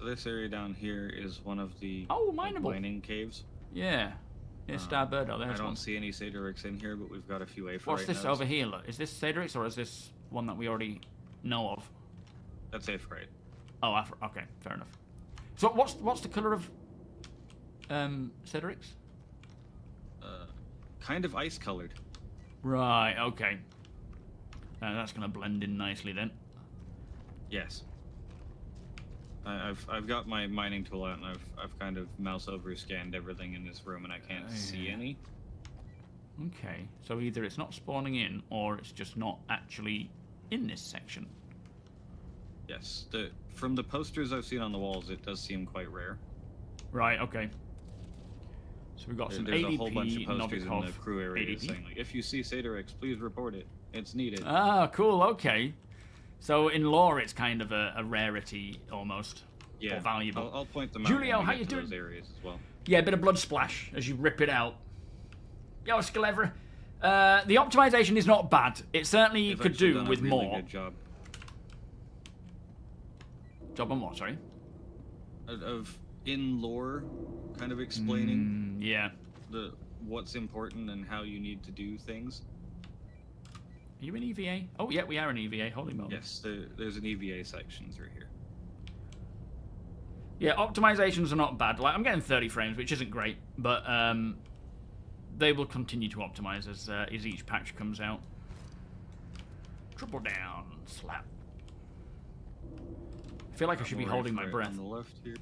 This area down here is one of the mineable mining caves. Yeah. It's Starbirdo. I There's don't one. see any Satyrics in here, but we've got a few A for What's right this now. over here? Look? Is this Satyrics or is this one that we already know of? That's A for right. Oh, okay, fair enough. So what's the colour of Satyrics? Kind of ice colored. Right. Okay. That's gonna blend in nicely then. Yes. I've got my mining tool out and I've kind of mouse over scanned everything in this room and I can't see any. Okay, so either it's not spawning in or it's just not actually in this section. Yes, from the posters I've seen on the walls, it does seem quite rare. Right. Okay. So we've got some There's ADP, a whole bunch of posters in Novikov, the crew area ADP. saying like, if you see Satyrics, please report it. It's needed. Ah, cool. Okay. So in lore, it's kind of a rarity almost, or valuable. I'll point them out. Julio, when we how get you to doing? those areas as well. Yeah, a bit of blood splash as you rip it out. Yo, Skelevra. The optimization is not bad. It certainly They've could actually do done a with really more. Good job. Job on what? Sorry. Of in lore, kind of explaining. Yeah. What's important and how you need to do things. Are you in EVA? Oh, yeah, we are in EVA. Holy moly. Yes, there's an EVA section through here. Yeah, optimizations are not bad. Like I'm getting 30 frames, which isn't great, but they will continue to optimize as each patch comes out. Triple down, slap. I feel like I should be holding my breath. On the left here.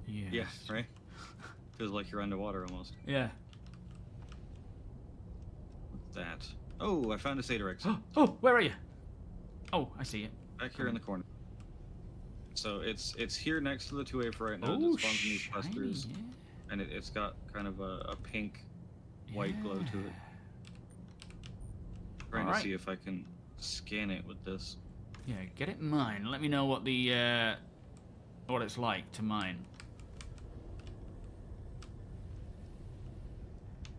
Yes. Yeah, right? Feels like you're underwater almost. Yeah. What's that? Oh, I found a Satyrex. Oh, where are you? Oh, I see it. Back here in the corner. So it's here next to the 2A for right now. Oh, It spawns in these clusters, yeah. and it's got kind of a pink, white glow to it. Trying to see if I can scan it with this. Yeah, get it mine. Let me know what the what it's like to mine.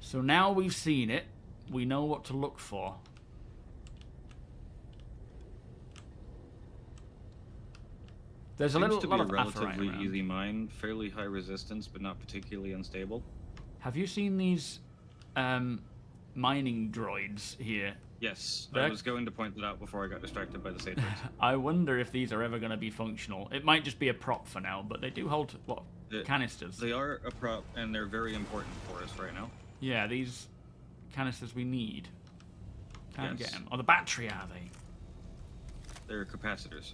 So now we've seen it, we know what to look for. There's a lot of relatively around. easy mine, fairly high resistance, but not particularly unstable. Have you seen these mining droids here? Yes, I was going to point that out before I got distracted by the Satyrs. I wonder if these are ever going to be functional. It might just be a prop for now, but they do hold, what, canisters? They are a prop, and they're very important for us right now. Yeah, these canisters we need. Can't Yes. get them. Oh, the battery, are they? They're capacitors.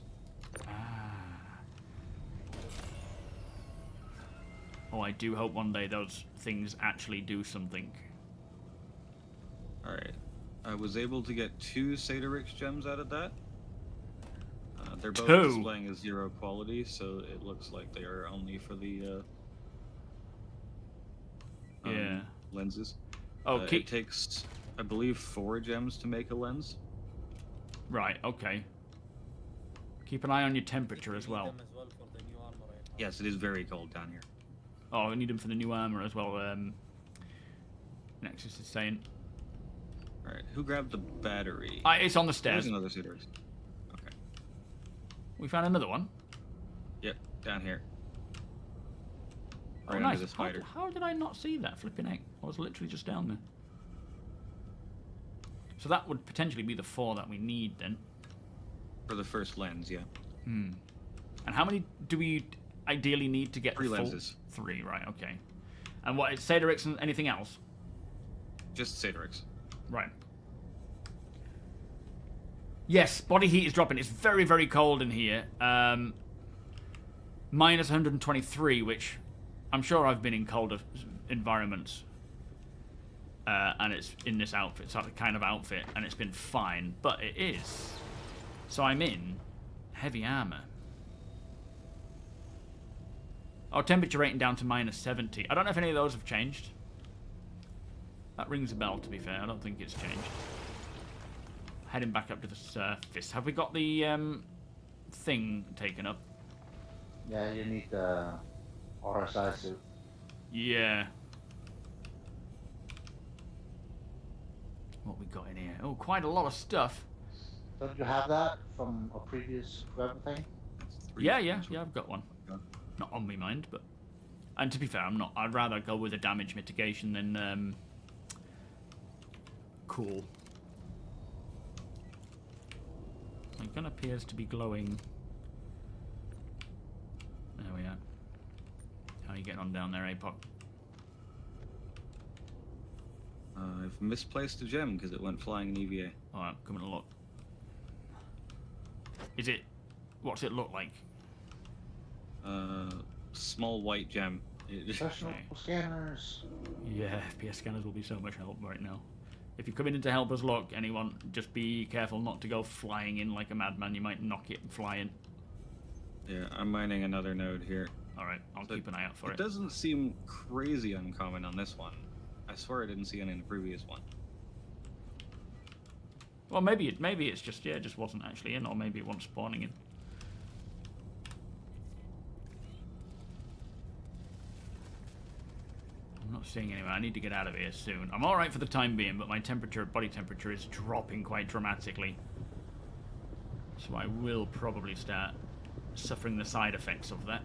Oh, I do hope one day those things actually do something. Alright. I was able to get 2 Satyryx gems out of that. They're both displaying as 0 quality, so it looks like they are only for the lenses. Oh, it takes, I believe, 4 gems to make a lens. Right, okay. Keep an eye on your temperature as well. Yes, it is very cold down here. Oh, we need them for the new armor as well. Nexus is saying. Alright, who grabbed the battery? It's on the stairs. There's another Satyryx. Okay. We found another one. Yep, down here. Oh, Right nice. under the spider. How did I not see that? Flipping egg. I was literally just down there. So that would potentially be the 4 that we need then. For the first lens, yeah. And how many do we ideally need to get 3 the full? lenses. 3, right, okay. And what, it's Satorix and anything else? Just Satorix. Right. Yes, body heat is dropping. It's very, very cold in here. Minus 123, which I'm sure I've been in colder environments. And it's in this outfit, sort of kind of outfit, and it's been fine. But it is. So I'm in heavy armor. Oh, temperature rating down to minus 70. I don't know if any of those have changed. That rings a bell, to be fair. I don't think it's changed. Heading back up to the surface. Have we got the thing taken up? Yeah, you need the RSI suit. Yeah. What we got in here? Oh, quite a lot of stuff. Don't you have that from a previous web thing? Yeah, I've got one. Not on me mind, but... And to be fair, I'm not. I'd rather go with a damage mitigation than... cool. My gun appears to be glowing. There we are. How are you getting on down there, APOC? I've misplaced a gem because it went flying in EVA. Alright, coming to look. Is it... What's it look like? Small white gem. Professional scanners. Yeah, FPS scanners will be so much help right now. If you're coming in to help us look, anyone, just be careful not to go flying in like a madman. You might knock it and fly in. Yeah, I'm mining another node here. Alright, I'll keep an eye out for it. It doesn't seem crazy uncommon on this one. I swear I didn't see any in the previous one. Well, maybe it's just, yeah, it just wasn't actually in, or maybe it wasn't spawning in. I'm not seeing anywhere. I need to get out of here soon. I'm alright for the time being, but my temperature, body temperature is dropping quite dramatically. So I will probably start suffering the side effects of that.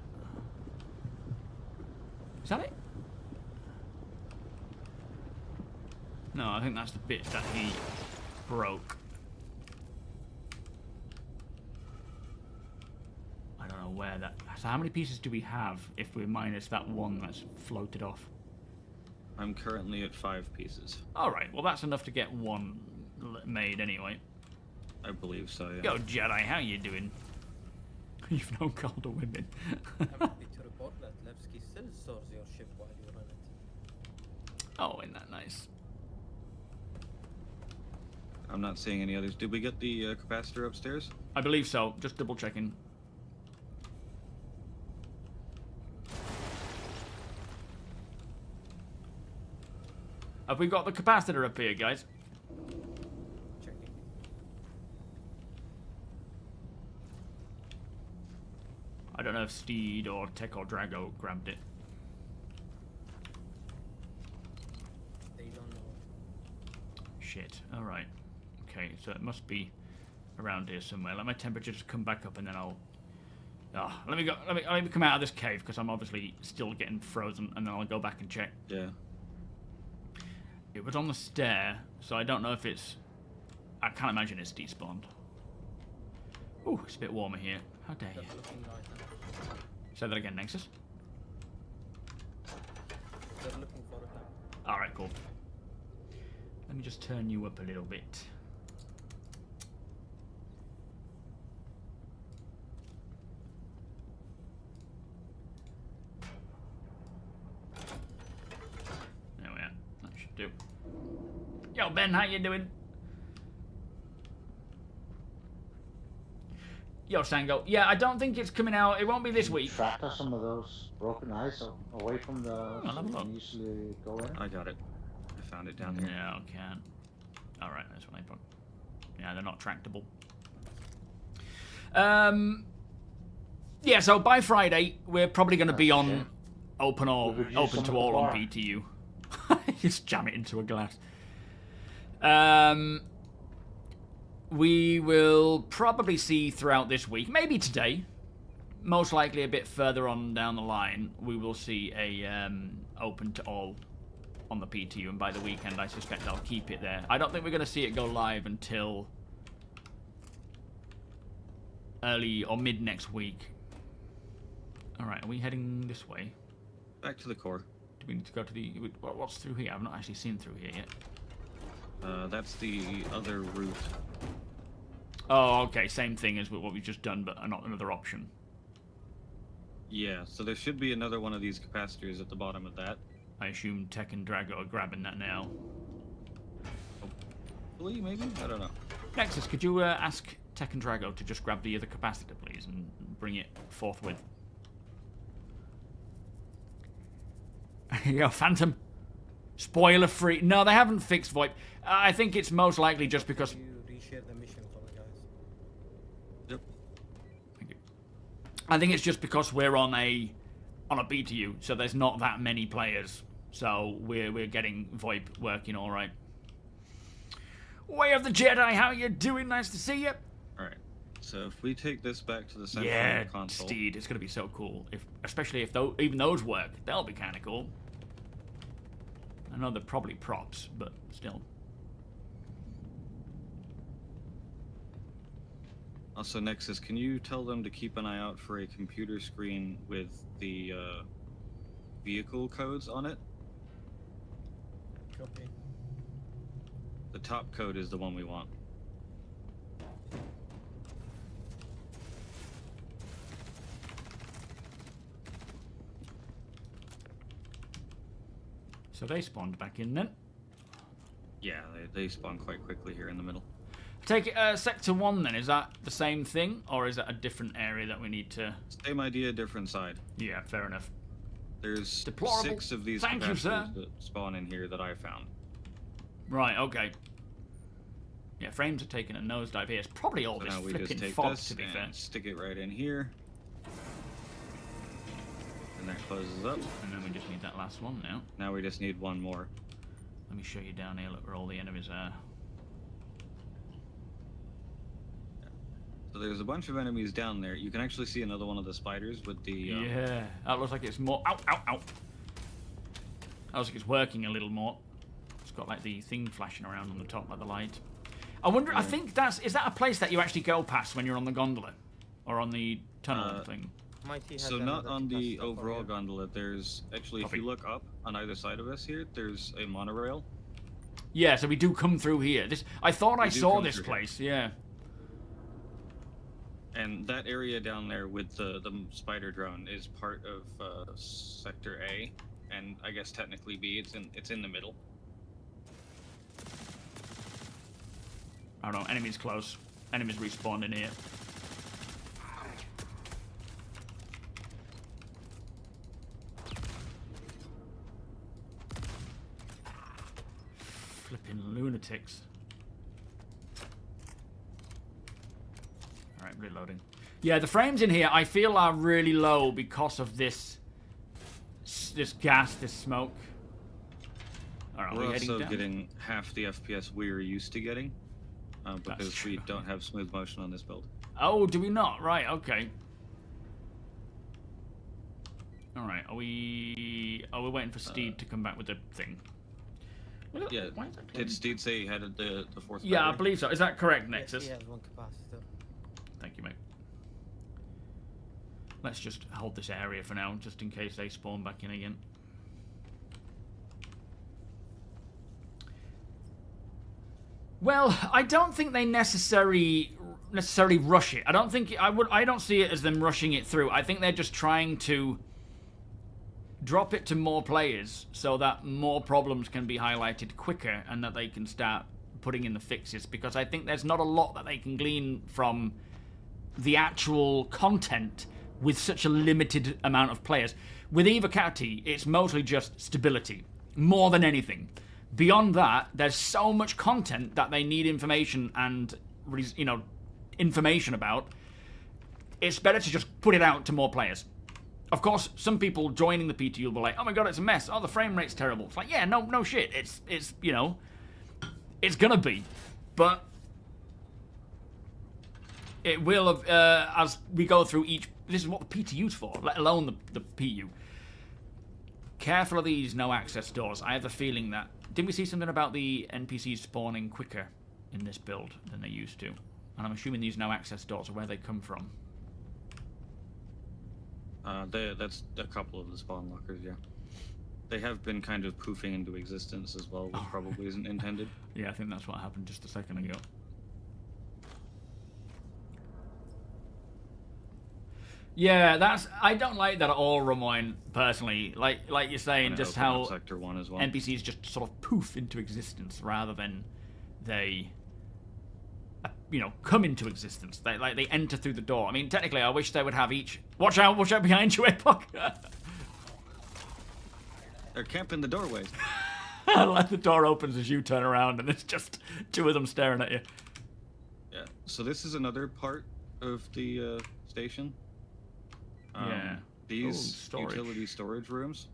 Is that it? No, I think that's the bit that he broke. I don't know where that... So how many pieces do we have if we minus that one that's floated off? I'm currently at 5 pieces. Alright, well that's enough to get one made anyway. I believe so, yeah. Yo, Jedi, how you doing? You've known colder women. I'm happy to report that Levski still stores your ship while you run it. Oh, isn't that nice? I'm not seeing any others. Did we get the capacitor upstairs? I believe so. Just double checking. Have we got the capacitor up here, guys? Checking. I don't know if Steed or Tech or Drago grabbed it. They don't know. Shit. Alright. Okay, so it must be around here somewhere. Let my temperature just come back up and then I'll... Oh, let me come out of this cave because I'm obviously still getting frozen and then I'll go back and check. Yeah. It was on the stair, so I don't know if it's... I can't imagine it's despawned. Ooh, it's a bit warmer here. How dare you? They're looking right now. Say that again, Nexus. They're looking for it now. Alright, cool. Let me just turn you up a little bit. There we are. That should do. Yo, Ben, how you doing? Yo, Sango. Yeah, I don't think it's coming out. It won't be this week. Track some of those broken eyes away from the... I'll have a look. You usually go in. I got it. I found it down here. Yeah, I can. Alright, that's what I put. Yeah, they're not tractable. Yeah, so by Friday, we're probably going to be on open to all on PTU. Just jam it into a glass. We will probably see throughout this week, maybe today, most likely a bit further on down the line, we will see a open to all on the PTU, and by the weekend I suspect I'll keep it there. I don't think we're going to see it go live until early or mid next week. Alright, are we heading this way? Back to the core. Do we need to go to the... What's through here? I've not actually seen through here yet. That's the other route. Oh, okay. Same thing as what we've just done, but not another option. Yeah, so there should be another one of these capacitors at the bottom of that. I assume Tech and Drago are grabbing that now. Hopefully, maybe? I don't know. Nexus, could you ask Tech and Drago to just grab the other capacitor, please, and bring it forthwith? Yo, Phantom. Spoiler free. No, they haven't fixed VoIP. I think it's most likely just because... You reshare the mission for the guys. Yep. Thank you. I think it's just because we're on a BTU, so there's not that many players. So we're getting VoIP working all right. Way of the Jedi, how you doing? Nice to see you. All right. So if we take this back to the central console... Steed, it's going to be so cool. Especially if even those work, they'll be kind of cool. I know they're probably props, but still. Also, Nexus, can you tell them to keep an eye out for a computer screen with the vehicle codes on it? Copy. The top code is the one we want. So they spawned back in then? Yeah, they spawn quite quickly here in the middle. Take it, Sector 1 then, is that the same thing? Or is that a different area that we need to... Same idea, different side. Yeah, fair enough. There's Deplorable. 6 of these capacitors that spawn in here that I found. Right, okay. Yeah, frames are taking a nosedive here. It's probably all this flipping fog, to be fair. Stick it right in here. And that closes up. And then we just need that last one now. Now we just need one more. Let me show you down here, look where all the enemies are. So there's a bunch of enemies down there. You can actually see another one of the spiders with the... Yeah, that looks like it's more... Ow, ow, ow! That looks like it's working a little more. It's got like the thing flashing around on the top, like the light. I wonder, I think that's... Is that a place that you actually go past when you're on the gondola? Or on the tunnel thing? So not on the overall gondola. There's actually, if you look up on either side of us here, there's a monorail. Yeah, so we do come through here. I thought I saw this place, yeah. And that area down there with the spider drone is part of Sector A, and I guess technically B. It's in the middle. I don't know, enemies close. Enemies respawned in here. Flipping lunatics. Alright, reloading. Yeah, the frames in here I feel are really low because of this gas, this smoke. Alright, we're also getting half the FPS we're used to getting because we don't have smooth motion on this build. Oh, do we not? Right, okay. Alright, are we waiting for Steed to come back with the thing? Yeah, did Steed say he had the fourth battery? Yeah, I believe so. Is that correct, Nexus? Yes, he has one capacitor. Thank you, mate. Let's just hold this area for now, just in case they spawn back in again. Well, I don't think they necessarily rush it. I don't see it as them rushing it through. I think they're just trying to drop it to more players so that more problems can be highlighted quicker and that they can start putting in the fixes, because I think there's not a lot that they can glean from the actual content with such a limited amount of players. With Eva County, it's mostly just stability, more than anything. Beyond that, there's so much content that they need information and, information about. It's better to just put it out to more players. Of course, some people joining the PT will be like, oh my god, it's a mess. Oh, the frame rate's terrible. It's like, yeah, no shit. It's gonna be. But it will, as we go through each... This is what the PTU's for, let alone the PU. careful of these no-access doors. I have a feeling that... Didn't we see something about the NPCs spawning quicker in this build than they used to? And I'm assuming these no-access doors are where they come from. That's a couple of the spawn lockers, yeah. They have been kind of poofing into existence as well, which probably isn't intended. Yeah, I think that's what happened just a second ago. Yeah, that's... I don't like that at all, Ramoyne, personally. Like you're saying, just how Sector 1 as well. NPCs just sort of poof into existence rather than they... you know, come into existence. They enter through the door. I mean, technically, I wish they would have each... Watch out behind you, Epoch! They're camping the doorways. Like the door opens as you turn around and it's just two of them staring at you. Yeah, so this is another part of the station. Yeah. These utility storage rooms.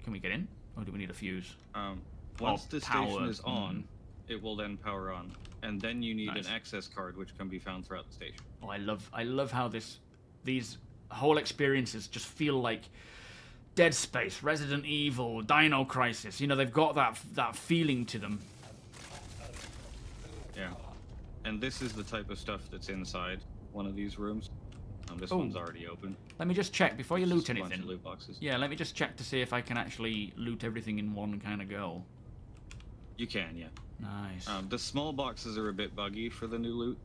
Can we get in? Or do we need a fuse? Once the station is on, it will then power on. And then you need an access card which can be found throughout the station. Oh, I love how these whole experiences just feel like Dead Space, Resident Evil, Dino Crisis. You know, they've got that feeling to them. Yeah. And this is the type of stuff that's inside one of these rooms. This one's already open. Let me just check before you loot anything. Bunch of loot boxes. Yeah, let me just check to see if I can actually loot everything in one kind of go. You can, yeah. Nice. The small boxes are a bit buggy for the new loot.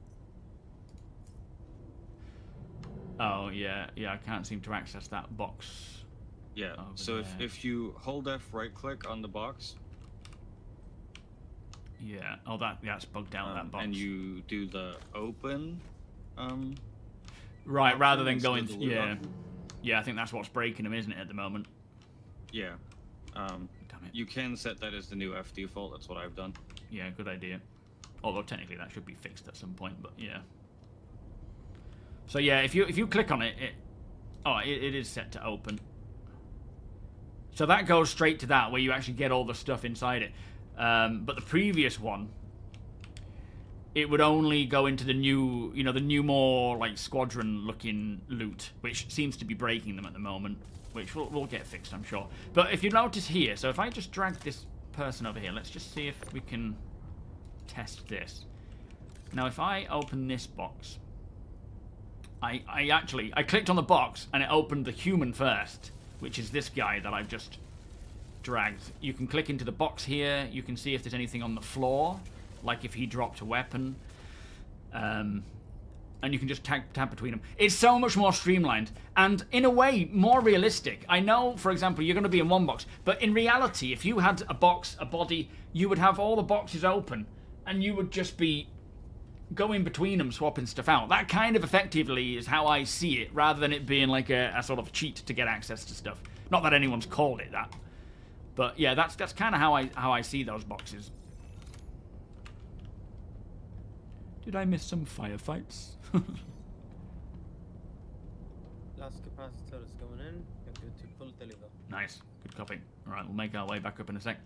Oh, yeah, I can't seem to access that box. Yeah, so if you hold F right-click on the box... Yeah, oh, that's bugged out, that box. And you do the open... right, rather than going... Yeah, I think that's what's breaking them, isn't it, at the moment? Yeah. Damn it. You can set that as the new F default, that's what I've done. Yeah, good idea. Although technically that should be fixed at some point, but yeah. So yeah, if you click on it, it is set to open. So that goes straight to that, where you actually get all the stuff inside it. But the previous one, it would only go into the new, the new more like Squadron-looking loot, which seems to be breaking them at the moment, which will get fixed, I'm sure. But if you notice here, so if I just drag this person over here, let's just see if we can test this. Now, if I open this box, I clicked on the box and it opened the human first, which is this guy that I've just dragged. You can click into the box here. You can see if there's anything on the floor, like if he dropped a weapon. And you can just tap between them. It's so much more streamlined and, in a way, more realistic. I know, for example, you're going to be in one box, but in reality, if you had a box, a body, you would have all the boxes open and you would just be going between them, swapping stuff out. That kind of effectively is how I see it, rather than it being like a sort of cheat to get access to stuff. Not that anyone's called it that. But yeah, that's kind of how I see those boxes. Did I miss some firefights? Last capacitor is going in. You're good to pull the lever. Nice. Good copy. Alright, we'll make our way back up in a sec.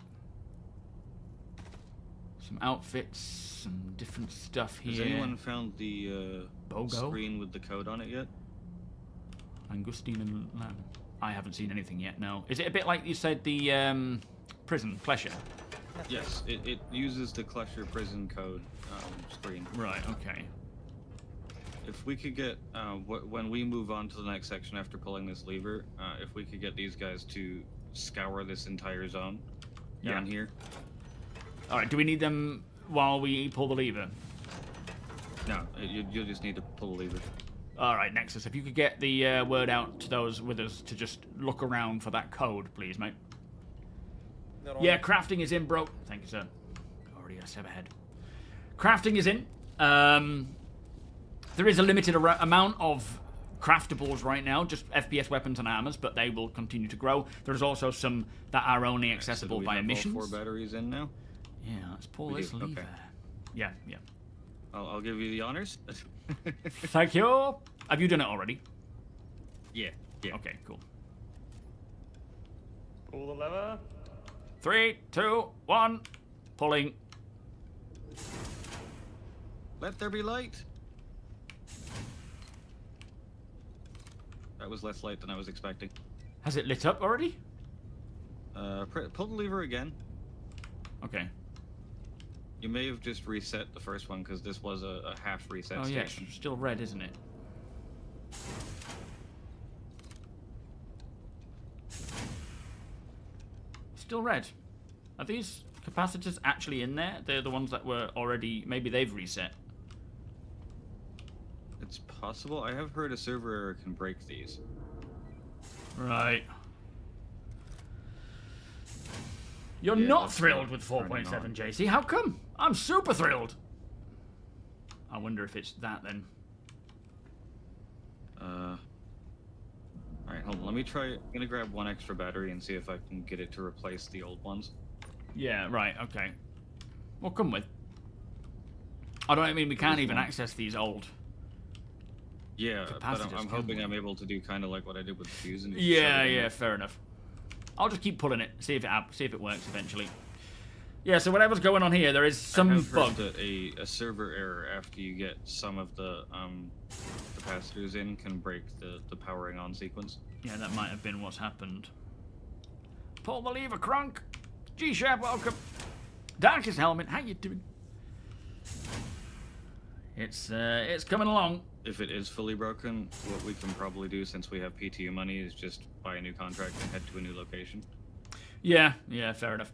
Some outfits, some different stuff here. Has anyone found the screen with the code on it yet? Angustine and Lamb. I haven't seen anything yet, no. Is it a bit like you said, the prison, Klesher? Yes, it uses the Klesher prison code screen. Right, okay. If we could get, when we move on to the next section after pulling this lever, if we could get these guys to scour this entire zone down here. Alright, do we need them while we pull the lever? No, you just need to pull the lever. Alright, Nexus, if you could get the word out to those with us to just look around for that code, please, mate. Yeah, crafting is in, bro. Thank you, sir. Already a step ahead. Crafting is in. There is a limited amount of craftables right now, just FPS weapons and armors, but they will continue to grow. There's also some that are only accessible via missions. All 4 batteries in now? Yeah, let's pull this lever. Okay. Yeah. I'll give you the honors. Thank you. Have you done it already? Yeah. Okay, cool. Pull the lever. 3, 2, 1. Pulling. Let there be light. was less light than I was expecting. Has it lit up already? Pull the lever again. Okay. You may have just reset the first one because this was a half reset Oh yeah, it's station. still red, isn't it? Still red. Are these capacitors actually in there? They're the ones that were already... Maybe they've reset. It's possible. I have heard a server error can break these. Right. You're Yeah, not that's thrilled not with turning 4.7, on. JC. How come? I'm super thrilled. I wonder if it's that then. Alright, hold on. Let me try. I'm gonna grab one extra battery and see if I can get it to replace the old ones. Yeah, right, okay. Well, come with. I don't mean we can't even access these old. Yeah, but Capacitors, I'm can hoping we? I'm able to do kind of like what I did with the fuse and just Yeah, shove it in yeah, there. fair enough. I'll just keep pulling it, see if it works eventually. Yeah, so whatever's going on here, there is I some have bug. heard that a server error after you get some of the capacitors in can break the powering on sequence. Yeah, that might have been what's happened. Pull the lever, Crunk. G-Sharp, welcome. Darkest Helmet, how you doing? It's coming along. If it is fully broken, what we can probably do since we have PTU money is just buy a new contract and head to a new location. Yeah, fair enough.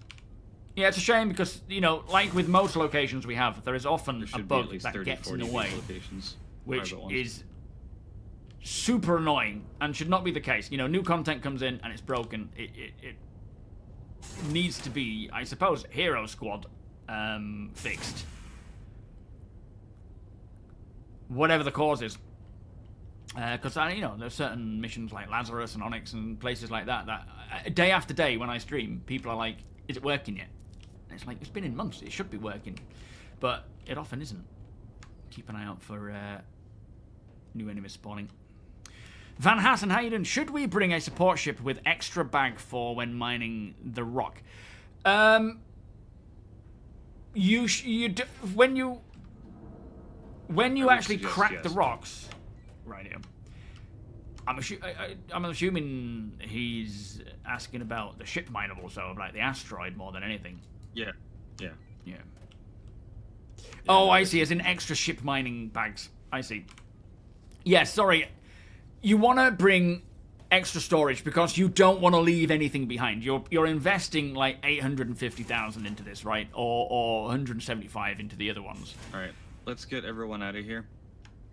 Yeah, it's a shame because, you know, like with most locations we have, there is often There a should be at bug least that 30, gets in 40 the way, locations. which private ones. is super annoying and should not be the case. You know, new content comes in and it's broken. It needs to be, I suppose, Hero Squad fixed. Whatever the cause is. Because, you know, there's certain missions like Lazarus and Onyx and places like that day after day when I stream, people are like, is it working yet? And it's like, it's been in months, it should be working. But it often isn't. Keep an eye out for new enemies spawning. Van Hassen, how you doing? Should we bring a support ship with extra bag for when mining the rock? When you actually suggest crack yes. the rocks, right here. I'm assuming he's asking about the ship mineable, so like the asteroid more than anything. Yeah. Oh, I see. As in extra ship mining bags. I see. Yeah, sorry. You want to bring extra storage because you don't want to leave anything behind. You're investing like 850,000 into this, right? Or 175 into the other ones. All right. Let's get everyone out of here.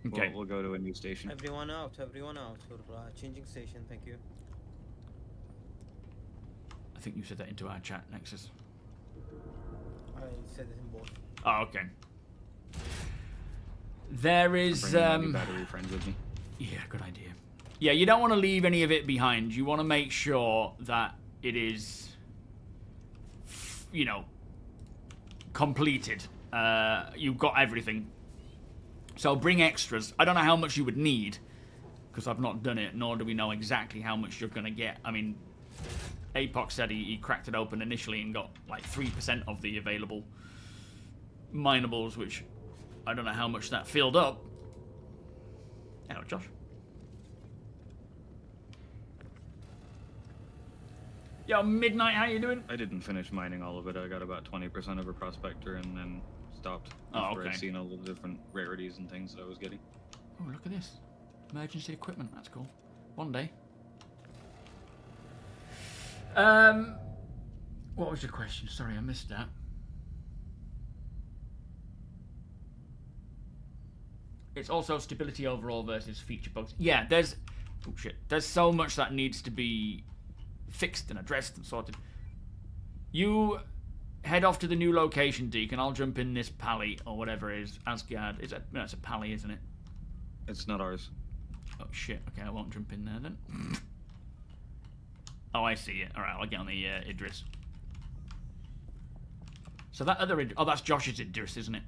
Okay. We'll go to a new station. Everyone out. We're changing station. Thank you. I think you said that into our chat, Nexus. I said it in both. Oh, okay. There is Bringing my new battery friend with me. yeah, good idea. Yeah, you don't want to leave any of it behind. You want to make sure that it is, you know, completed. You've got everything. So bring extras. I don't know how much you would need, because I've not done it, nor do we know exactly how much you're going to get. I mean, Apoc said he cracked it open initially and got like 3% of the available minables, which I don't know how much that filled up. Hello, Josh. Yo, Midnight, how you doing? I didn't finish mining all of it. I got about 20% of a prospector and then stopped Oh, after okay. I'd seen all the different rarities and things that I was getting. Oh, look at this. Emergency equipment, that's cool. One day. What was your question? Sorry, I missed that. It's also stability overall versus feature bugs. Yeah, there's... Oh, shit. There's so much that needs to be fixed and addressed and sorted. You head off to the new location, Deacon. I'll jump in this pally or whatever it is. Asgard. No, it's a pally, isn't it? It's not ours. Oh, shit. Okay, I won't jump in there then. Oh, I see it. Alright, I'll get on the Idris. So that other... Oh, that's Josh's Idris, isn't it?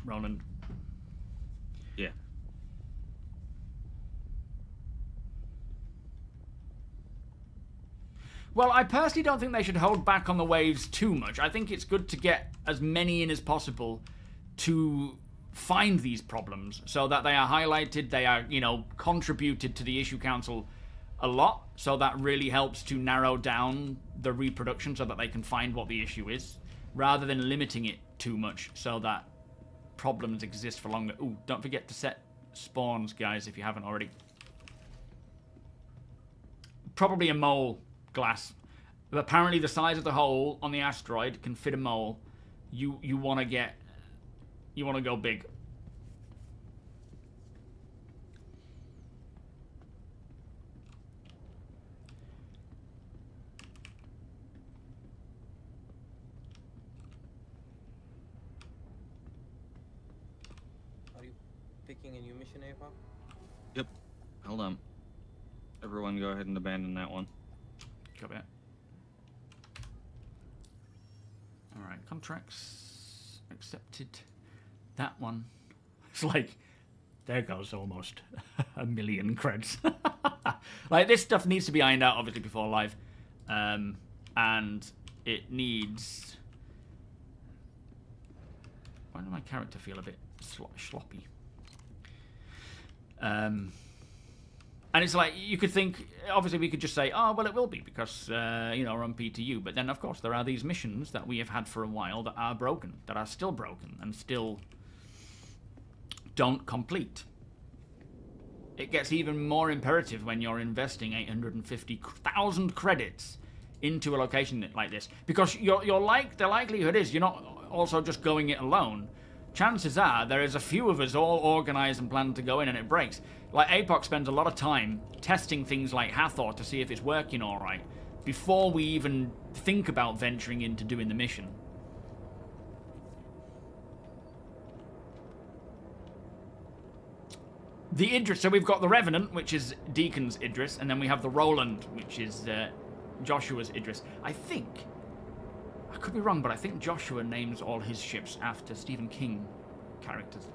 Roland. Yeah. Well, I personally don't think they should hold back on the waves too much. I think it's good to get as many in as possible to find these problems so that they are highlighted, they are, you know, contributed to the issue council a lot, so that really helps to narrow down the reproduction so that they can find what the issue is, rather than limiting it too much so that problems exist for longer. Ooh, don't forget to set spawns, guys, if you haven't already. Probably a mole glass. But apparently the size of the hole on the asteroid can fit a mole. You want to go big. Are you picking a new mission, Ava? Yep. Hold on. Everyone go ahead and abandon that one. Copy that. Alright, contracts accepted. That one. It's like, there goes almost a million creds. Like, this stuff needs to be ironed out, obviously, before live. And it needs... Why does my character feel a bit sloppy? And it's like, you could think, obviously we could just say, oh, well, it will be because, you know, we're on PTU. But then, of course, there are these missions that we have had for a while that are broken, that are still broken, and still don't complete. It gets even more imperative when you're investing 850,000 credits into a location like this. Because the likelihood is you're not also just going it alone. Chances are there is a few of us all organised and planned to go in and it breaks. Like, APOC spends a lot of time testing things like Hathor to see if it's working alright before we even think about venturing into doing the mission. The Idris, so we've got the Revenant, which is Deacon's Idris, and then we have the Roland, which is Joshua's Idris. I think, I could be wrong, but I think Joshua names all his ships after Stephen King characters.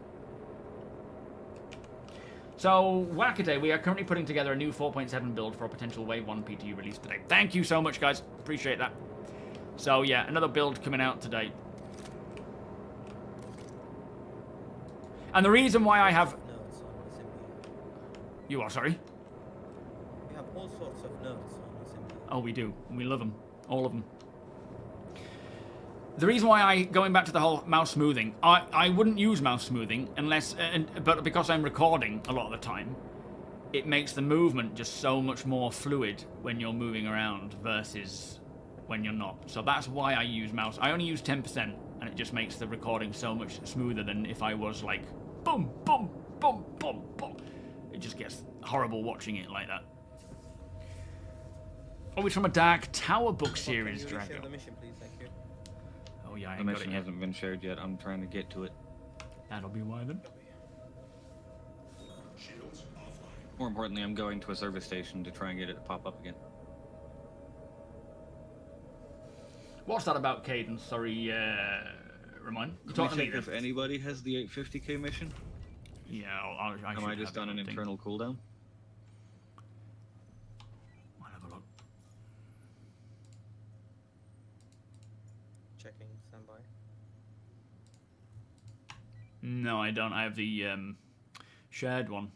So, Wackaday, we are currently putting together a new 4.7 build for a potential Wave 1 PTU release today. Thank you so much, guys. Appreciate that. So, yeah, another build coming out today. And the reason why I have... Nodes on assembly. You are, sorry? We have all sorts of nodes on assembly. Oh, we do. We love them. All of them. The reason why going back to the whole mouse smoothing, I wouldn't use mouse smoothing unless, but because I'm recording a lot of the time, it makes the movement just so much more fluid when you're moving around versus when you're not. So that's why I use mouse. I only use 10%, and it just makes the recording so much smoother than if I was like, boom, boom, boom, boom, boom. It just gets horrible watching it like that. Oh, it's from a Dark Tower book series, Can you Drago. reshare the mission, please? Thank you. Oh yeah, I The ain't got it mission yet. hasn't been shared yet. I'm trying to get to it. That'll be why then. More importantly, I'm going to a service station to try and get it to pop up again. What's that about, Cadence? Sorry, Ramon. You Can talking we to me check then? if anybody has the 850k mission? Yeah, I Am should I just have on it, an I think. internal cooldown? I'll have a look. Checking standby. No, I don't. I have the shared one.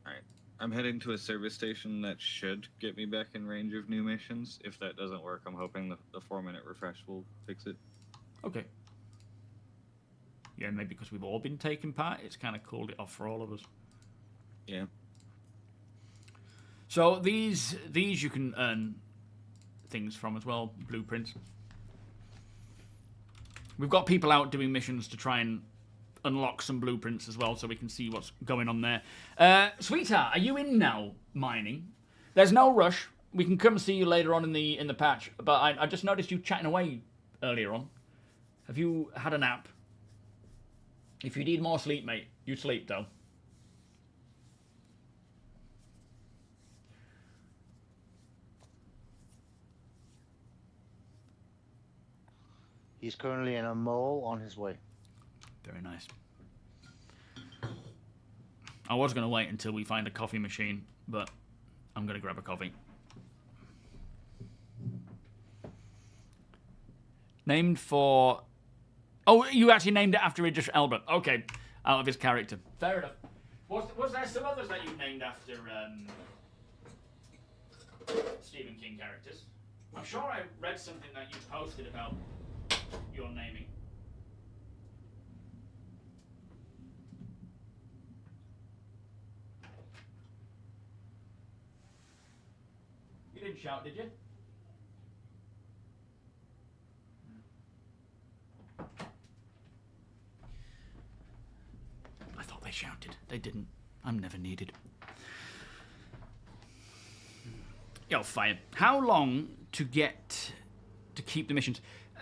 Alright. I'm heading to a service station that should get me back in range of new missions. If that doesn't work, I'm hoping the 4-minute refresh will fix it. Okay. Yeah, maybe because we've all been taking part, it's kind of cooled it off for all of us. Yeah. So these you can earn things from as well, blueprints. We've got people out doing missions to try and unlock some blueprints as well, so we can see what's going on there. Sweetheart, are you in now, mining? There's no rush. We can come see you later on in the patch, but I just noticed you chatting away earlier on. Have you had a nap? If you need more sleep, mate, you sleep though. He's currently in a mole on his way. Very nice. I was going to wait until we find a coffee machine, but I'm going to grab a coffee. Named for... Oh, you actually named it after Idris Elba. Okay, out of his character. Fair enough. Was there some others that you named after Stephen King characters? I'm sure I read something that you posted about your naming. You didn't shout, did you? I thought they shouted. They didn't. I'm never needed. Yo, fire. How long to keep the missions?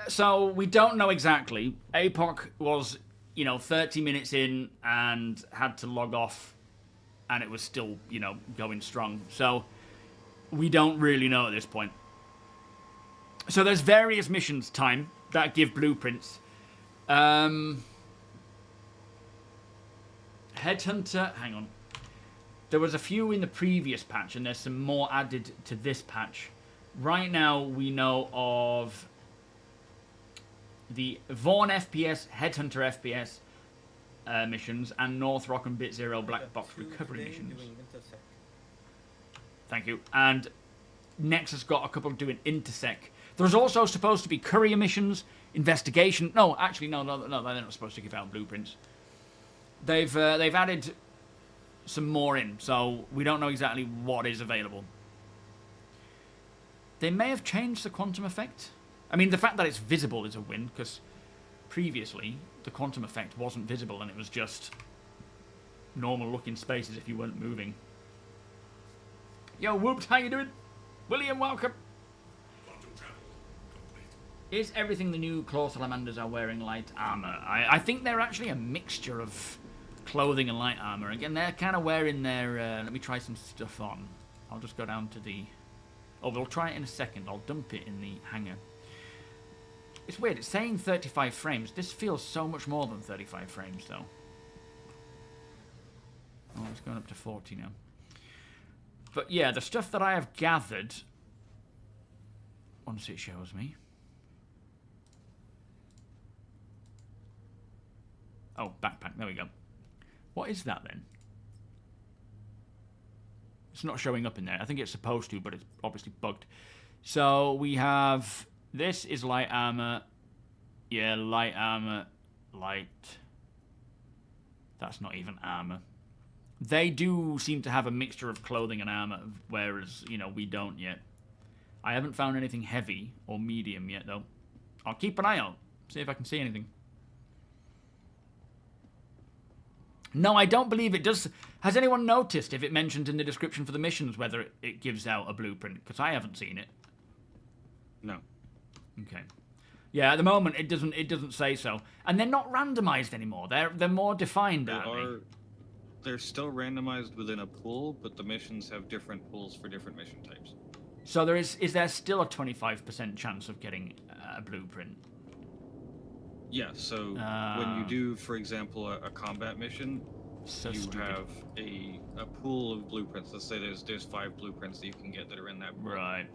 So we don't know exactly. APOC was, 30 minutes in and had to log off, and it was still, going strong. So we don't really know at this point. So there's various missions time that give blueprints. Headhunter, hang on. There was a few in the previous patch, and there's some more added to this patch. Right now, we know of the Vaughn FPS, Headhunter FPS missions, and North Rock and Bit Zero Black Box recovery missions. Thank you. And Nexus got a couple doing Intersec. There's also supposed to be courier missions, investigation. No, actually, no, they're not supposed to give out blueprints. They've added some more in, so we don't know exactly what is available. They may have changed the quantum effect. I mean, the fact that it's visible is a win, because previously the quantum effect wasn't visible and it was just normal looking spaces if you weren't moving. Yo, Whoops, how you doing? William, welcome. Is everything the new claw salamanders are wearing light armor? I think they're actually a mixture of clothing and light armor. Again, they're kind of wearing their... let me try some stuff on. I'll just go down to the... Oh, we'll try it in a second. I'll dump it in the hangar. It's weird. It's saying 35 frames. This feels so much more than 35 frames, though. Oh, it's going up to 40 now. But yeah, the stuff that I have gathered... Once it shows me... Oh, backpack. There we go. What is that, then? It's not showing up in there. I think it's supposed to, but it's obviously bugged. So we have... This is light armor. Yeah, light armor. Light. That's not even armor. They do seem to have a mixture of clothing and armor, whereas, we don't yet. I haven't found anything heavy or medium yet, though. I'll keep an eye out. See if I can see anything. No, I don't believe it does. Has anyone noticed if it mentions in the description for the missions whether it gives out a blueprint? Because I haven't seen it. No. Okay. Yeah, at the moment it doesn't say so, and they're not randomized anymore. They're more defined, aren't they? They're still randomized within a pool, but the missions have different pools for different mission types. So is there still a 25% chance of getting a blueprint? Yeah, so when you do, for example, a combat mission, have a pool of blueprints. Let's say there's 5 blueprints that you can get that are in that pool. Right.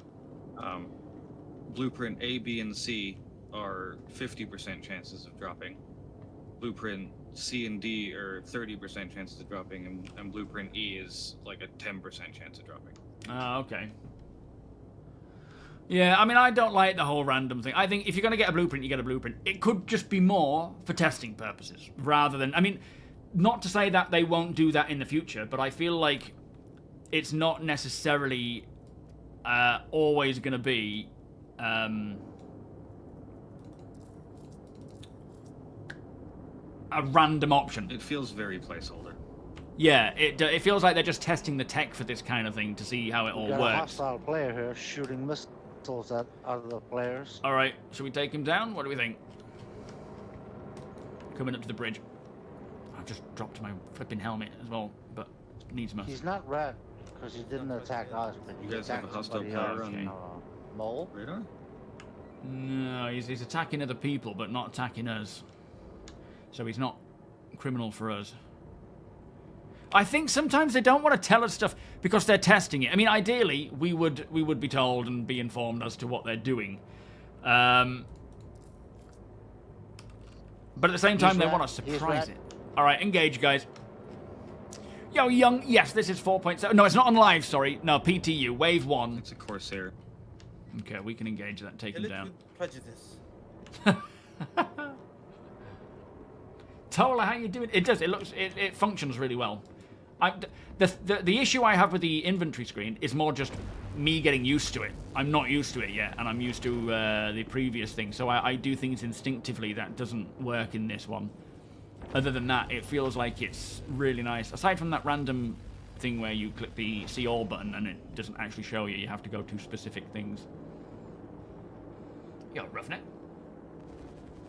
Blueprint A, B, and C are 50% chances of dropping. Blueprint C and D are 30% chances of dropping, and Blueprint E is like a 10% chance of dropping. Okay. Yeah, I mean, I don't like the whole random thing. I think if you're going to get a blueprint, you get a blueprint. It could just be more for testing purposes, rather than... I mean, not to say that they won't do that in the future, but I feel like it's not necessarily always going to be... a random option. It feels very placeholder. Yeah, it feels like they're just testing the tech for this kind of thing to see how it all got works. A hostile player here shooting missiles at other players. All right, should we take him down? What do we think? Coming up to the bridge. I just dropped my flipping helmet as well, but needs must. He's not red because he didn't attack us, but he You guys have attacked a hostile somebody player else. on Mole? radar? No, he's attacking other people, but not attacking us. So he's not a criminal for us. I think sometimes they don't want to tell us stuff because they're testing it. I mean, ideally, we would be told and be informed as to what they're doing. But at the same time, they want to surprise it. All right, engage, guys. Yo, Young, yes, this is 4.7. No, it's not on live, sorry. No, PTU, Wave 1. It's a Corsair. Okay, we can engage that, take him down. Prejudice. Tola, how you doing? It does, it functions really well. The issue I have with the inventory screen is more just me getting used to it. I'm not used to it yet, and I'm used to the previous thing, so I do things instinctively that doesn't work in this one. Other than that, it feels like it's really nice. Aside from that random thing where you click the see all button and it doesn't actually show you, you have to go to specific things. Yo, Roughneck.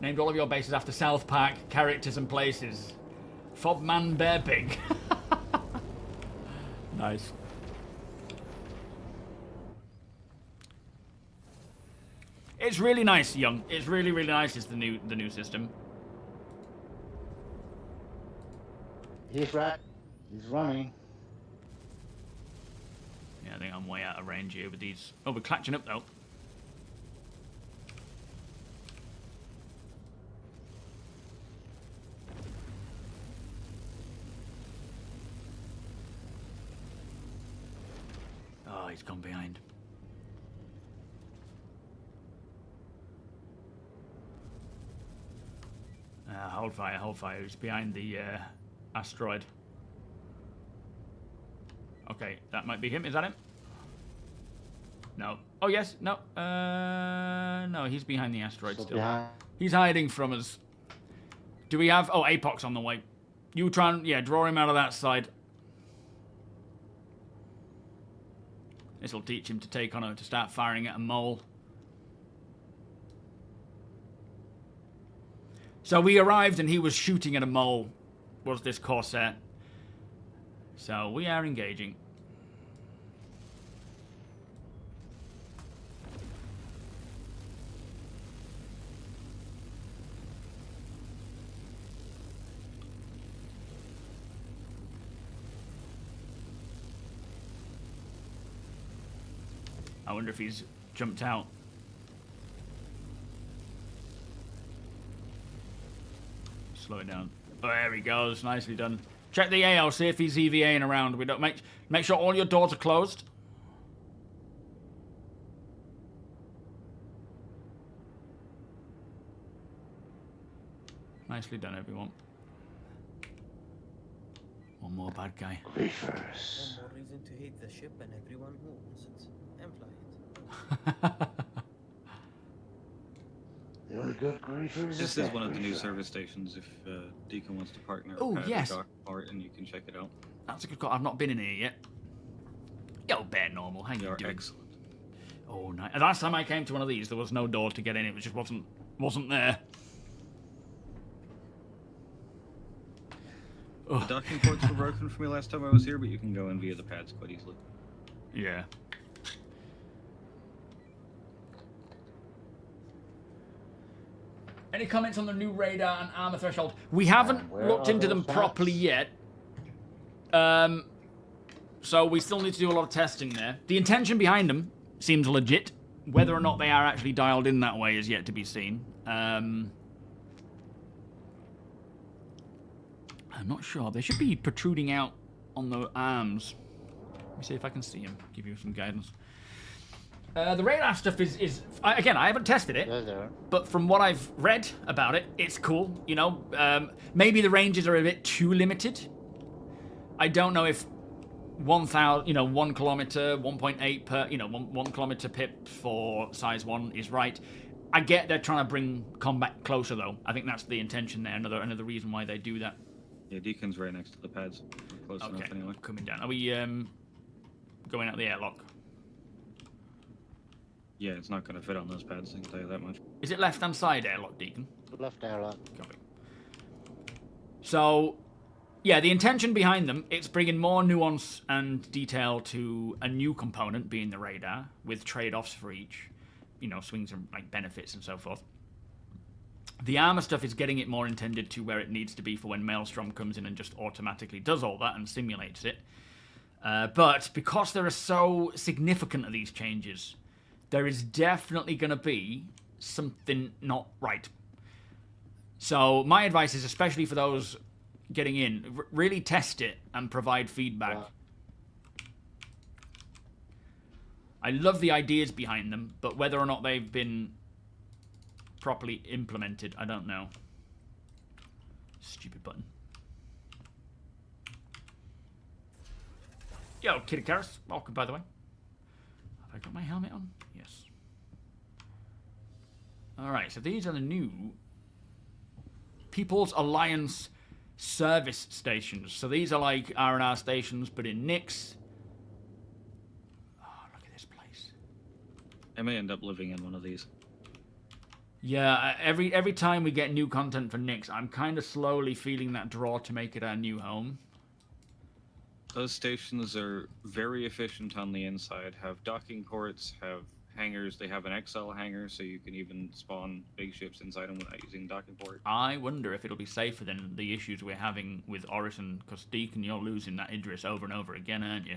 Named all of your bases after South Park characters and places. Fobman Bear Pig. Nice. It's really nice, Young. It's really, really nice. It's the new system. He's right. He's running. Yeah, I think I'm way out of range here with these. Oh, we're catching up though. Oh, he's gone behind. Hold fire, hold fire. He's behind the asteroid. Okay, that might be him. Is that him? No. Oh, yes. No. No, he's behind the asteroid still. Behind. He's hiding from us. Do we have... Oh, Apox on the way. You try and... Yeah, draw him out of that side. This will teach him to take on to start firing at a mole. So we arrived and he was shooting at a mole. Was this Corsair? So we are engaging. I wonder if he's jumped out. Slow it down. Oh, there he goes. Nicely done. Check the AO, see if he's EVAing around. We don't make sure all your doors are closed. Nicely done, everyone. One more bad guy. Reefers. One more reason to hate the ship and everyone who owns it. And fly it. The only good griefers. This is one of the new service stations. If Deacon wants to partner, Oh, yes. part, and you can check it out. That's a good call. I've not been in here yet. Yo, Bear Normal, how you They are doing? excellent. Oh, nice. Last time I came to one of these, there was no door to get in. It just wasn't there. The docking ports were broken for me last time I was here, but you can go in via the pads quite easily. Yeah. Any comments on the new radar and armor threshold? We haven't where looked are into them those properly maps? yet. So we still need to do a lot of testing there. The intention behind them seems legit. Whether or not they are actually dialed in that way is yet to be seen. I'm not sure. They should be protruding out on the arms. Let me see if I can see them. Give you some guidance. The radar stuff is again, I haven't tested it, but from what I've read about it, it's cool. You know, maybe the ranges are a bit too limited. I don't know if 1,000, 1 kilometer, 1.8 per, 1 kilometer pip for size 1 is right. I get they're trying to bring combat closer though. I think that's the intention there. Another reason why they do that. Yeah, Deacon's right next to the pads. We're close enough anyway. Coming down. Are we going out the airlock? Yeah, it's not going to fit on those pads, I can tell you that much. Is it left-hand side airlock, Deacon? Left airlock. Copy. So, yeah, the intention behind them, it's bringing more nuance and detail to a new component, being the radar, with trade-offs for each, swings and like benefits and so forth. The armor stuff is getting it more intended to where it needs to be for when Maelstrom comes in and just automatically does all that and simulates it. But because there are so significant of these changes, there is definitely going to be something not right. So my advice is, especially for those getting in. Really test it and provide feedback. Wow. I love the ideas behind them, but whether or not they've been properly implemented, I don't know. Stupid button. Yo, Kitty Karis, welcome by the way. Have I got my helmet on? Yes. Alright, so these are the new People's Alliance service stations. So these are like R&R stations, but in Nyx. Oh, look at this place. I may end up living in one of these. Yeah, every time we get new content for Nyx, I'm kind of slowly feeling that draw to make it our new home. Those stations are very efficient on the inside, have docking ports, have hangars. They have an XL hangar, so you can even spawn big ships inside them without using docking port. I wonder if it'll be safer than the issues we're having with Orison, because Deacon, you're losing that Idris over and over again, aren't you?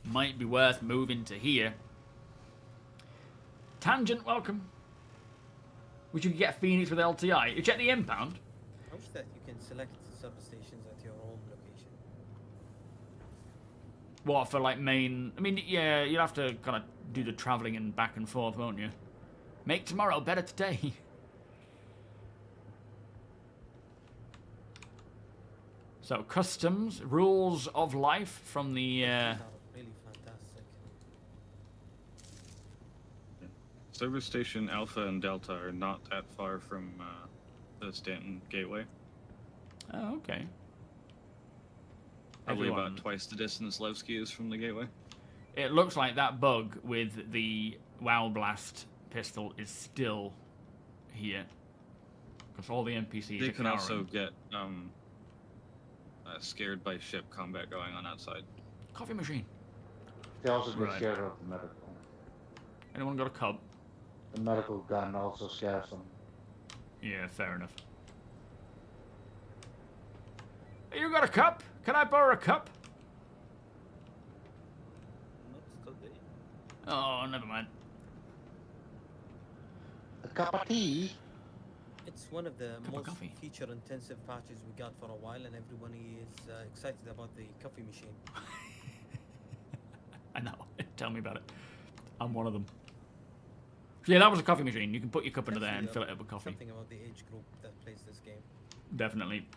Might be worth moving to here. Tangent, welcome. We should get Phoenix with LTI. You check the impound. I wish that you can select substations at your own location. What, for like main... I mean, yeah, you'll have to kind of do the travelling and back and forth, won't you? Make tomorrow better today. So, customs, rules of life from the... These are really fantastic. Service station Alpha and Delta are not that far from the Stanton Gateway. Oh, okay. Probably Everyone- about twice the distance Levski is from the Gateway. It looks like that bug with the WoW Blast pistol is still here. Because all the NPCs They are can also cowering. get scared by ship combat going on outside. Coffee machine. They also get Right. scared of the medical. Anyone got a cub? The medical gun also scares them. Yeah, fair enough. You got a cup? Can I borrow a cup? Not today. Oh, never mind. A cup of tea? It's one of the Cup of most coffee. feature-intensive patches we got for a while, and everyone is excited about the coffee machine. I know. Tell me about it. I'm one of them. Yeah, that was a coffee machine. You can put your cup into there and fill it up with coffee. Something about the age group that plays this game. Definitely.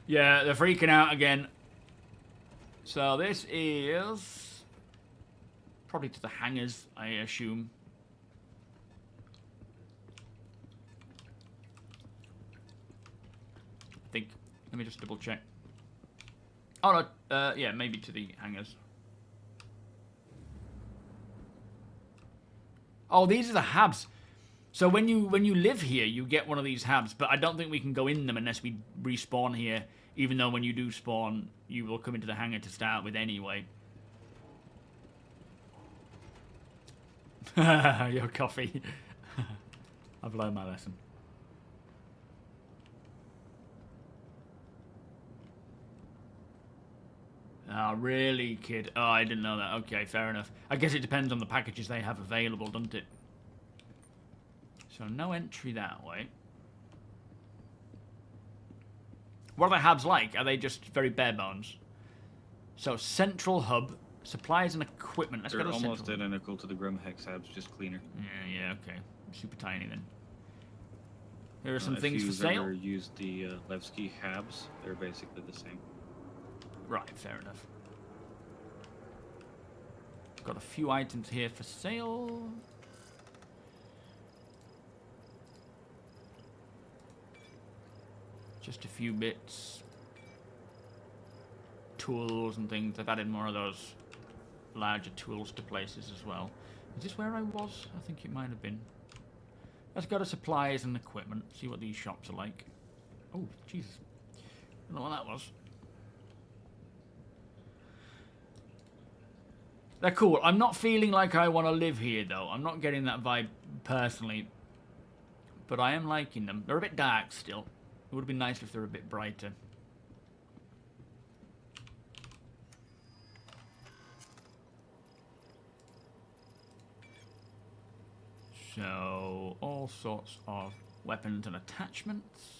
Yeah, they're freaking out again. So this is probably to the hangars, I assume. I think. Let me just double check. Oh no, yeah, maybe to the hangars. Oh, these are the hubs. So when you live here, you get one of these hubs, but I don't think we can go in them unless we respawn here, even though when you do spawn, you will come into the hangar to start with anyway. Your coffee. I've learned my lesson. Oh, really, kid? Oh, I didn't know that. Okay, fair enough. I guess it depends on the packages they have available, doesn't it? So no entry that way. What are the hubs like? Are they just very bare bones? So central hub, supplies and equipment. Let's They're go to almost central. identical to the Grim Hex Habs, just cleaner. Yeah, okay. Super tiny then. Here are some If things for you've sale. ever used the Levski Habs, they're basically the same. Right, fair enough. Got a few items here for sale. Just a few bits. Tools and things. I've added more of those larger tools to places as well. Is this where I was? I think it might have been. Let's go to supplies and equipment. See what these shops are like. Oh, Jesus. I don't know what that was. They're cool. I'm not feeling like I want to live here, though. I'm not getting that vibe personally. But I am liking them. They're a bit dark still. It would have been nice if they were a bit brighter. So, all sorts of weapons and attachments.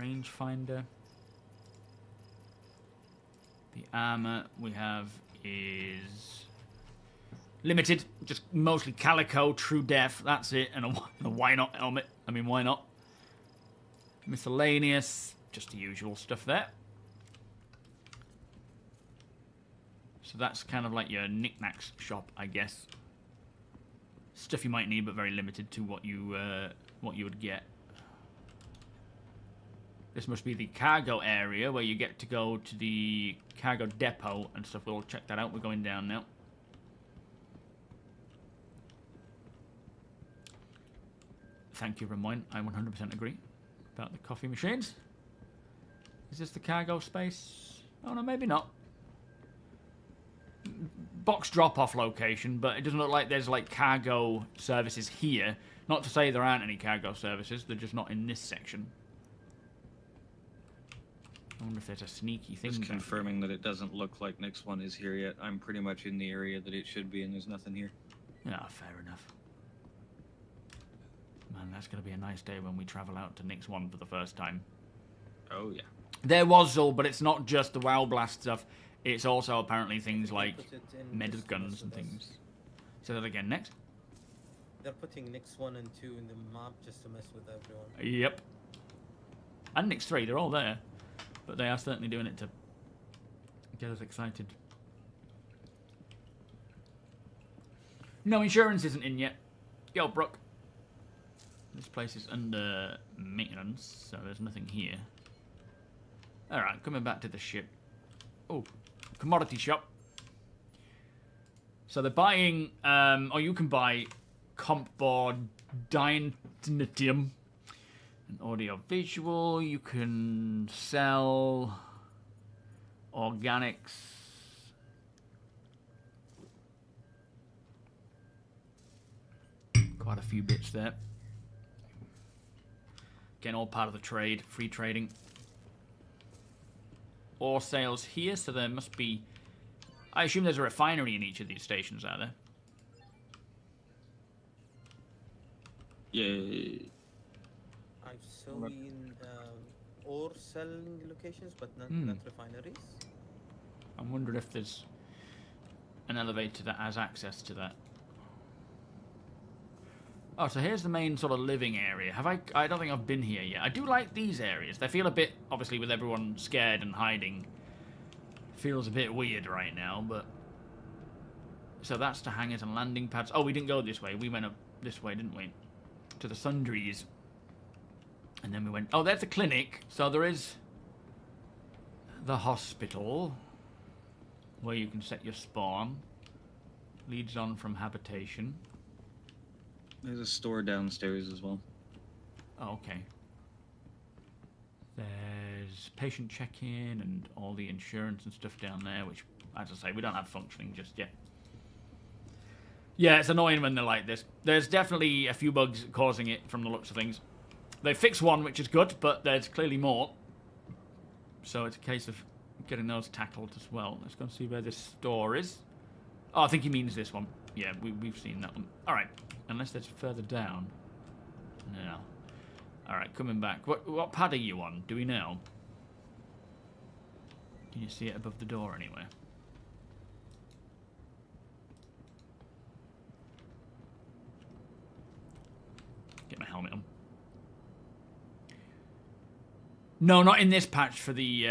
Rangefinder. The armor we have is limited, just mostly calico, true death, that's it, and a why not helmet. I mean, why not? Miscellaneous, just the usual stuff there. So that's kind of like your knickknacks shop, I guess. Stuff you might need, but very limited to what you would get. This must be the cargo area where you get to go to the cargo depot and stuff. We'll check that out. We're going down now. Thank you, Ramoin. I 100% agree about the coffee machines. Is this the cargo space? Oh, no, maybe not. Box drop-off location, but it doesn't look like there's, like, cargo services here. Not to say there aren't any cargo services. They're just not in this section. I wonder if there's a sneaky thing. Just confirming that it doesn't look like next one is here yet. I'm pretty much in the area that it should be, and there's nothing here. Yeah, fair enough. Man, that's going to be a nice day when we travel out to Nix 1 for the first time. Oh, yeah. There was Zul, but it's not just the WoW Blast stuff. It's also apparently things like med guns and things. Say that again, next. They're putting Nix 1 and 2 in the map just to mess with everyone. Yep. And Nix 3, they're all there. But they are certainly doing it to get us excited. No, insurance isn't in yet. Yo, Brooke. This place is under maintenance, so there's nothing here. Alright, coming back to the ship. Oh, commodity shop. So they're buying, or you can buy comp board, Dynitium, and audio visual. You can sell organics. Quite a few bits there. Again, all part of the trade, free trading. Ore sales here, so there must be... I assume there's a refinery in each of these stations, are there? Yeah. I've seen ore selling locations, but not refineries. I'm wondering if there's an elevator that has access to that. Oh, so here's the main sort of living area. I don't think I've been here yet. I do like these areas. They feel a bit, obviously with everyone scared and hiding, feels a bit weird right now, but... So that's the hangars and landing pads. Oh, we didn't go this way. We went up this way, didn't we? To the sundries. And then we went... Oh, there's the clinic. So there is the hospital, where you can set your spawn. Leads on from habitation. There's a store downstairs as well. Oh, okay. There's patient check-in and all the insurance and stuff down there, which, as I say, we don't have functioning just yet. Yeah, it's annoying when they're like this. There's definitely a few bugs causing it from the looks of things. They fixed one, which is good, but there's clearly more. So it's a case of getting those tackled as well. Let's go and see where this store is. Oh, I think he means this one. Yeah, we've seen that one. All right. Unless that's further down. No. Alright, coming back. What pad are you on? Do we know? Can you see it above the door anywhere? Get my helmet on. No, not in this patch for the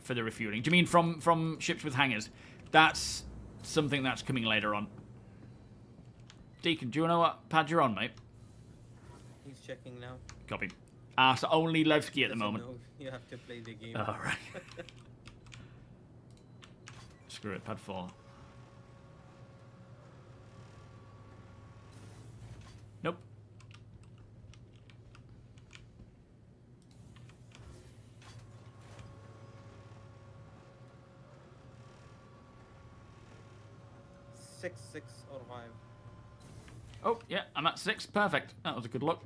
refueling. Do you mean from ships with hangars? That's something that's coming later on. Deacon, do you know what pad you're on, mate? He's checking now. Copy. So only Levski at the moment. No, you have to play the game. Alright. Screw it, pad 4. Nope. Six or 5. Oh, yeah, I'm at 6. Perfect. That was a good look.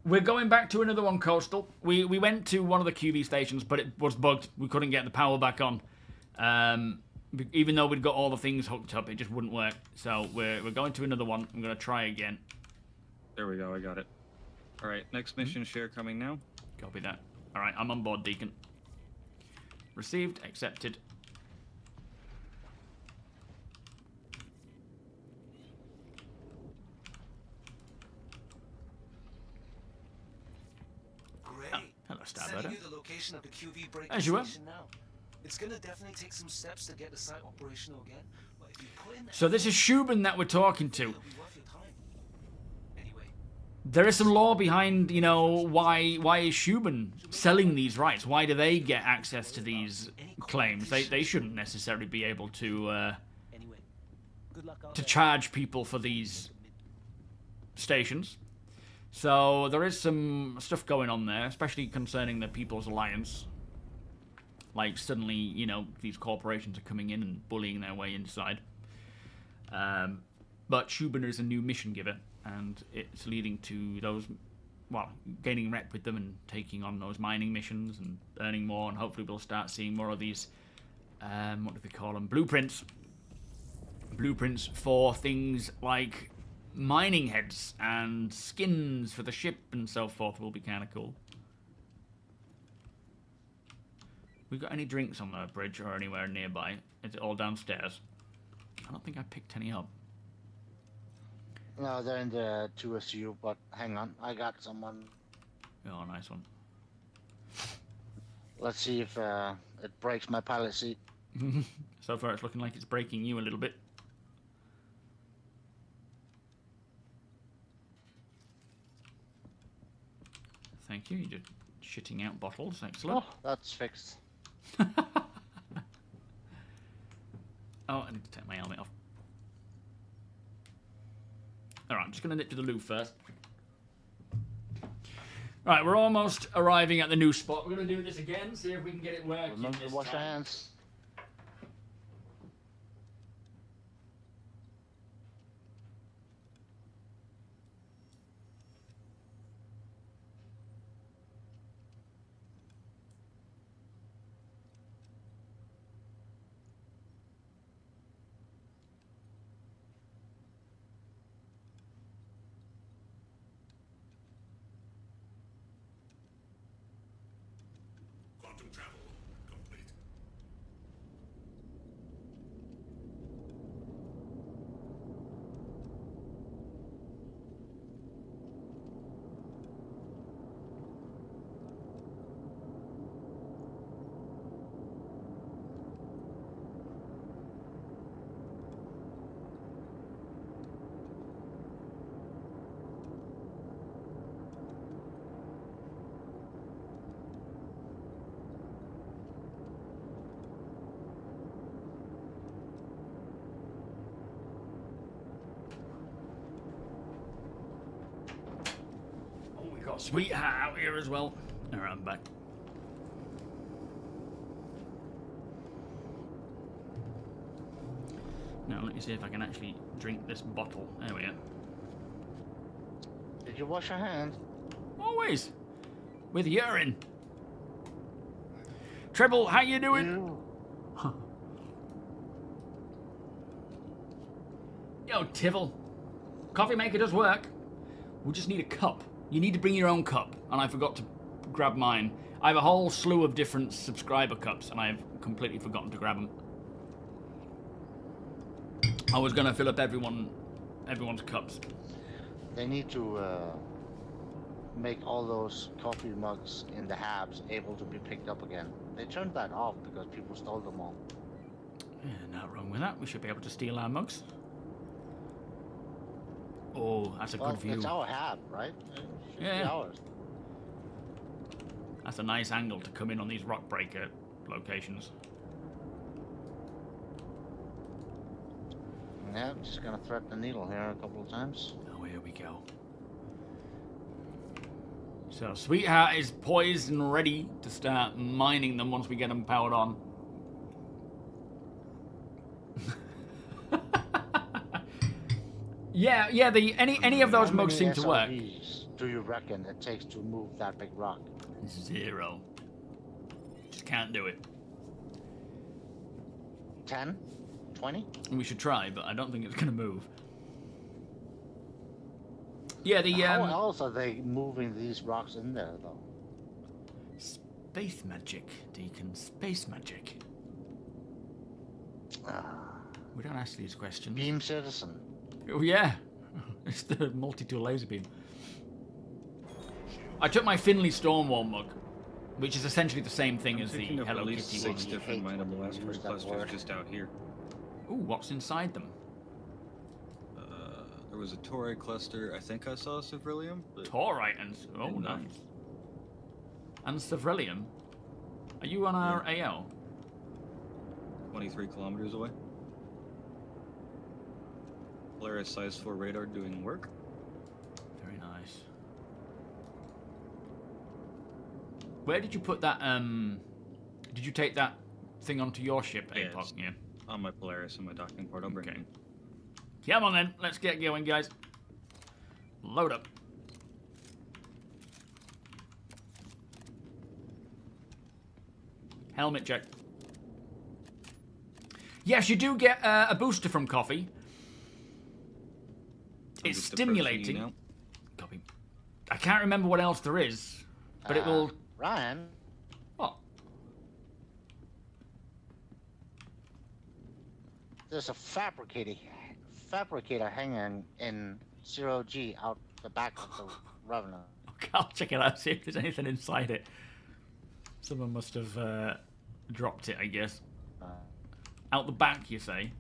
We're going back to another one, Coastal. We went to one of the QV stations, but it was bugged. We couldn't get the power back on. Even though we'd got all the things hooked up, it just wouldn't work. So we're going to another one. I'm going to try again. There we go, I got it. Alright, next mission share coming now. Copy that. Alright, I'm on board, Deacon. Received, accepted. Great. Hello, Sending Starboarder. you the location of the QV breaking As you were. station now. It's gonna definitely take some steps to get the site operational again, but if you put in the So this is Shubin that we're talking to. it'll be worth your time. Anyway, There is some law behind, you know, why is Shubin selling these rights? Why do they get access to these claims? They shouldn't necessarily be able to anyway, good luck out to there. charge people for these stations. So there is some stuff going on there, especially concerning the People's Alliance. Like suddenly, you know, these corporations are coming in and bullying their way inside. But Shubin is a new mission giver, and it's leading to those, well, gaining rep with them and taking on those mining missions and earning more, and hopefully we'll start seeing more of these, what do they call them, blueprints. Blueprints for things like mining heads and skins for the ship and so forth will be kind of cool. We got any drinks on the bridge or anywhere nearby? Is it all downstairs? I don't think I picked any up. No, they're in the 2SU, but hang on, I got someone. Oh, nice one. Let's see if it breaks my pilot seat. So far it's looking like it's breaking you a little bit. Thank you, you're just shitting out bottles, excellent. Oh, that's fixed. Oh, I need to take my helmet off. Alright, I'm just going to nip to the loo first. Right, we're almost arriving at the new spot. We're going to do this again, see if we can get it working. Remember to this wash your time. hands. Quantum travel complete. Oh, we got Sweetheart out here as well. Alright, I'm back. Now, let me see if I can actually drink this bottle. There we are. Did you wash your hands? Always. With urine. Treble, how you doing? You. Yo, Tivil. Coffee maker does work. We just need a cup. You need to bring your own cup, and I forgot to grab mine. I have a whole slew of different subscriber cups, and I've completely forgotten to grab them. I was gonna fill up everyone's cups. They need to make all those coffee mugs in the Habs able to be picked up again. They turned that off because people stole them all. Yeah, not wrong with that. We should be able to steal our mugs. Oh, that's a Well, good view. it's our Hab, right? It should be Yeah. ours. That's a nice angle to come in on these rock breaker locations. Yeah, I'm just gonna thread the needle here a couple of times. Oh, here we go. So, Sweetheart is poised and ready to start mining them once we get them powered on. Yeah. Any of those How mugs many seem to work. SRVs do you reckon it takes to move that big rock? 0. Just can't do it. 10? 20? We should try, but I don't think it's going to move. Yeah, the How else are they moving these rocks in there, though? Space magic, Deacon. Space magic. We don't ask these questions. Beam citizen. Oh, yeah. It's the multi-tool laser beam. I took my Finley Stormwall mug, which is essentially the same thing as the Hello Kitty 6 one. different minor blastoid clusters just out here. Ooh, what's inside them? There was a Taurite cluster. I think I saw Cephrillium. Taurite and... Oh, nice. And Cephrillium? Are you on our AL? 23 kilometers away. Polaris size 4 radar doing work. Very nice. Where did you put that, Did you take that thing onto your ship, APOC? Yeah. On my Polaris and my docking port. I'll bring it in. Come on then, let's get going, guys. Load up. Helmet check. Yes, you do get a booster from coffee. It's stimulating. Copy. I can't remember what else there is, but it will... Ryan? What? There's a fabricator hanging in 0G out the back of the Revenant. Okay, I'll check it out, see if there's anything inside it. Someone must have dropped it, I guess. Out the back, you say?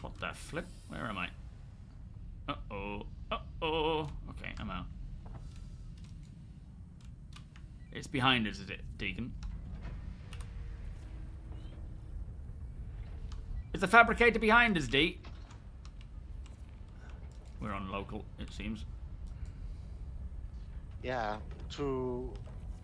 What the flip? Where am I? Uh-oh. Uh-oh. Okay, I'm out. It's behind us, is it, Deacon? Is the fabricator behind us, D? We're on local, it seems. Yeah, to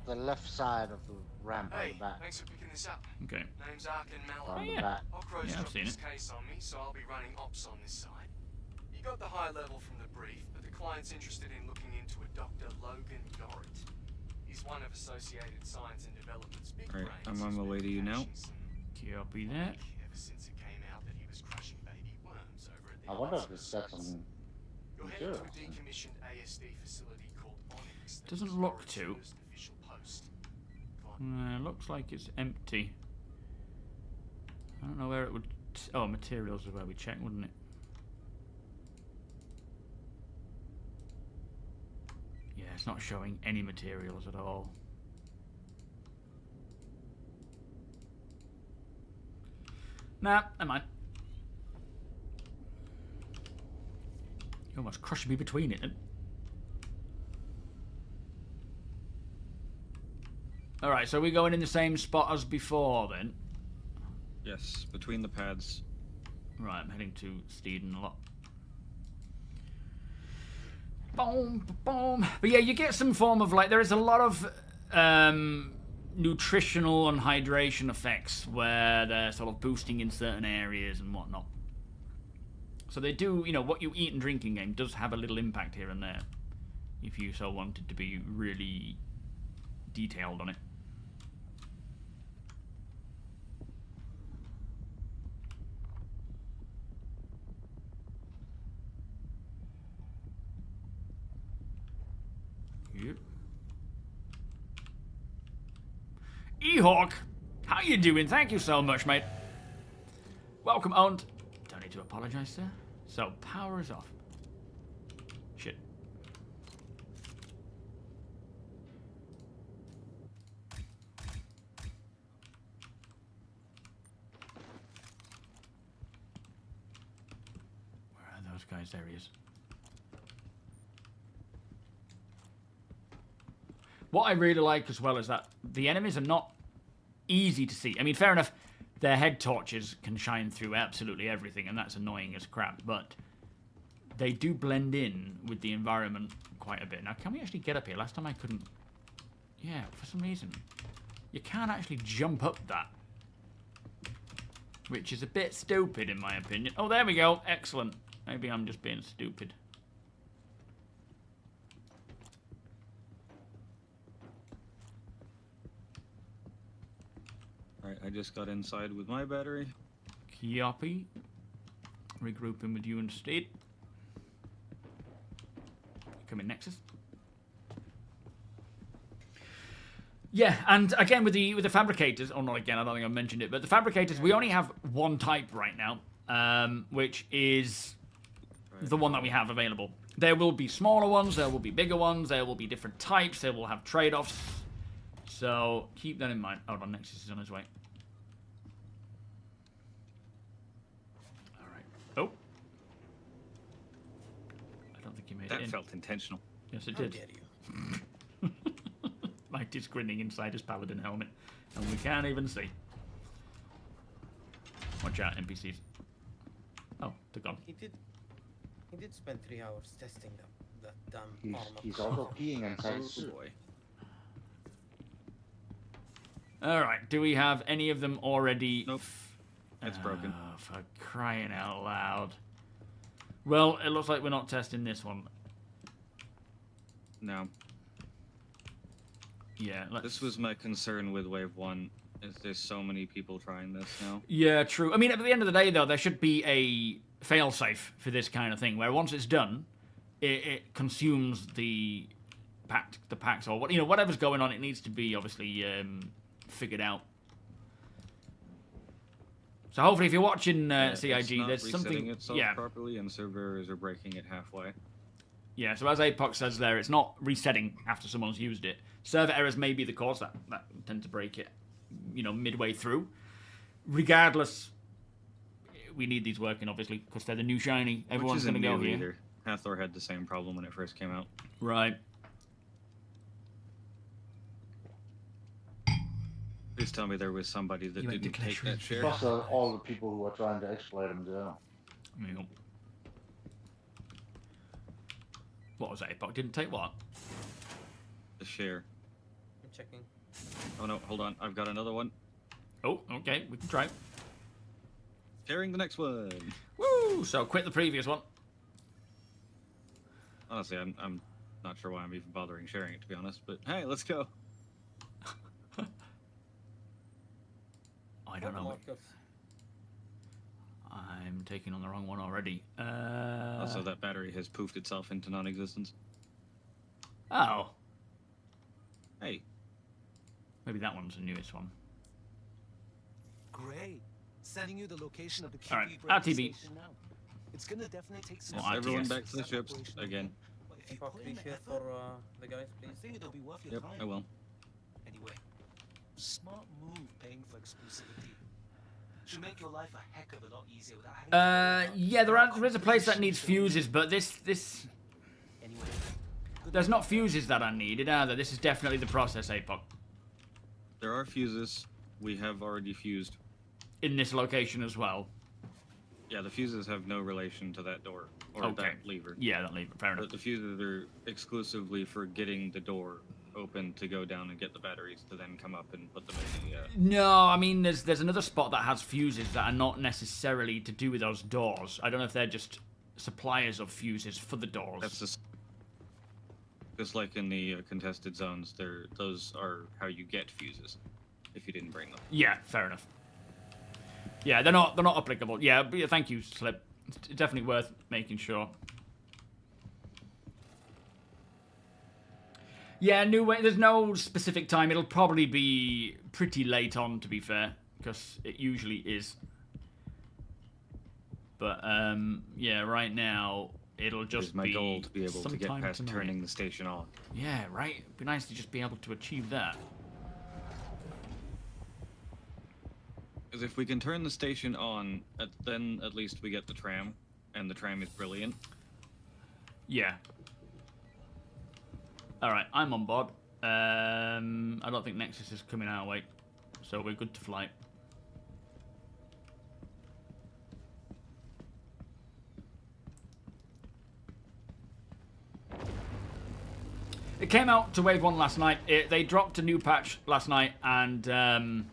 the left side of the ramp on Hey, the back. thanks for picking this up. Okay. Name's Arkin Mallow. On the back. Ocro's Yeah, I've dropped seen this it. case on me, so I'll be running ops on this side. You got the high level from the brief, but the client's interested in looking into a Dr. Logan Dorrit. He's one of Associated Science and Development's big Alright, brains. I'm on my way to you now. Copy that. Ever since it came out that he was crushing baby worms over at the I wonder if Alzheimer's it's set Service. on You're heading to a materials. decommissioned ASD facility called Onyx. that Doesn't was look Dorrit's to. first official post. Go on. Looks like it's empty. I don't know where it would... Oh, materials is where we check, wouldn't it? Yeah, it's not showing any materials at all. Nah, never mind. You almost crushed me between it then. Alright, so we're going in the same spot as before then? Yes, between the pads. Right, I'm heading to Steeden a lot. Boom, boom. But yeah, you get some form of like, there is a lot of nutritional and hydration effects where they're sort of boosting in certain areas and whatnot. So they do, you know, what you eat and drink in game does have a little impact here and there, if you so wanted to be really detailed on it. Yep. E-Hawk, how you doing? Thank you so much, mate. Welcome, owned. Don't need to apologize, sir. So, power is off. Shit. Where are those guys? There he is. What I really like as well is that the enemies are not easy to see. I mean, fair enough, their head torches can shine through absolutely everything, and that's annoying as crap, but they do blend in with the environment quite a bit. Now, can we actually get up here? Last time I couldn't... Yeah, for some reason. You can't actually jump up that. Which is a bit stupid, in my opinion. Oh, there we go. Excellent. Maybe I'm just being stupid. Alright, I just got inside with my battery. Copy. Regrouping with you instead. Come in, Nexus. Yeah, and again with the fabricators, or not again, I don't think I mentioned it, but the fabricators, we only have one type right now, which is the one that we have available. There will be smaller ones, there will be bigger ones, there will be different types, they will have trade-offs. So keep that in mind. Hold on, Nexus is on his way. Alright. Oh. I don't think he made it in. That felt intentional. Yes, it How did. dare you? Mike is grinning inside his paladin helmet, and we can't even see. Watch out, NPCs. Oh, they're gone. He did spend 3 hours testing that damn armor. He's also peeing inside his suit. Boy. Alright, do we have any of them already? Nope. It's broken. For crying out loud. Well, it looks like we're not testing this one. No. Yeah, This was my concern with Wave 1, is there's so many people trying this now. Yeah, true. I mean, at the end of the day, though, there should be a failsafe for this kind of thing, where once it's done, it consumes the packs, or what, whatever's going on. It needs to be obviously figured out. So hopefully, if you're watching CIG, it's not there's something. resetting itself Yeah, properly, and servers are breaking it halfway. yeah. So as Apox says there, it's not resetting after someone's used it. Server errors may be the cause that tend to break it, midway through. Regardless, we need these working, obviously, because they're the new shiny. Everyone's going to go here. Either. Hathor had the same problem when it first came out. Right. Please tell me there was somebody that didn't take that share. Plus all the people who are trying to exploit him down. Yeah. What was that? Apoc didn't take what? The share. I'm checking. Oh no, hold on. I've got another one. Oh, okay. We can try. Sharing the next one. Woo! So quit the previous one. Honestly, I'm not sure why I'm even bothering sharing it, to be honest. But hey, let's go. I don't know. Marcus. I'm taking on the wrong one already. Also, that battery has poofed itself into non-existence. Oh. Hey. Maybe that one's the newest one. Great. Sending you the location of the QB All right, breaking RTB. station now. It's gonna definitely take some. Well, time Everyone RTS. to back to the set ships operational again. but if you Fuck, put in please the share effort, for the guys, I please. think it'll be worth your Yep, time. I will. Anyway, smart move paying for exclusivity. Should make your life a heck of a lot easier without having to worry about Yeah, there is a place that needs fuses, but this Anyway, there's not fuses that are needed, are there? This is definitely the process, Apoc. There are fuses. We have already fused. In this location as well. Yeah, the fuses have no relation to that door or Okay. that lever. Yeah, that lever. Fair enough. But the fuses are exclusively for getting the door open to go down and get the batteries to then come up and put them in the. No, I mean there's another spot that has fuses that are not necessarily to do with those doors. I don't know if they're just suppliers of fuses for the doors. That's just like in the contested zones. Those are how you get fuses if you didn't bring them. Yeah, fair enough. Yeah, they're not applicable. Yeah, but yeah, thank you, Slip. It's definitely worth making sure. Yeah, new way. There's no specific time. It'll probably be pretty late on, to be fair, because it usually is. But yeah, right now it'll just It's my be goal to be able to get sometime past tonight. turning the station on. Yeah, right. It'd be nice to just be able to achieve that. Because if we can turn the station on, then at least we get the tram, and the tram is brilliant. Yeah. All right, I'm on board. I don't think Nexus is coming our way, so we're good to fly. It came out to Wave 1 last night. They dropped a new patch last night, and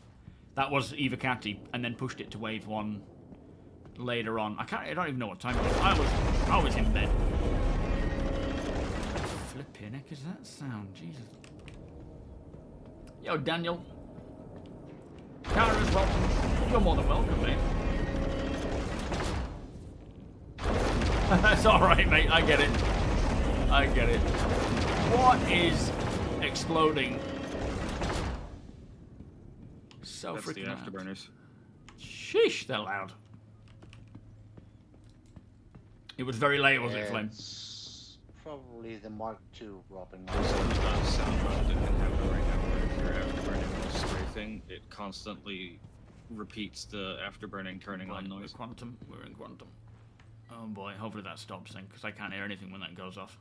That was Evocati, and then pushed it to wave 1 later on. I don't even know what time it was. I was in bed. Flipping heck is that sound? Jesus. Yo, Daniel. Kara's welcome. You're more than welcome, mate. That's alright, mate. I get it. I get it. What is exploding? So That's freaking the loud. afterburners. Sheesh, they're loud. It was very late, was it, Flame? It's probably the Mark II dropping. There's a sound button that can happen right now where if you're afterburning the spray thing, it constantly repeats the afterburning turning on noise. Quantum. We're in quantum. Oh boy, hopefully that stops then, because I can't hear anything when that goes off.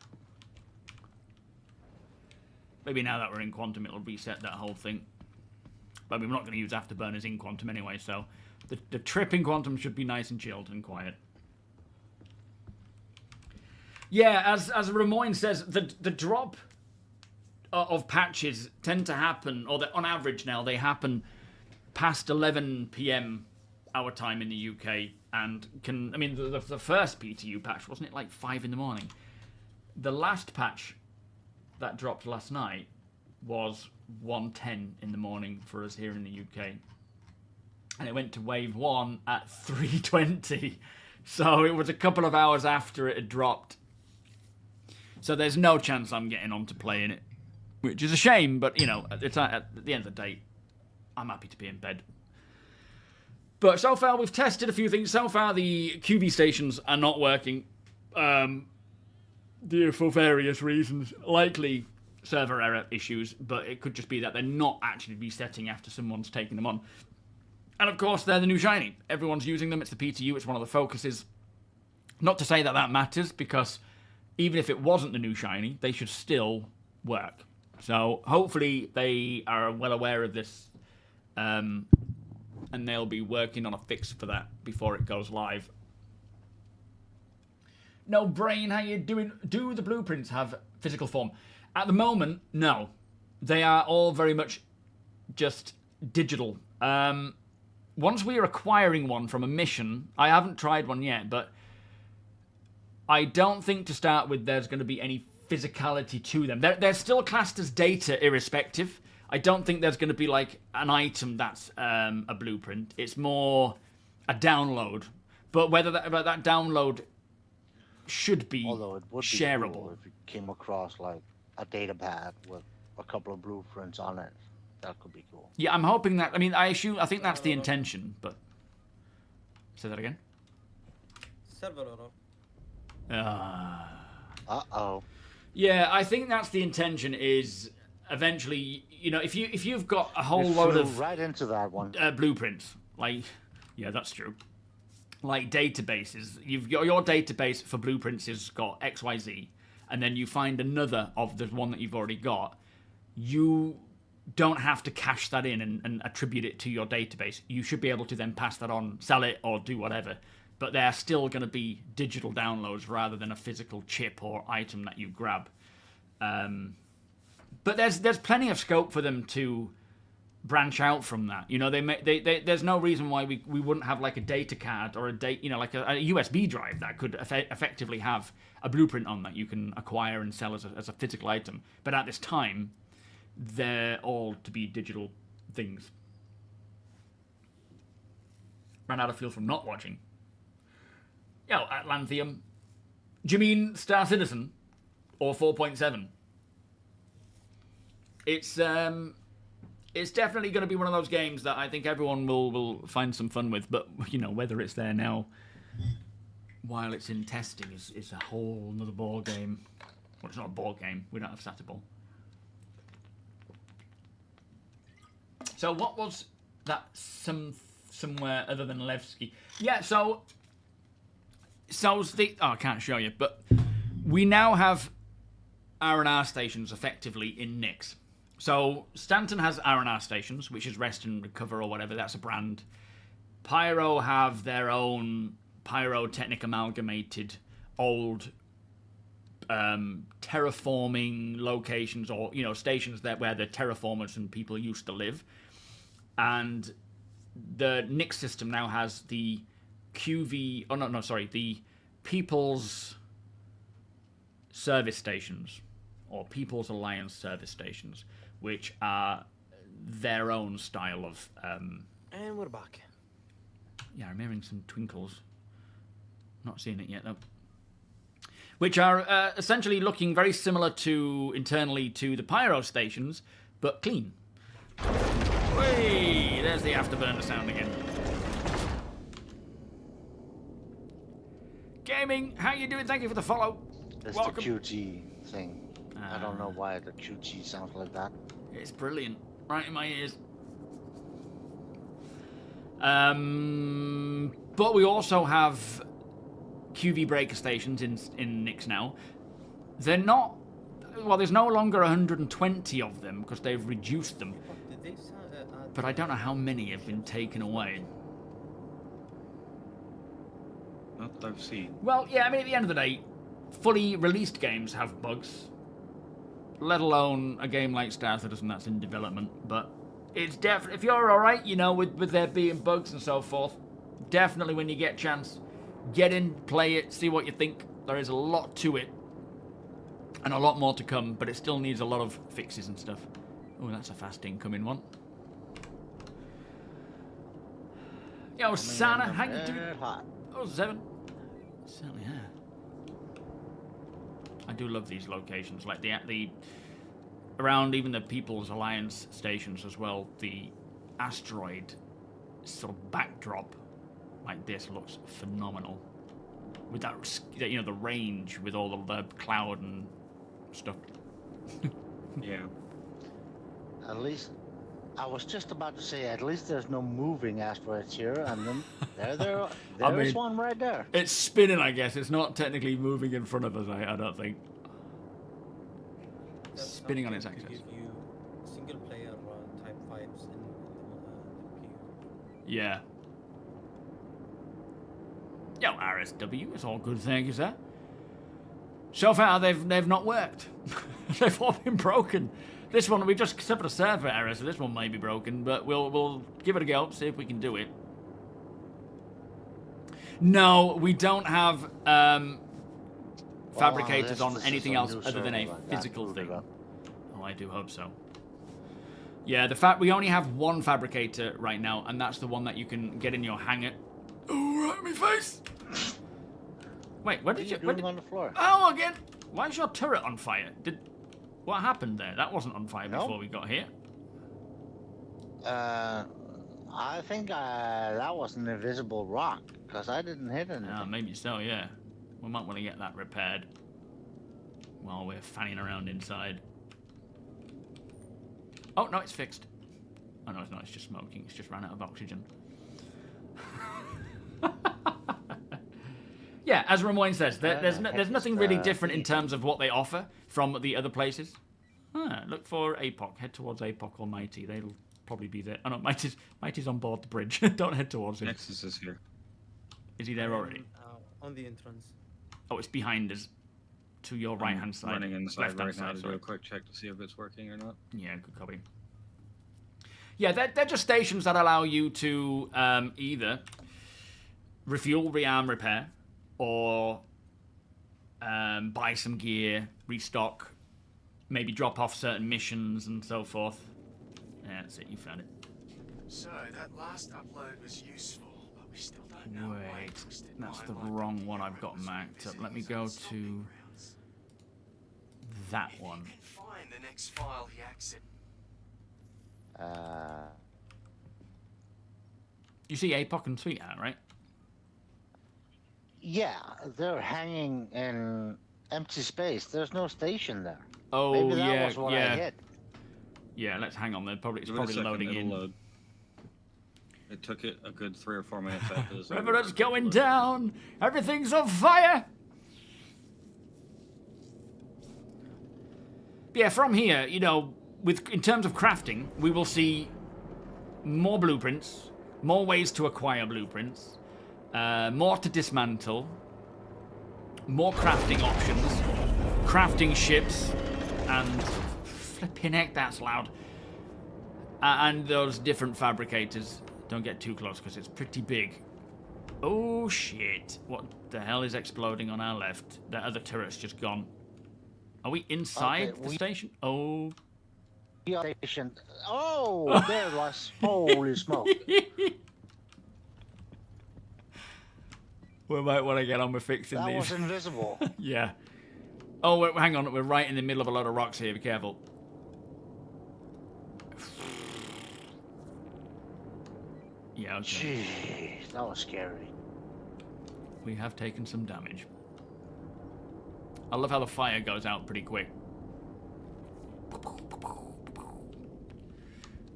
Maybe now that we're in quantum, it'll reset that whole thing. But we're not going to use afterburners in quantum anyway, so the trip in quantum should be nice and chilled and quiet. Yeah, as Ramoyne says, the drop of patches tend to happen, or on average now, they happen past 11 PM our time in the UK, and the first PTU patch, wasn't it like 5 in the morning? The last patch that dropped last night was 1:10 in the morning for us here in the UK. And it went to wave 1 at 3:20. So it was a couple of hours after it had dropped. So there's no chance I'm getting on to playing it. Which is a shame, but, you know, it's at the end of the day, I'm happy to be in bed. But so far, we've tested a few things. So far, the QV stations are not working. For various reasons. Likely server error issues, but it could just be that they're not actually resetting after someone's taken them on. And of course, they're the new shiny. Everyone's using them. It's the PTU. It's one of the focuses. Not to say that that matters, because even if it wasn't the new shiny, they should still work. So hopefully they are well aware of this, and they'll be working on a fix for that before it goes live. No Brain, how you doing? Do the blueprints have physical form? At the moment, no. They are all very much just digital. Once we are acquiring one from a mission, I haven't tried one yet, but I don't think to start with there's going to be any physicality to them. They're still classed as data irrespective. I don't think there's going to be like an item that's a blueprint. It's more a download. But whether that download should be Although it would be shareable. cool if you came across like a data pad with a couple of blueprints on it. That could be cool. Yeah, I'm hoping that. I think that's the intention, but say that again. Server error. Uh-oh. Yeah, I think that's the intention. Is eventually, you know, if you've got a whole load of right into that one blueprints, like, yeah, that's true. Like databases, you've got your database for blueprints has got XYZ, and then you find another of the one that you've already got. You don't have to cache that in and attribute it to your database. You should be able to then pass that on, sell it, or do whatever. But they're still going to be digital downloads rather than a physical chip or item that you grab. But there's plenty of scope for them to branch out from that. You know, there's no reason why we wouldn't have like a data card or like a USB drive that could effectively have a blueprint on that you can acquire and sell as a physical item. But at this time, they're all to be digital things. Ran out of fuel from not watching. Yo, Atlantheum. Do you mean starcitizen or 4.7? It's definitely going to be one of those games that I think everyone will find some fun with, but you know, whether it's there now while it's in testing is a whole another ball game. Well, it's not a ball game. We don't have Satterball. So what was that somewhere other than Levski? Yeah, so I can't show you, but we now have R&R stations effectively in Nyx. So Stanton has R&R stations, which is Rest and Recover or whatever. That's a brand. Pyro have their own Pyrotechnic amalgamated old terraforming locations, or you know, stations where the terraformers and people used to live. And the Nix system now has the QV. Oh no, sorry, the People's Service Stations or People's Alliance Service Stations, which are their own style of. And we're back. Yeah, I'm hearing some twinkles. Not seeing it yet though. Which are essentially looking very similar to internally to the Pyro stations, but clean. Whey! There's the afterburner sound again. Gaming, how you doing? Thank you for the follow. It's Welcome. the QG thing. I don't know why the QG sounds like that. It's brilliant. Right in my ears. But we also have QV breaker stations in Nix now. They're not... Well, there's no longer 120 of them because they've reduced them. But I don't know how many have been taken away. Not that I've seen. Well, yeah, I mean, at the end of the day, fully released games have bugs. Let alone a game like StarCitizen that's in development. But it's definitely... If you're alright, you know, with there being bugs and so forth, definitely when you get a chance, get in, play it, see what you think. There is a lot to it. And a lot more to come, but it still needs a lot of fixes and stuff. Oh, that's a fast incoming one. Yo, Sana, how you doing? Oh, Seven. Certainly, yeah. I do love these locations, like the around even the People's Alliance stations as well. The asteroid sort of backdrop like this looks phenomenal. With that, you know, the range with all of the cloud and stuff. Yeah. At least, I was just about to say, at least there's no moving asteroids here, and then there is one right there. It's spinning, I guess. It's not technically moving in front of us, I don't think. Spinning on its axis. Give you single player type 5s in the queue. Yeah. Yo, RSW, it's all good, thank you, sir. So far, they've not worked. They've all been broken. This one, we just suffered a server error, so this one may be broken, but we'll give it a go, see if we can do it. No, we don't have fabricators on anything else other than a physical thing. Oh, I do hope so. Yeah, the fact we only have one fabricator right now, and that's the one that you can get in your hangar. Oh, right in my face! Wait, where did you... What are you doing on the floor? Oh, again! Why is your turret on fire? What happened there? That wasn't on fire before we got here. I think that was an invisible rock, because I didn't hit anything. Oh, maybe so, yeah. We might want to get that repaired while we're fanning around inside. Oh, no, it's fixed. Oh, no, it's not. It's just smoking. It's just ran out of oxygen. Yeah, as Ramon says, there's nothing really different in terms of what they offer from the other places. Look for APOC. Head towards APOC or Mighty. They'll probably be there. Oh no, Mighty's on board the bridge. Don't head towards him. Nexus is here. Is he there already? On the entrance. Oh, it's behind us. To your right-hand side. Running inside left-hand right now side, to do a quick check to see if it's working or not. Yeah, good copy. Yeah, they're just stations that allow you to either refuel, rearm, repair, or buy some gear, restock, maybe drop off certain missions and so forth. Yeah, that's it, you found it. So, that last upload was useful, but we still don't know why Wait, it twisted that's my the mind. wrong one I've got marked up. Let me go to that one. If you can find the next file he accessed. You see APOC and Sweetheart, right? Yeah, they're hanging in empty space. There's no station there. Oh, Maybe that yeah, was what yeah. I hit. Yeah, let's hang on there. It's Give it a probably second, loading it'll in. load. It took it a good 3 or 4 minutes after this. Revenant's going down. Everything's on fire. Yeah, from here, you know, in terms of crafting, we will see more blueprints, more ways to acquire blueprints, more to dismantle, more crafting options, crafting ships, and flipping heck, that's loud. And those different fabricators. Don't get too close because it's pretty big. Oh shit! What the hell is exploding on our left? That other turret's just gone. Are we inside the station? Oh. Station. Oh, there it was. Holy smoke. We might want to get on with fixing That these. was invisible. Yeah. Oh, wait, hang on. We're right in the middle of a lot of rocks here. Be careful. Yeah, okay. Jeez, that was scary. We have taken some damage. I love how the fire goes out pretty quick.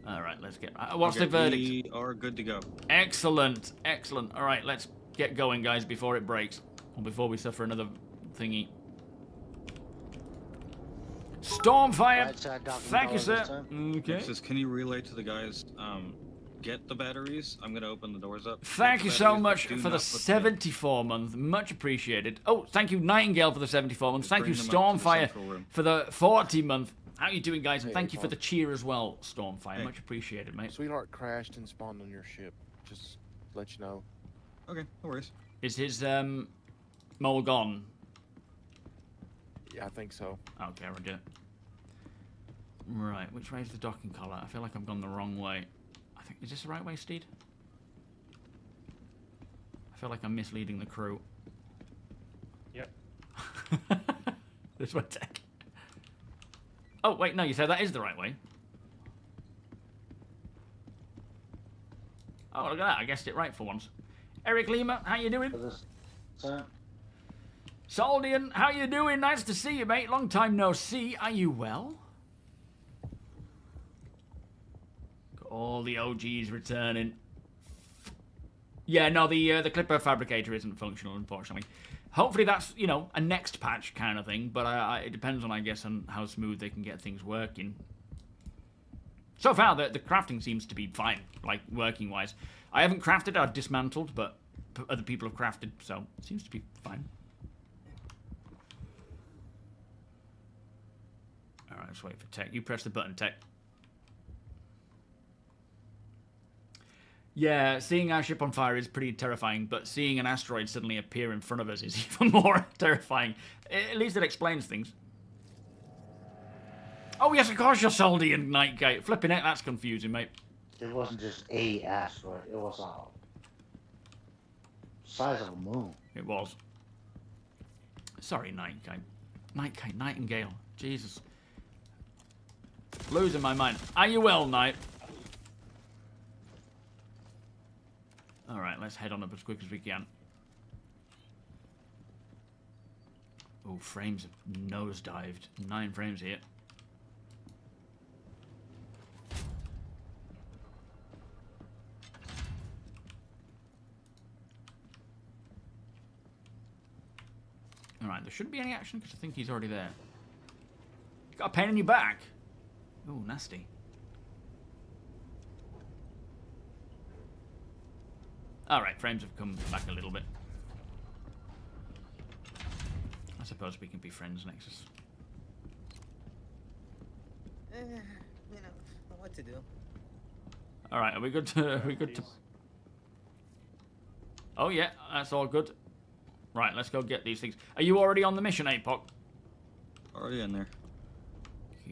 Alright, let's get... what's the verdict? We are good to go. Excellent, excellent. Alright, let's get going, guys, before it breaks. Or before we suffer another thingy. Stormfire! Right side, Thank you, sir. Okay. Nexus, can you relay to the guys, get the batteries? I'm going to open the doors up. Thank you so much for the 74 month. Much appreciated. Oh, thank you, Nightingale, for the 74 months. Thank you, Stormfire, for the 40 month. How you doing, guys? And thank you for the cheer as well, Stormfire. Much appreciated, mate. Sweetheart crashed and spawned on your ship. Just to let you know. Okay, no worries. Is his mole gone? Yeah, I think so. Okay, roger. Right, which way is the docking collar? I feel like I've gone the wrong way. I think, is this the right way, Steed? I feel like I'm misleading the crew. Yep. This way, Tech. Oh, wait, no, you said that is the right way. Oh, look at that, I guessed it right for once. Eric Lima, how you doing? Saldian, how you doing? Nice to see you, mate. Long time no see. Are you well? Got all the OGs returning. Yeah, no, the Clipper Fabricator isn't functional, unfortunately. Hopefully that's, you know, a next patch kind of thing, but it depends on, I guess, on how smooth they can get things working. So far, the crafting seems to be fine, like, working-wise. I haven't crafted, I've dismantled, but other people have crafted, so it seems to be fine. Alright, let's wait for Tech. You press the button, Tech. Yeah, seeing our ship on fire is pretty terrifying, but seeing an asteroid suddenly appear in front of us is even more terrifying. At least it explains things. Oh yes, of course you're Saldian, Nightgate. Flipping it, that's confusing, mate. It wasn't just a asteroid, it was a size of a moon. It was. Sorry, Nightgate. Nightgate, Nightingale. Jesus. Losing my mind. Are you well, Knight? Alright, let's head on up as quick as we can. Oh, frames have nosedived. 9 frames here. Alright, there shouldn't be any action because I think he's already there. Got a pain in your back. Oh, nasty. Alright, frames have come back a little bit. I suppose we can be friends, Nexus. You know what to do. Alright, are we good to... Oh yeah, that's all good. Right, let's go get these things. Are you already on the mission, APOC? Already in there.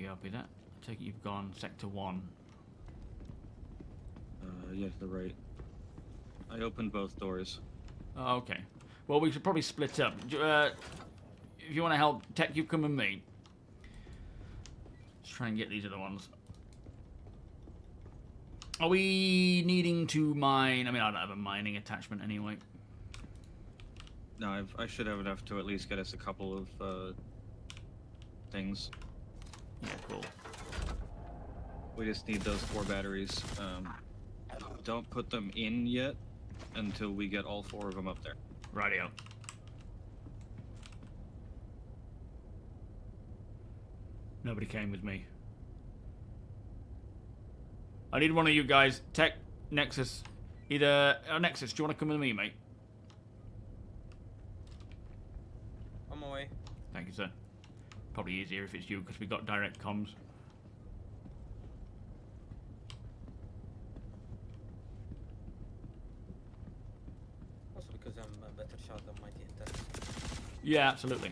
Copy that. I take it you've gone Sector 1. Yeah, to the right. I opened both doors. Oh, okay. Well, we should probably split up. If you want to help, Tech, you come with me. Let's try and get these other ones. Are we needing to mine? I mean, I don't have a mining attachment anyway. No, I should have enough to at least get us a couple of things. Yeah, cool. We just need those 4 batteries. Don't put them in yet until we get all 4 of them up there. Rightio. Nobody came with me. I need one of you guys. Tech, Nexus. Either... Nexus, do you want to come with me, mate? On my way. Thank you, sir. Probably easier if it's you, because we got direct comms. Yeah, absolutely.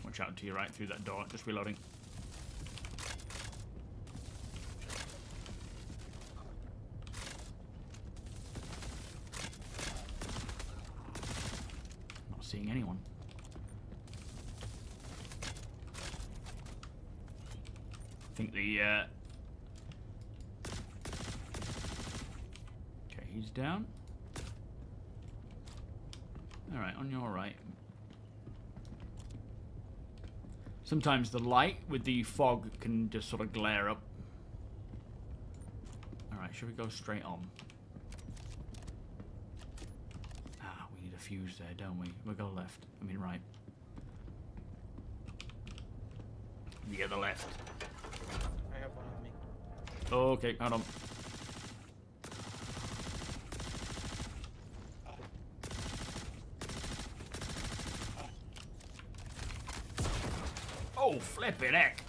Watch out to your right through that door. Just reloading. Not seeing anyone. I think the okay, he's down. Alright, on your right. Sometimes the light with the fog can just sort of glare up. Alright, should we go straight on? Ah, we need a fuse there, don't we? We'll go left. I mean right. Yeah, the left. I have one on me. Okay, hold on. Oh, flippin' heck.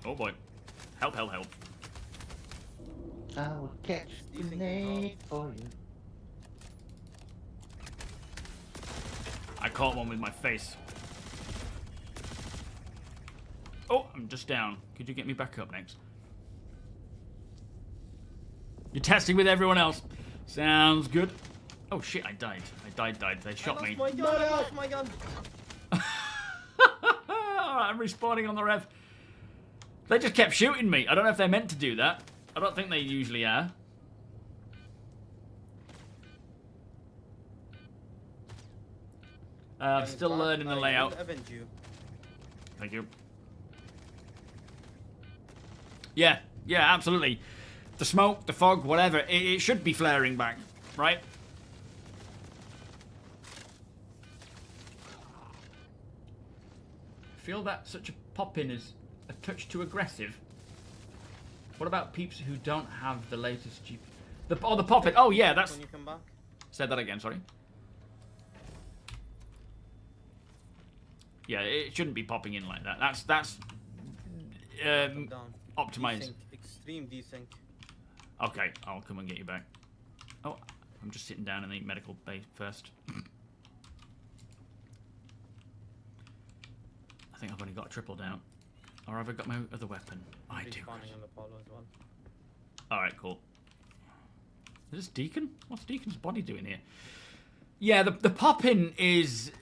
Oh boy. Help, help, help. I will catch the grenade for you. I caught one with my face. Oh, I'm just down. Could you get me back up next? You're testing with everyone else. Sounds good. Oh shit, I died. I died. They shot me. I lost my gun. Alright, I'm respawning on the rev. They just kept shooting me. I don't know if they're meant to do that. I don't think they usually are. Still learning the layout. Thank you. Yeah, absolutely. The smoke, the fog, whatever, it should be flaring back, right? Feel that such a pop-in is a touch too aggressive? What about peeps who don't have the latest GP? The pop-in. Oh yeah, that's. When you come back. Said that again. Sorry. Yeah, it shouldn't be popping in like that. That's optimized. Desync. Extreme desync. Okay, I'll come and get you back. Oh, I'm just sitting down in the medical bay first. I think I've only got a triple down. Or have I got my other weapon? I do. On the Apollo as well. Alright, cool. Is this Deacon? What's Deacon's body doing here? Yeah, the pop-in is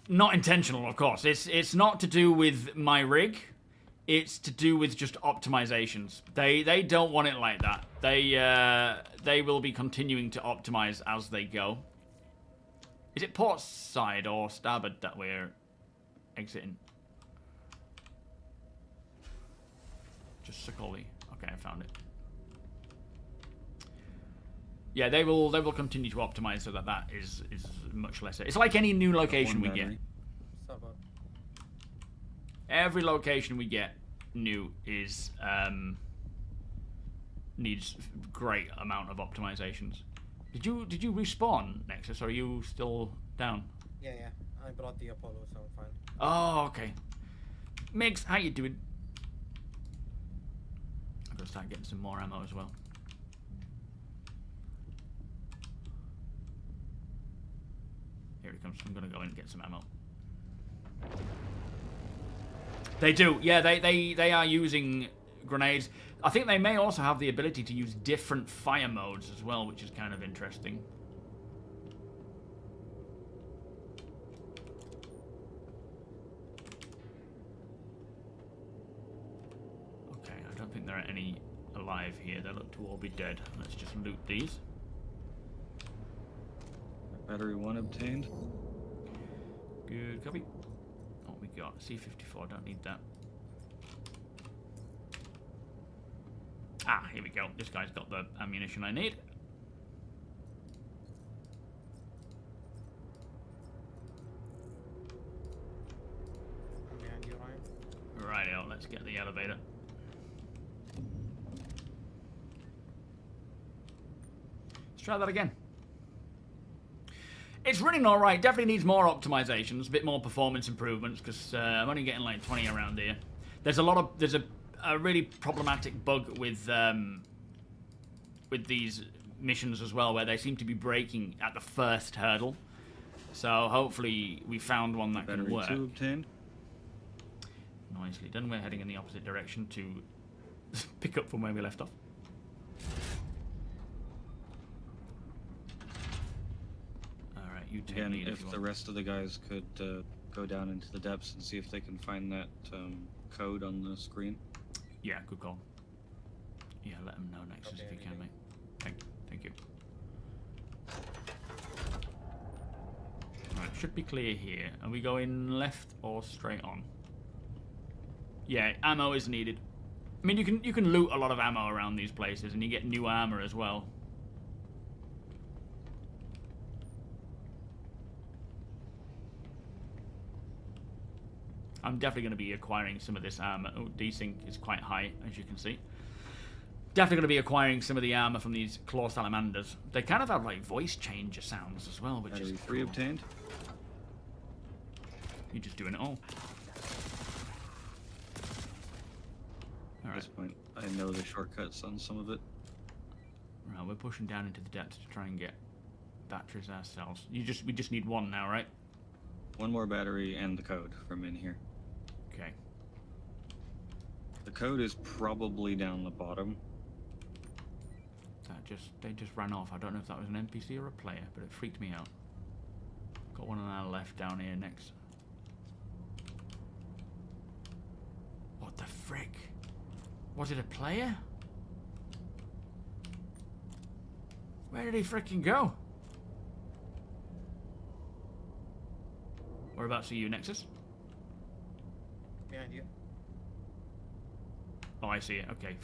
not intentional, of course. It's not to do with my rig. It's to do with just optimizations. They don't want it like that. They will be continuing to optimize as they go. Is it port side or starboard that we're exiting? Just Sokoli. Okay, I found it. Yeah, they will continue to optimize so that is much lesser. It's like any new location we get. Every location we get new is needs great amount of optimizations. Did you respawn, Nexus? Or are you still down? Yeah. I brought the Apollo, so I'm fine. Oh, okay. Migs, how you doing? I'm gonna start getting some more ammo as well. Here he comes. I'm gonna go in and get some ammo. They do, yeah. They are using grenades. I think they may also have the ability to use different fire modes as well, which is kind of interesting. Okay, I don't think there are any alive here. They look to all be dead. Let's just loot these. Battery 1 obtained. Good copy. What we got? C-54, don't need that. Ah, here we go. This guy's got the ammunition I need. I'm behind you, Ryan. Rightio, let's get the elevator. Let's try that again. It's running all right. Definitely needs more optimizations, a bit more performance improvements, because I'm only getting like 20 around here. There's a really problematic bug with these missions as well, where they seem to be breaking at the first hurdle. So hopefully we found one that can work. Battery 2 obtained. Nicely done. We're heading in the opposite direction to pick up from where we left off. Alright, you take Again, lead if the rest of the guys could go down into the depths and see if they can find that code on the screen. Yeah, good call. Yeah, let them know, Nexus, if you can, mate. Thank you. Right, should be clear here. Are we going left or straight on? Yeah, ammo is needed. I mean, you can loot a lot of ammo around these places, and you get new armor as well. I'm definitely going to be acquiring some of this armor. Oh, desync is quite high, as you can see. Definitely going to be acquiring some of the armor from these claw salamanders. They kind of have like voice changer sounds as well, which is cool. 3 obtained. You're just doing it all. At this point, I know the shortcuts on some of it. Right, we're pushing down into the depths to try and get batteries ourselves. We just need one now, right? One more battery and the code from in here. Okay. The code is probably down the bottom. They just ran off. I don't know if that was an NPC or a player, but it freaked me out. Got one on our left down here next. What the frick? Was it a player? Where did he fricking go? Whereabouts are you, Nexus? Behind you. Oh, I see it. Okay.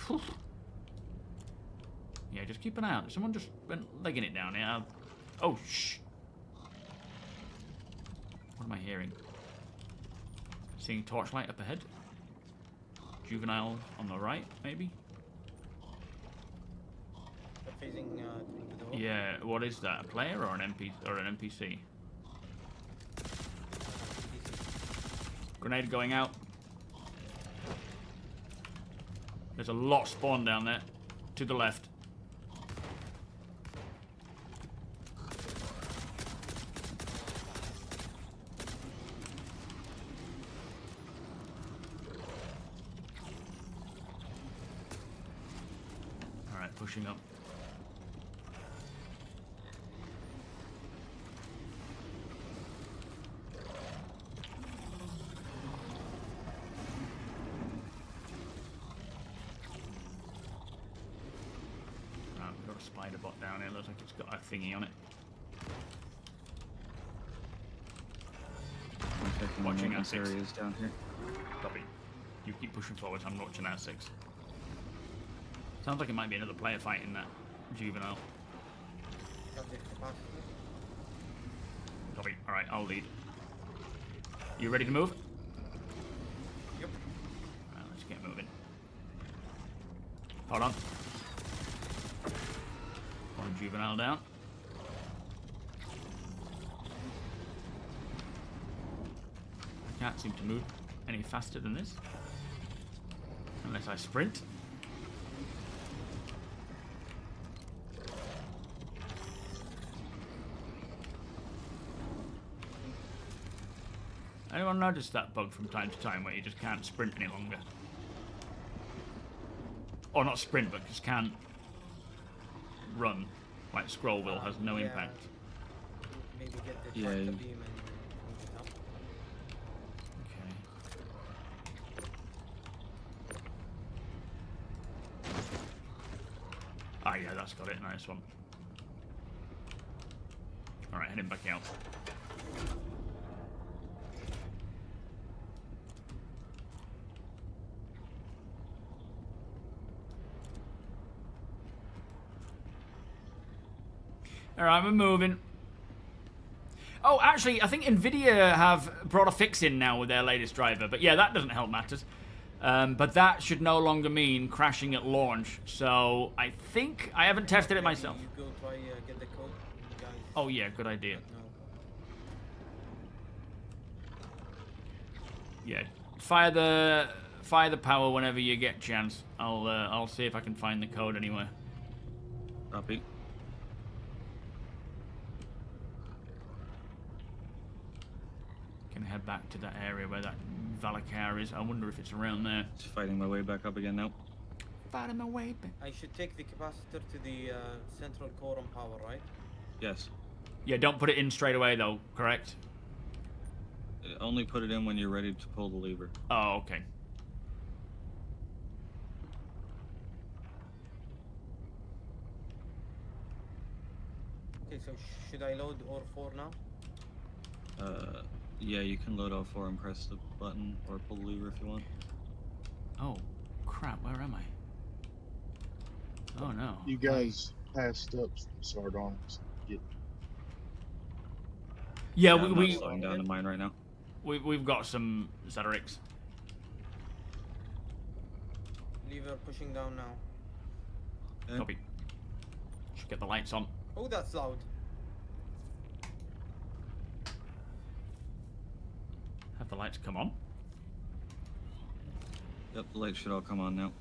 Yeah, just keep an eye out. Someone just went legging it down here. Oh, shh. What am I hearing? Seeing torchlight up ahead. Juvenile on the right, maybe? Facing the door. Yeah, what is that? A player or an NPC? Grenade going out. There's a lot spawned down there. To the left. Alright, pushing up. Spider bot down here, looks like it's got a thingy on it. I'm watching our 6 areas down here. Copy. You keep pushing forward, I'm watching our 6. Sounds like it might be another player fighting that juvenile. Copy. Alright, I'll lead. You ready to move? Yep. Alright, let's get moving. Hold on. One juvenile down. I can't seem to move any faster than this. Unless I sprint. Anyone notice that bug from time to time where you just can't sprint any longer? Or not sprint, but just can't run, like scroll wheel has no impact. Maybe get the Yeah. beam and move it up. Okay. Ah, yeah, that's got it. Nice one. Alright, heading back out. Alright, we're moving. Oh, actually, I think NVIDIA have brought a fix in now with their latest driver. But yeah, that doesn't help matters. But that should no longer mean crashing at launch. So I think I haven't tested it myself. You go try get the code, guys. Oh yeah, good idea. Yeah, fire the power whenever you get chance. I'll see if I can find the code anywhere. Copy. Can head back to that area where that Valakar is. I wonder if it's around there. Just fighting my way back up again now. Fighting my way back. I should take the capacitor to the central core on power, right? Yes. Yeah, don't put it in straight away though, correct? Only put it in when you're ready to pull the lever. Oh, okay. Okay, so should I load OR4 now? Yeah, you can load L4 and press the button or pull the lever if you want. Oh, crap, where am I? Oh no. You guys passed up Squadron. Yeah, I'm we not slowing down to mine right now. We've got some Zedrix. Lever pushing down now. Okay. Copy. Should get the lights on. Oh, that's loud. Have the lights come on? Yep, the lights should all come on now.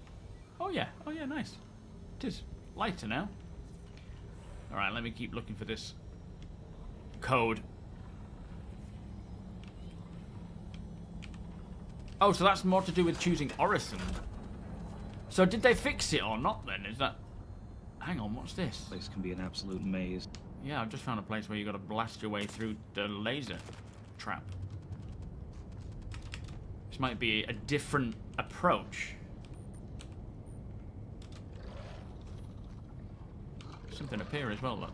Oh yeah, nice. It is lighter now. Alright, let me keep looking for this code. Oh, so that's more to do with choosing Orison. So did they fix it or not then? Is that... Hang on, what's this? This place can be an absolute maze. Yeah, I've just found a place where you got to blast your way through the laser trap. This might be a different approach. Something up here as well, look.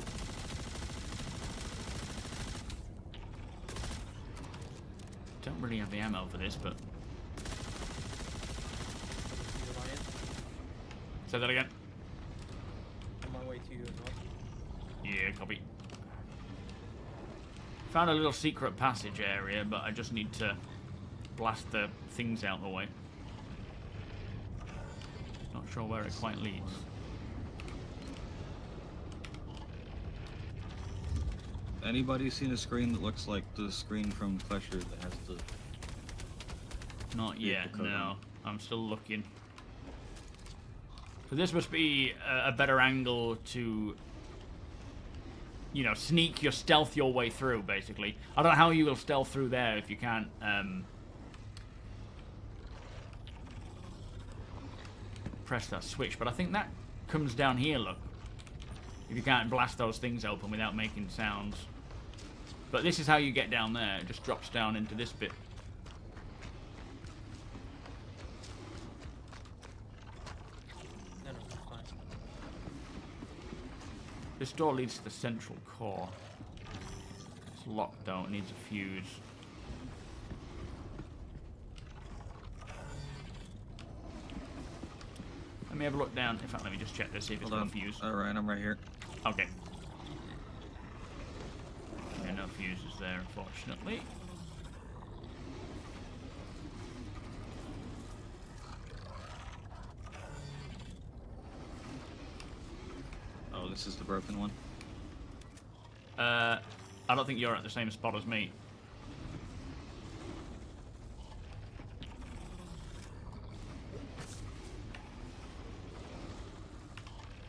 Don't really have the ammo for this, but... Say that again. On my way to you as well. Yeah, copy. Found a little secret passage area, but I just need to blast the things out the way. Not sure where it quite leads. Anybody seen a screen that looks like the screen from Pleasure that has the... Not yet, no. I'm still looking. So this must be a better angle to, you know, stealth your way through, basically. I don't know how you will stealth through there if you can't, press that switch, but I think that comes down here, look. If you can't blast those things open without making sounds. But this is how you get down there. It just drops down into this bit. No, it's fine. This door leads to the central core. It's locked though, it needs a fuse. Let me have a look down. In fact, let me just check this, see if it's got a fuse. Alright, I'm right here. Okay. Yeah, no fuses there, unfortunately. Oh, this is the broken one. I don't think you're at the same spot as me.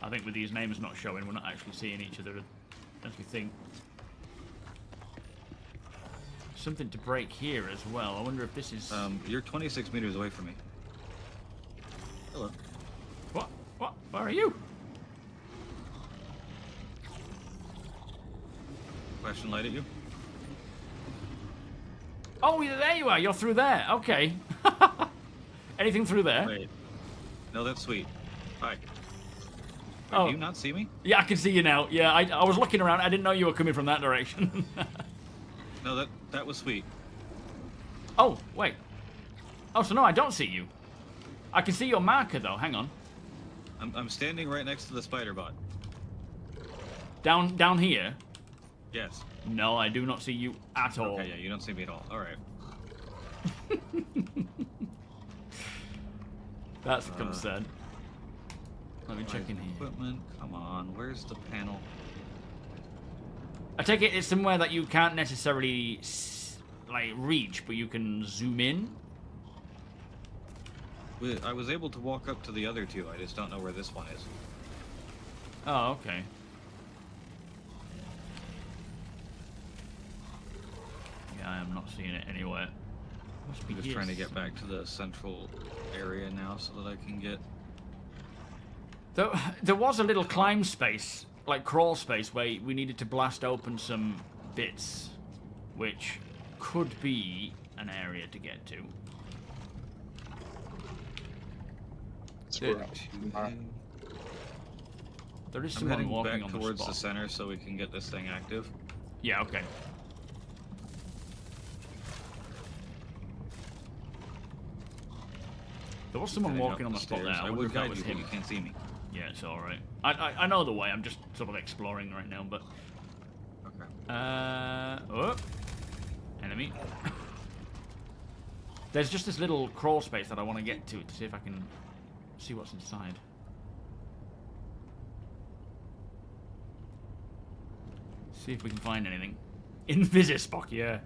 I think with these names not showing, we're not actually seeing each other as we think. Something to break here as well. I wonder if this is... You're 26 meters away from me. Hello. What? What? Where are you? Flashing light at you? Oh, there you are. You're through there. Okay. Anything through there? Wait. No, that's sweet. Hi. Wait, Oh. Do you not see me? Yeah, I can see you now. Yeah, I was looking around. I didn't know you were coming from that direction. No, that was sweet. Oh, wait. Oh, so no, I don't see you. I can see your marker, though. Hang on. I'm standing right next to the spider bot. Down here? Yes. No, I do not see you at all. Okay, yeah, you don't see me at all. Alright. That's concern. Let me check in here. Equipment, come on. Where's the panel? I take it it's somewhere that you can't necessarily like reach, but you can zoom in. I was able to walk up to the other two. I just don't know where this one is. Oh, okay. Yeah, I am not seeing it anywhere. Must be I'm just trying to get back to the central area now so that I can get... There was a little climb space, like crawl space, where we needed to blast open some bits, which could be an area to get to. There is someone walking on the spot. towards the center so we can get this thing active. Yeah, okay. There was someone walking on the spot there. I would guide you, but you can't see me. Yeah, it's alright. I know the way, I'm just sort of exploring right now, but... Okay. Oh! Enemy. There's just this little crawl space that I want to get to see if I can see what's inside. See if we can find anything. Invisispock, yeah.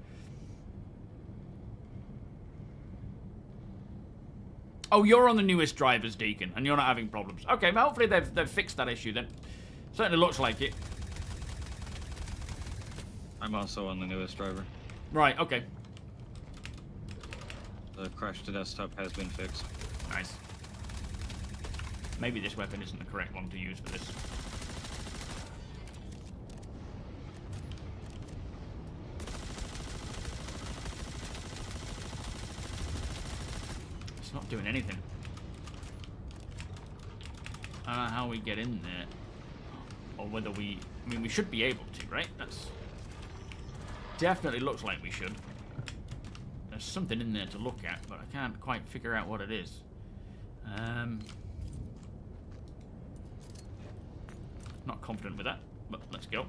Oh, you're on the newest drivers, Deacon, and you're not having problems. Okay, but hopefully they've fixed that issue then. Certainly looks like it. I'm also on the newest driver. Right, okay. The crash to desktop has been fixed. Nice. Maybe this weapon isn't the correct one to use for this. It's not doing anything. I don't know how we get in there. Or whether we... I mean, we should be able to, right? That's... Definitely looks like we should. There's something in there to look at, but I can't quite figure out what it is. Not confident with that, but let's go.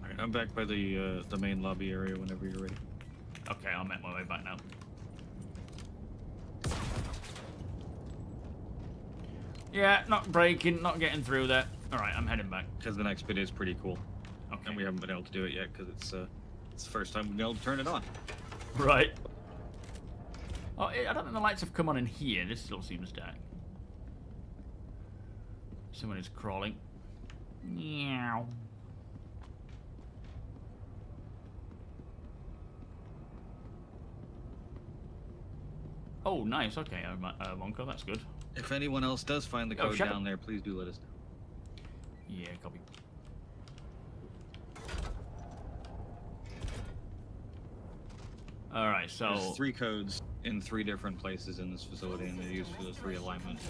Alright, I'm back by the main lobby area whenever you're ready. Okay, I'll make my way back now. Yeah, not breaking, not getting through there. Alright, I'm heading back. Because the next bit is pretty cool. Okay. And we haven't been able to do it yet because it's the first time we've been able to turn it on. Right. Oh, I don't think the lights have come on in here. This still seems dark. Someone is crawling. Meow. Oh, nice. Okay, Wonko, that's good. If anyone else does find the code down there, please do let us know. Yeah, copy. Alright, so... There's 3 codes in 3 different places in this facility, and they're used for the 3 alignment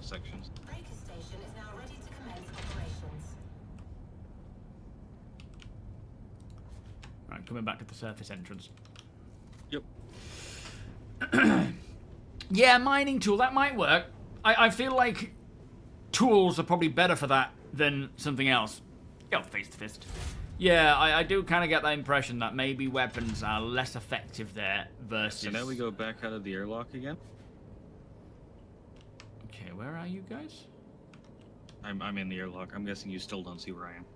sections. Breaker station is now ready to commence operations. Alright, coming back to the surface entrance. Yep. Yeah, mining tool, that might work. I feel like tools are probably better for that than something else. Go face to fist. Yeah, I do kind of get that impression that maybe weapons are less effective there versus... So now we go back out of the airlock again. Okay, where are you guys? I'm in the airlock. I'm guessing you still don't see where I am.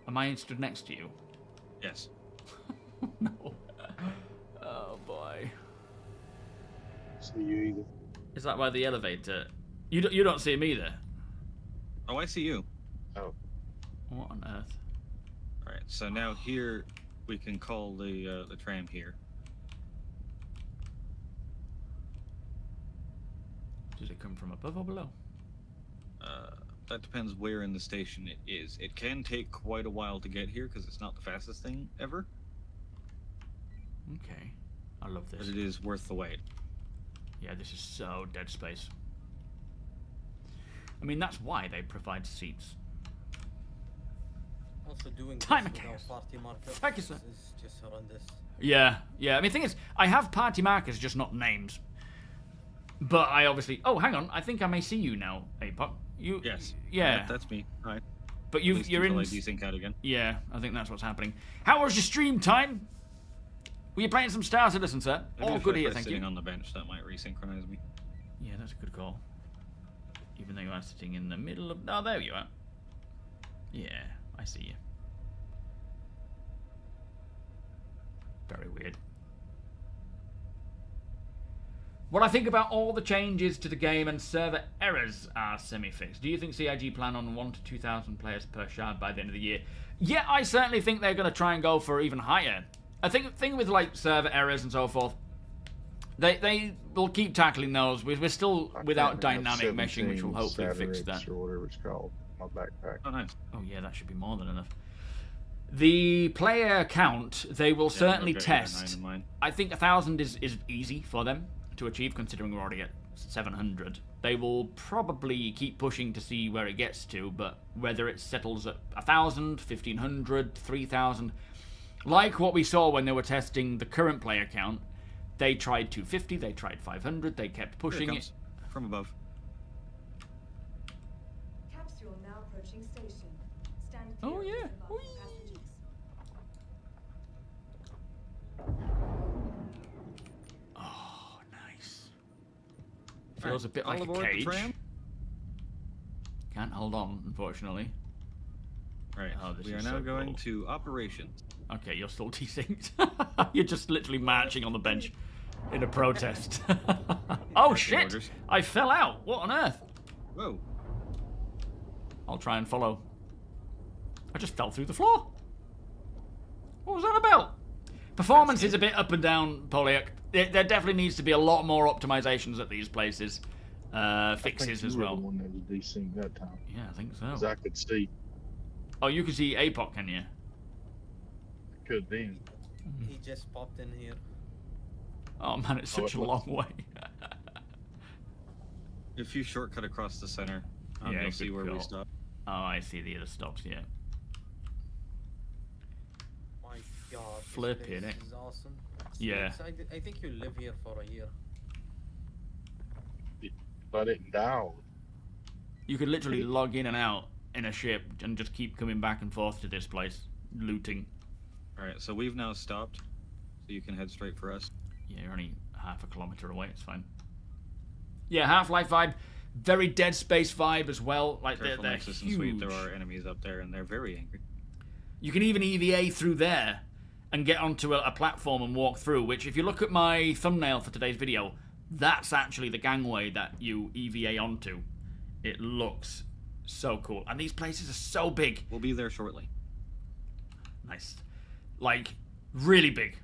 Am I stood next to you? Yes. No. Oh boy. See you either. Is that by the elevator? You don't see me there. Oh, I see you. Oh. What on earth? Alright, so now here we can call the tram here. Does it come from above or below? That depends where in the station it is. It can take quite a while to get here because it's not the fastest thing ever. Okay. I love this. But it is worth the wait. Yeah, this is so Dead Space. I mean, that's why they provide seats. Also doing Time this chaos. without party markers Thank you, sir. is just horrendous. Yeah, yeah. I mean, the thing is, I have party markers, just not names. But I obviously... Oh, hang on. I think I may see you now, Apoc. You... Yes. Yeah. That's me. Hi. But you're in... I desync out again. Yeah, I think that's what's happening. How was your stream time? Were you playing some Star Citizen, sir? Maybe All if good I here, try thank sitting you. on the bench, that might resynchronize me. Yeah, that's a good call. Even though you are sitting in the middle of... Oh, there you are. Yeah, I see you. Very weird. What I think about all the changes to the game and server errors are semi-fixed. Do you think CIG plan on 1,000 to 2,000 players per shard by the end of the year? Yeah, I certainly think they're going to try and go for even higher. I think with like server errors and so forth, they will keep tackling those. We're still without dynamic meshing, which will hopefully fix that. Or whatever it's called. My backpack. Oh, nice. Oh yeah, that should be more than enough. The player count, they will certainly test. I think 1,000 is easy for them to achieve, considering we're already at 700. They will probably keep pushing to see where it gets to, but whether it settles at 1,000, 1,500, 3,000, like what we saw when they were testing the current player count, they tried 250, they tried 500, they kept pushing it. From above. Capsule now approaching station. Stand Oh clear yeah. of the passengers. Oh, nice. Feels a bit like a cage. Can't hold on, unfortunately. Right. Oh, this we are is now so going cool. to operations. Okay, you're still desynced. You're just literally marching on the bench in a protest. Oh shit! Orders. I fell out. What on earth? Whoa. I'll try and follow. I just fell through the floor. What was that about? Performance is a bit up and down, Poliak. There definitely needs to be a lot more optimizations at these places. Fixes as well. The one that was desynced that time. Yeah, I think so. 'Cause I could see. Oh, you can see APOC, can you? Could be. He just popped in here. Oh man, it's such a long way. If you shortcut across the center, Yeah, you'll see good where we call. stop. Oh, I see the other stops, yeah. My God. Flipping this it. is awesome. Yeah. Snakes, I think you live here for a year. But it down. You could literally log in and out in a ship and just keep coming back and forth to this place, looting. Alright, so we've now stopped, so you can head straight for us. Yeah, you're only half a kilometer away, it's fine. Yeah, Half-Life vibe, very Dead Space vibe as well. Like Careful, they're Nexus and huge. Sweet, there are enemies up there and they're very angry. You can even EVA through there and get onto a platform and walk through, which if you look at my thumbnail for today's video, that's actually the gangway that you EVA onto. It looks so cool. And these places are so big. We'll be there shortly. Nice. Like, really big.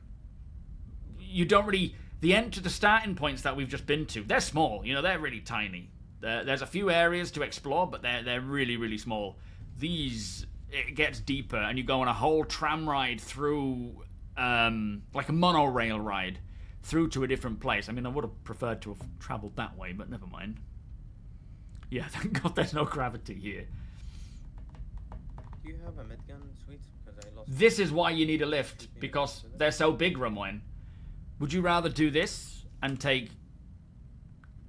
You don't really... The starting points that we've just been to, they're small. You know, they're really tiny. There's a few areas to explore, but they're really, really small. These, it gets deeper, and you go on a whole tram ride through, like a monorail ride, through to a different place. I mean, I would have preferred to have travelled that way, but never mind. Yeah, thank God there's no gravity here. Do you have a midgun, Sweet? Because I lost. This is why you need a lift, because they're so big, Rumwine. Would you rather do this and take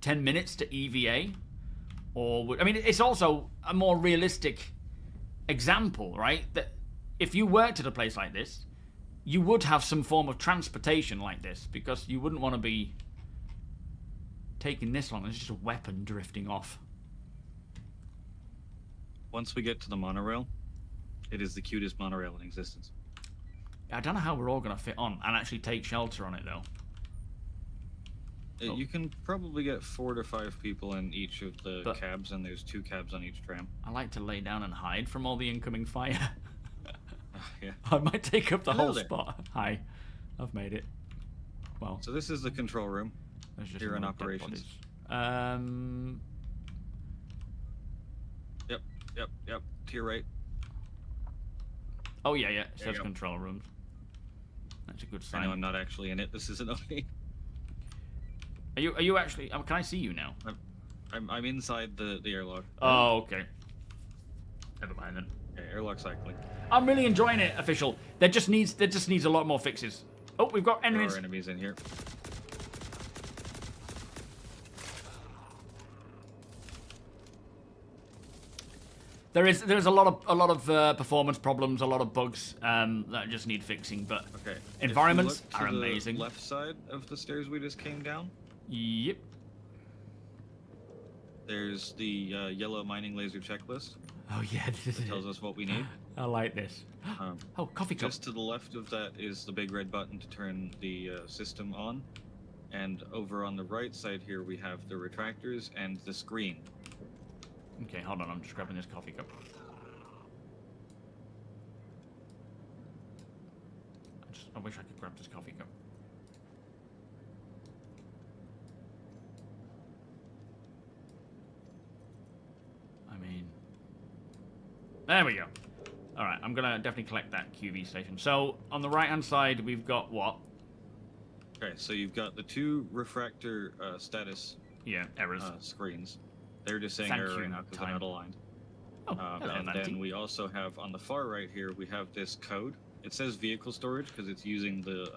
10 minutes to EVA? Or I mean, it's also a more realistic example, right? That if you worked at a place like this, you would have some form of transportation like this, because you wouldn't want to be taking this long. It's just a weapon drifting off. Once we get to the monorail, it is the cutest monorail in existence. I don't know how we're all going to fit on and actually take shelter on it, though. You can probably get 4 to 5 people in each of the cabs, and there's 2 cabs on each tram. I like to lay down and hide from all the incoming fire. Yeah. I might take up the Hello whole there. spot. Hi. I've made it. Well. So this is the control room. There's just Here in more dead operations. bodies. Yep. To your right. Oh yeah. It There you says go. control rooms. That's a good I sign. know I'm not actually in it. This isn't okay. Are you actually? Oh, can I see you now? I'm inside the airlock. Oh, okay. Never mind then. Okay, airlock cycling. I'm really enjoying it, official. There just needs a lot more fixes. Oh, we've got There enemies. are enemies in here. There's a lot of performance problems, a lot of bugs that just need fixing. But Okay. environments If you are look to amazing. The left side of the stairs we just came down. Yep. There's the yellow mining laser checklist. Oh yeah, this It tells us what we need. I like this. Oh, coffee cup. Just to the left of that is the big red button to turn the system on. And over on the right side here, we have the retractors and the screen. Okay, hold on. I'm just grabbing this coffee cup. I wish I could grab this coffee cup. I mean... There we go. Alright, I'm gonna definitely collect that QV station. So, on the right-hand side, we've got what? Okay, so you've got the 2 refractor status errors screens. They're just saying Thank error you, right now because they're time. not aligned. Oh, hello, and Vanti. then we also have, on the far right here, we have this code. It says vehicle storage because it's using the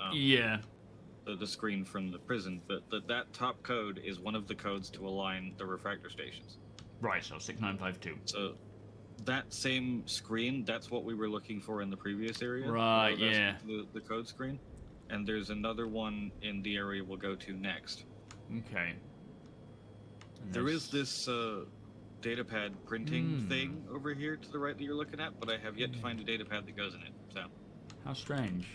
the screen from the prison, but that top code is one of the codes to align the refractor stations. Right, so 6952. So that same screen, that's what we were looking for in the previous area. Right, That's yeah. The code screen. And there's another one in the area we'll go to next. Okay. There is this datapad printing thing over here to the right that you're looking at, but I have yet to find a datapad that goes in it. So. How strange.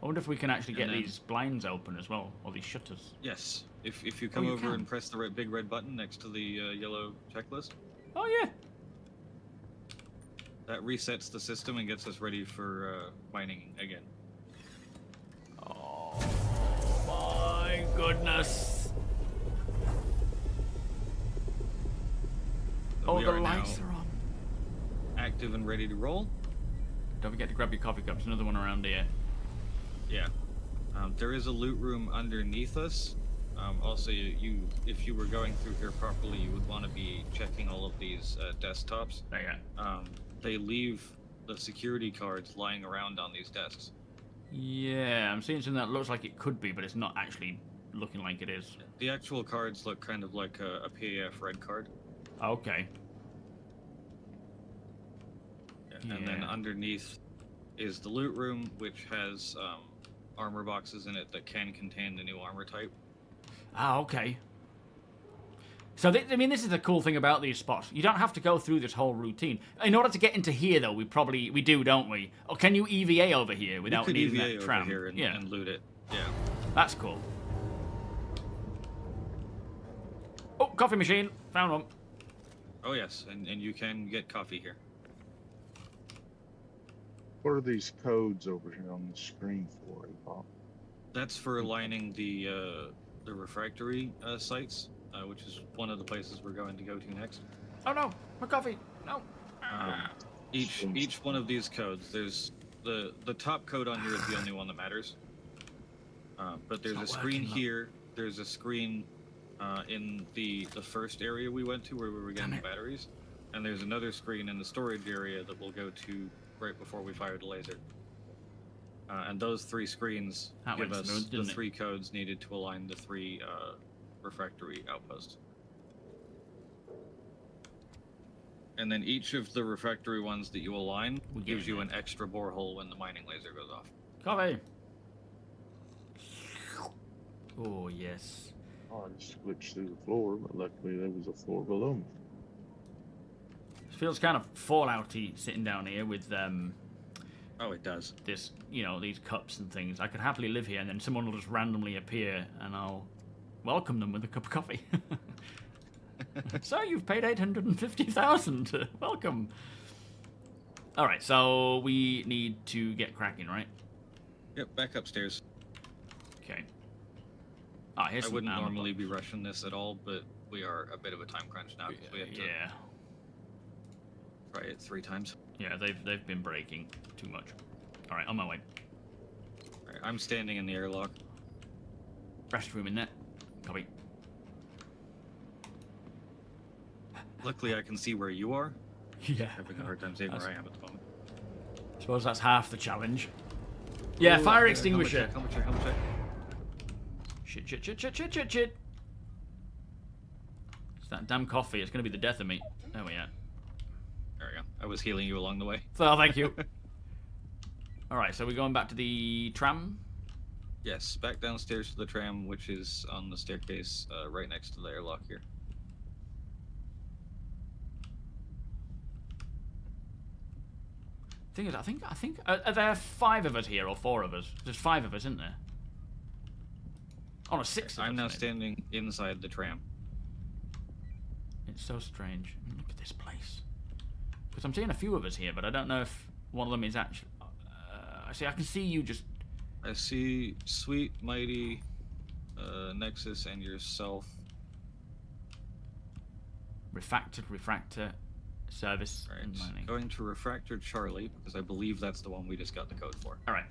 I wonder if we can actually get then- these blinds open as well, or these shutters. Yes. If you come you over can. and press the big red button next to the yellow checklist, Oh yeah. that resets the system and gets us ready for mining again. Oh my goodness. So Oh, we the are lights now are on. active and ready to roll. Don't forget to grab your coffee cups. Another one around here. Yeah. There is a loot room underneath us. Also, if you were going through here properly, you would want to be checking all of these desktops. Oh, yeah. They leave the security cards lying around on these desks. Yeah, I'm seeing something that looks like it could be, but it's not actually looking like it is. The actual cards look kind of like a PAF red card. Okay. And then underneath is the loot room, which has armor boxes in it that can contain the new armor type. Ah, okay. So, I mean, this is the cool thing about these spots. You don't have to go through this whole routine. In order to get into here, though, we do, don't we? Or can you EVA over here without you could needing EVA that tram? over here and loot it. Yeah. That's cool. Oh, coffee machine. Found one. Oh, yes, and you can get coffee here. What are these codes over here on the screen for, Bob? That's for aligning the refractory sites, which is one of the places we're going to go to next. Oh no, my coffee. No. Each one of these codes, there's the top code on here is the only one that matters. But there's a screen here. There's a screen in the first area we went to where we were getting the batteries, and there's another screen in the storage area that we'll go to right before we fire the laser. And those 3 screens give us the 3 codes needed to align the 3 refractory outposts. And then each of the refractory ones that you align gives you an extra borehole when the mining laser goes off. Coffee. Oh, yes. Oh, I just glitched through the floor, but luckily there was a floor below me. It feels kind of Fallout-y sitting down here with oh, it does. This, these cups and things. I could happily live here, and then someone will just randomly appear, and I'll welcome them with a cup of coffee. So you've paid 850,000. Welcome. All right, so we need to get cracking, right? Yep, back upstairs. Okay. Ah, here's I some wouldn't ammo normally be boxes. rushing this at all, but we are a bit of a time crunch now because we have to try it 3 times. Yeah, they've been breaking too much. All right, on my way. All right, I'm standing in the airlock. Restroom in there. Copy. Luckily, I can see where you are. Yeah. Having a hard time seeing where I am at the moment. I suppose that's half the challenge. Yeah, fire extinguisher. Helmet check. Shit. It's that damn coffee. It's going to be the death of me. There we are. There we go. I was healing you along the way. So, thank you. Alright, so we're going back to the tram? Yes, back downstairs to the tram, which is on the staircase right next to the airlock here. Thing is, I think, are there 5 of us here or 4 of us? There's 5 of us, isn't there? Oh, no, 6 of us. I'm now maybe. standing inside the tram. It's so strange. Look at this place. Because I'm seeing a few of us here, but I don't know if one of them is actually... I can see you just... I see Sweet, Mighty, Nexus, and yourself. Refractor, service, Alright, and mining. going to Refractor Charlie, because I believe that's the one we just got the code for. Alright.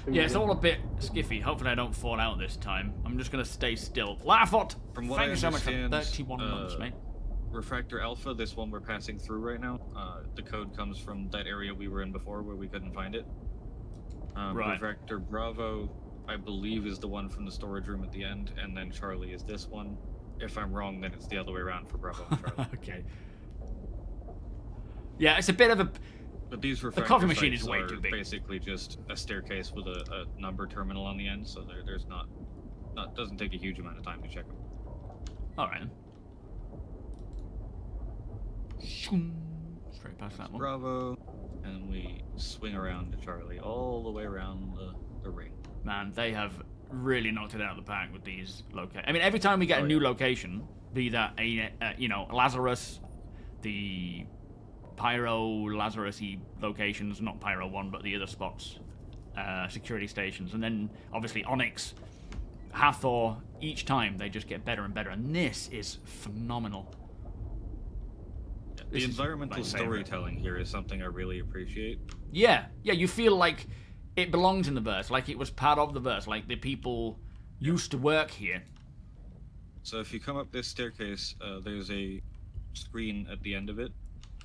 Yeah, it's all a bit skiffy. Hopefully I don't fall out this time. I'm just going to stay still. Laugh-ot! From what Thank I you so much for understand, 31 months, mate. Refractor Alpha, this one we're passing through right now, the code comes from that area we were in before where we couldn't find it. Right. Refractor Bravo, I believe, is the one from the storage room at the end, and then Charlie is this one. If I'm wrong, then it's the other way around for Bravo and Charlie. Okay. Yeah, it's a bit of a... But these the refractor coffee machine is sites way are too big. basically just a staircase with a number terminal on the end, so there's not doesn't take a huge amount of time to check them. Alright then. Straight past that one. Bravo, and we swing around to Charlie, all the way around the ring. Man, they have really knocked it out of the park with these locations. I mean, every time we get a new location, be that you know, Lazarus, the Pyro Lazarus-y locations, not Pyro 1, but the other spots, security stations, and then obviously Onyx, Hathor, each time they just get better and better, and this is phenomenal. The environmental storytelling here is something I really appreciate. Yeah, you feel like it belongs in the verse, like it was part of the verse, like the people used to work here. So if you come up this staircase, there's a screen at the end of it.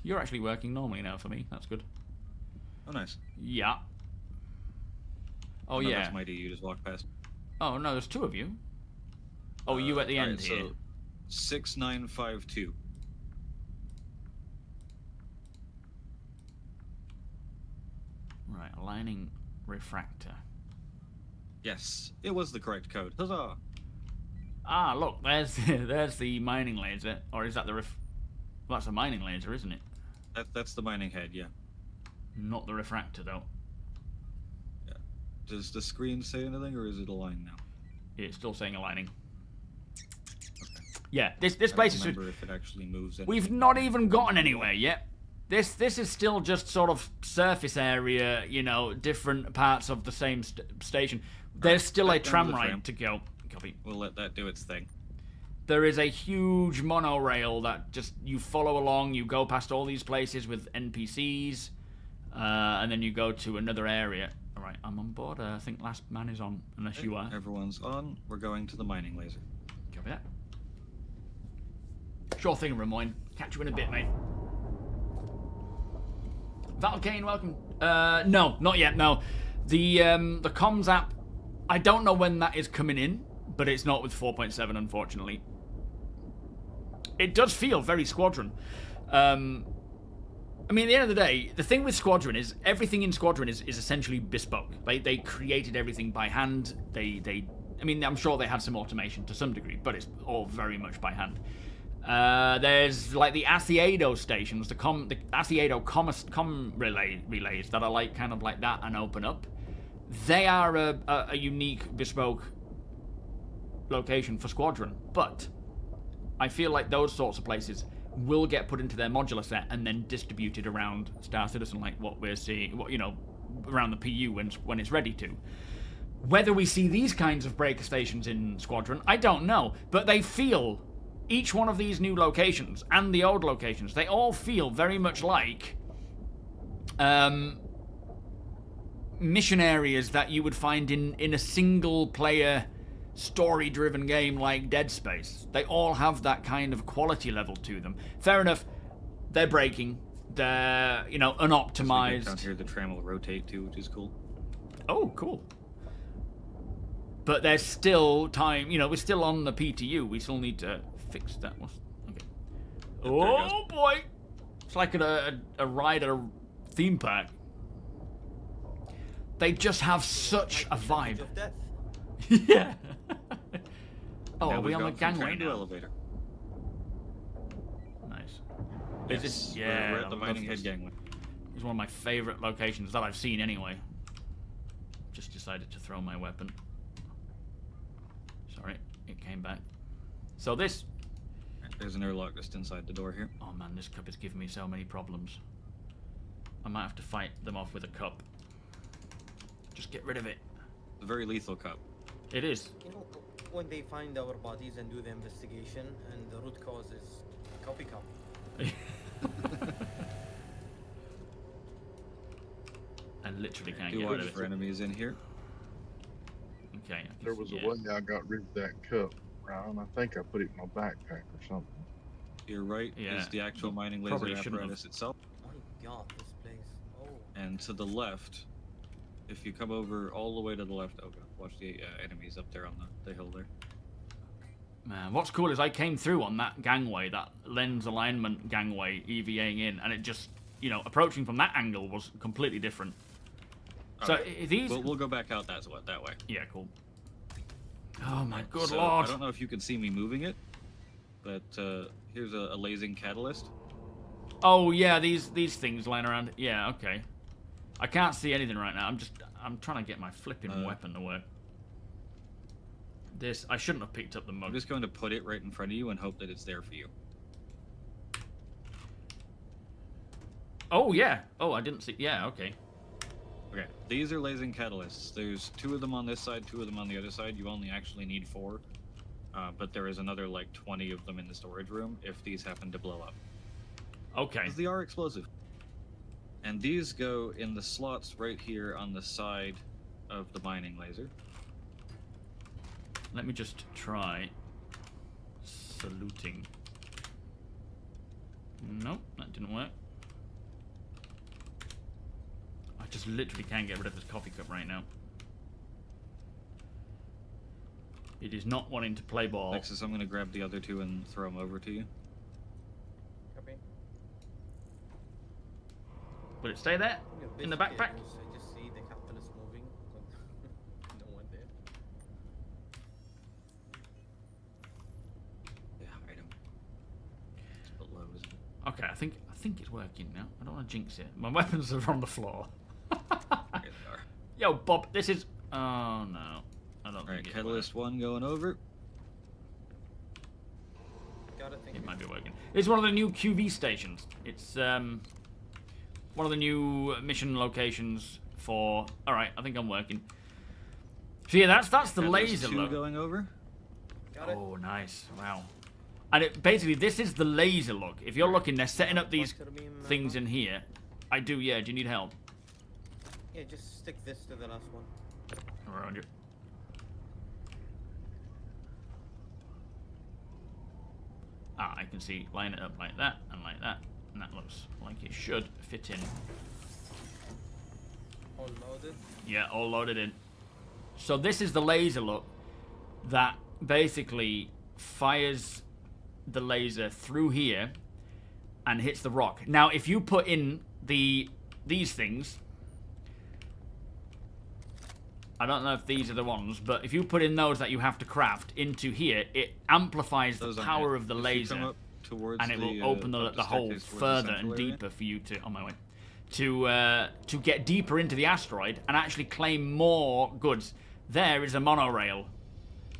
You're actually working normally now for me. That's good. Oh, nice. Yeah. Oh, no, yeah. That's Mighty. You just walked past. Oh, no, there's 2 of you. Oh, you at the end here. So 6952. Right, aligning refractor. Yes, it was the correct code. Huzzah! Ah, look, there's the mining laser. Or is that the Well, that's a mining laser, isn't it? That's the mining head, yeah. Not the refractor, though. Yeah. Does the screen say anything, or is it aligned now? It's still saying aligning. Okay. Yeah, this place is... I don't remember if it actually moves. We've not even gotten anywhere yet. This is still just sort of surface area, you know, different parts of the same station. There's still a tram ride to go. Copy. We'll let that do its thing. There is a huge monorail that just, you follow along, you go past all these places with NPCs, and then you go to another area. Alright, I'm on board. I think last man is on, unless you are. Everyone's on. We're going to the mining laser. Copy that. Sure thing, Ramoyne. Catch you in a bit, mate. Valkane, welcome. No, not yet, no. The comms app, I don't know when that is coming in, but it's not with 4.7, unfortunately. It does feel very Squadron. I mean, at the end of the day, the thing with Squadron is everything in Squadron is essentially bespoke. They created everything by hand. I mean, I'm sure they had some automation to some degree, but it's all very much by hand. There's like the Asiedo stations, the Asiedo com relays that are like kind of like that and open up. They are a unique, bespoke location for Squadron, but I feel like those sorts of places will get put into their modular set and then distributed around Star Citizen, like what we're seeing, around the PU when it's ready to. Whether we see these kinds of breaker stations in Squadron, I don't know, but they feel, each one of these new locations and the old locations, they all feel very much like mission areas that you would find in a single player story-driven game like Dead Space. They all have that kind of quality level to them. Fair enough, they're breaking, they're, unoptimized. Down here, the tram will rotate too, which is cool. Oh, cool. But there's still time, we're still on the PTU, we still need to fix that. Okay. Oh boy! It's like a ride at a theme park. They just have such a vibe. Yeah. Oh, are we on the gangway now? Elevator. Nice. Is this? Yeah, we're at the mining head gangway. It's one of my favorite locations that I've seen anyway. Just decided to throw my weapon. Sorry, it came back. So this... There's an airlock just inside the door here. Oh man, this cup is giving me so many problems. I might have to fight them off with a cup. Just get rid of it. It's a very lethal cup. It is. You know, when they find our bodies and do the investigation, and the root cause is coffee cup. I literally can't Do get rid of watch it. for enemies in here. Okay. There was a way I got rid of that cup, Ryan. I think I put it in my backpack or something. To your right is the actual mining laser Probably shouldn't apparatus itself. Oh my god, this place. Oh. And to the left, if you come over all the way to the left, okay, watch the enemies up there on the hill there. Man, what's cool is I came through on that gangway, that lens alignment gangway, EVAing in, and it just, you know, approaching from that angle was completely different. So these... We'll go back out that way. Yeah, cool. Oh my good so, lord. I don't know if you can see me moving it, but here's a lasing catalyst. Oh yeah, these things lying around. Yeah, okay. I can't see anything right now. I'm trying to get my flipping weapon to work. I shouldn't have picked up the mug. I'm just going to put it right in front of you and hope that it's there for you. Oh yeah. Oh, I didn't see. Yeah, okay. Okay, these are lasing catalysts. There's 2 of them on this side, 2 of them on the other side. You only actually need 4. But there is another like 20 of them in the storage room if these happen to blow up. Okay. Because they are explosive. And these go in the slots right here on the side of the mining laser. Let me just try saluting. Nope, that didn't work. I just literally can't get rid of this coffee cup right now. It is not wanting to play ball. Nexus, I'm going to grab the other 2 and throw them over to you. Copy. Will it stay there? Yeah, in the basically, backpack? I just see the catalyst moving, but no one there. Yeah, item. It's a bit low, isn't it? Okay, I think it's working now. I don't want to jinx it. My weapons are on the floor. There they are. Yo, Bob, this is... Oh, no. I don't think it's Catalyst 1 going over. Got it, It might be working. It's one of the new QV stations. It's one of the new mission locations for... Alright, I think I'm working. So yeah, that's the laser 2 look. going over. Got it. Oh, nice. Wow. And basically, this is the laser look. If you're looking, they're setting up these things in here. I do, yeah. Do you need help? Yeah, just stick this to the last one. Around you. Ah, I can see. Line it up like that and like that. And that looks like it should fit in. All loaded? Yeah, all loaded in. So this is the laser look that basically fires the laser through here and hits the rock. Now, if you put in these things, I don't know if these are the ones, but if you put in those that you have to craft into here, it amplifies the power of the laser, and it will open the hole further and deeper for you to, on my way, to get deeper into the asteroid and actually claim more goods. There is a monorail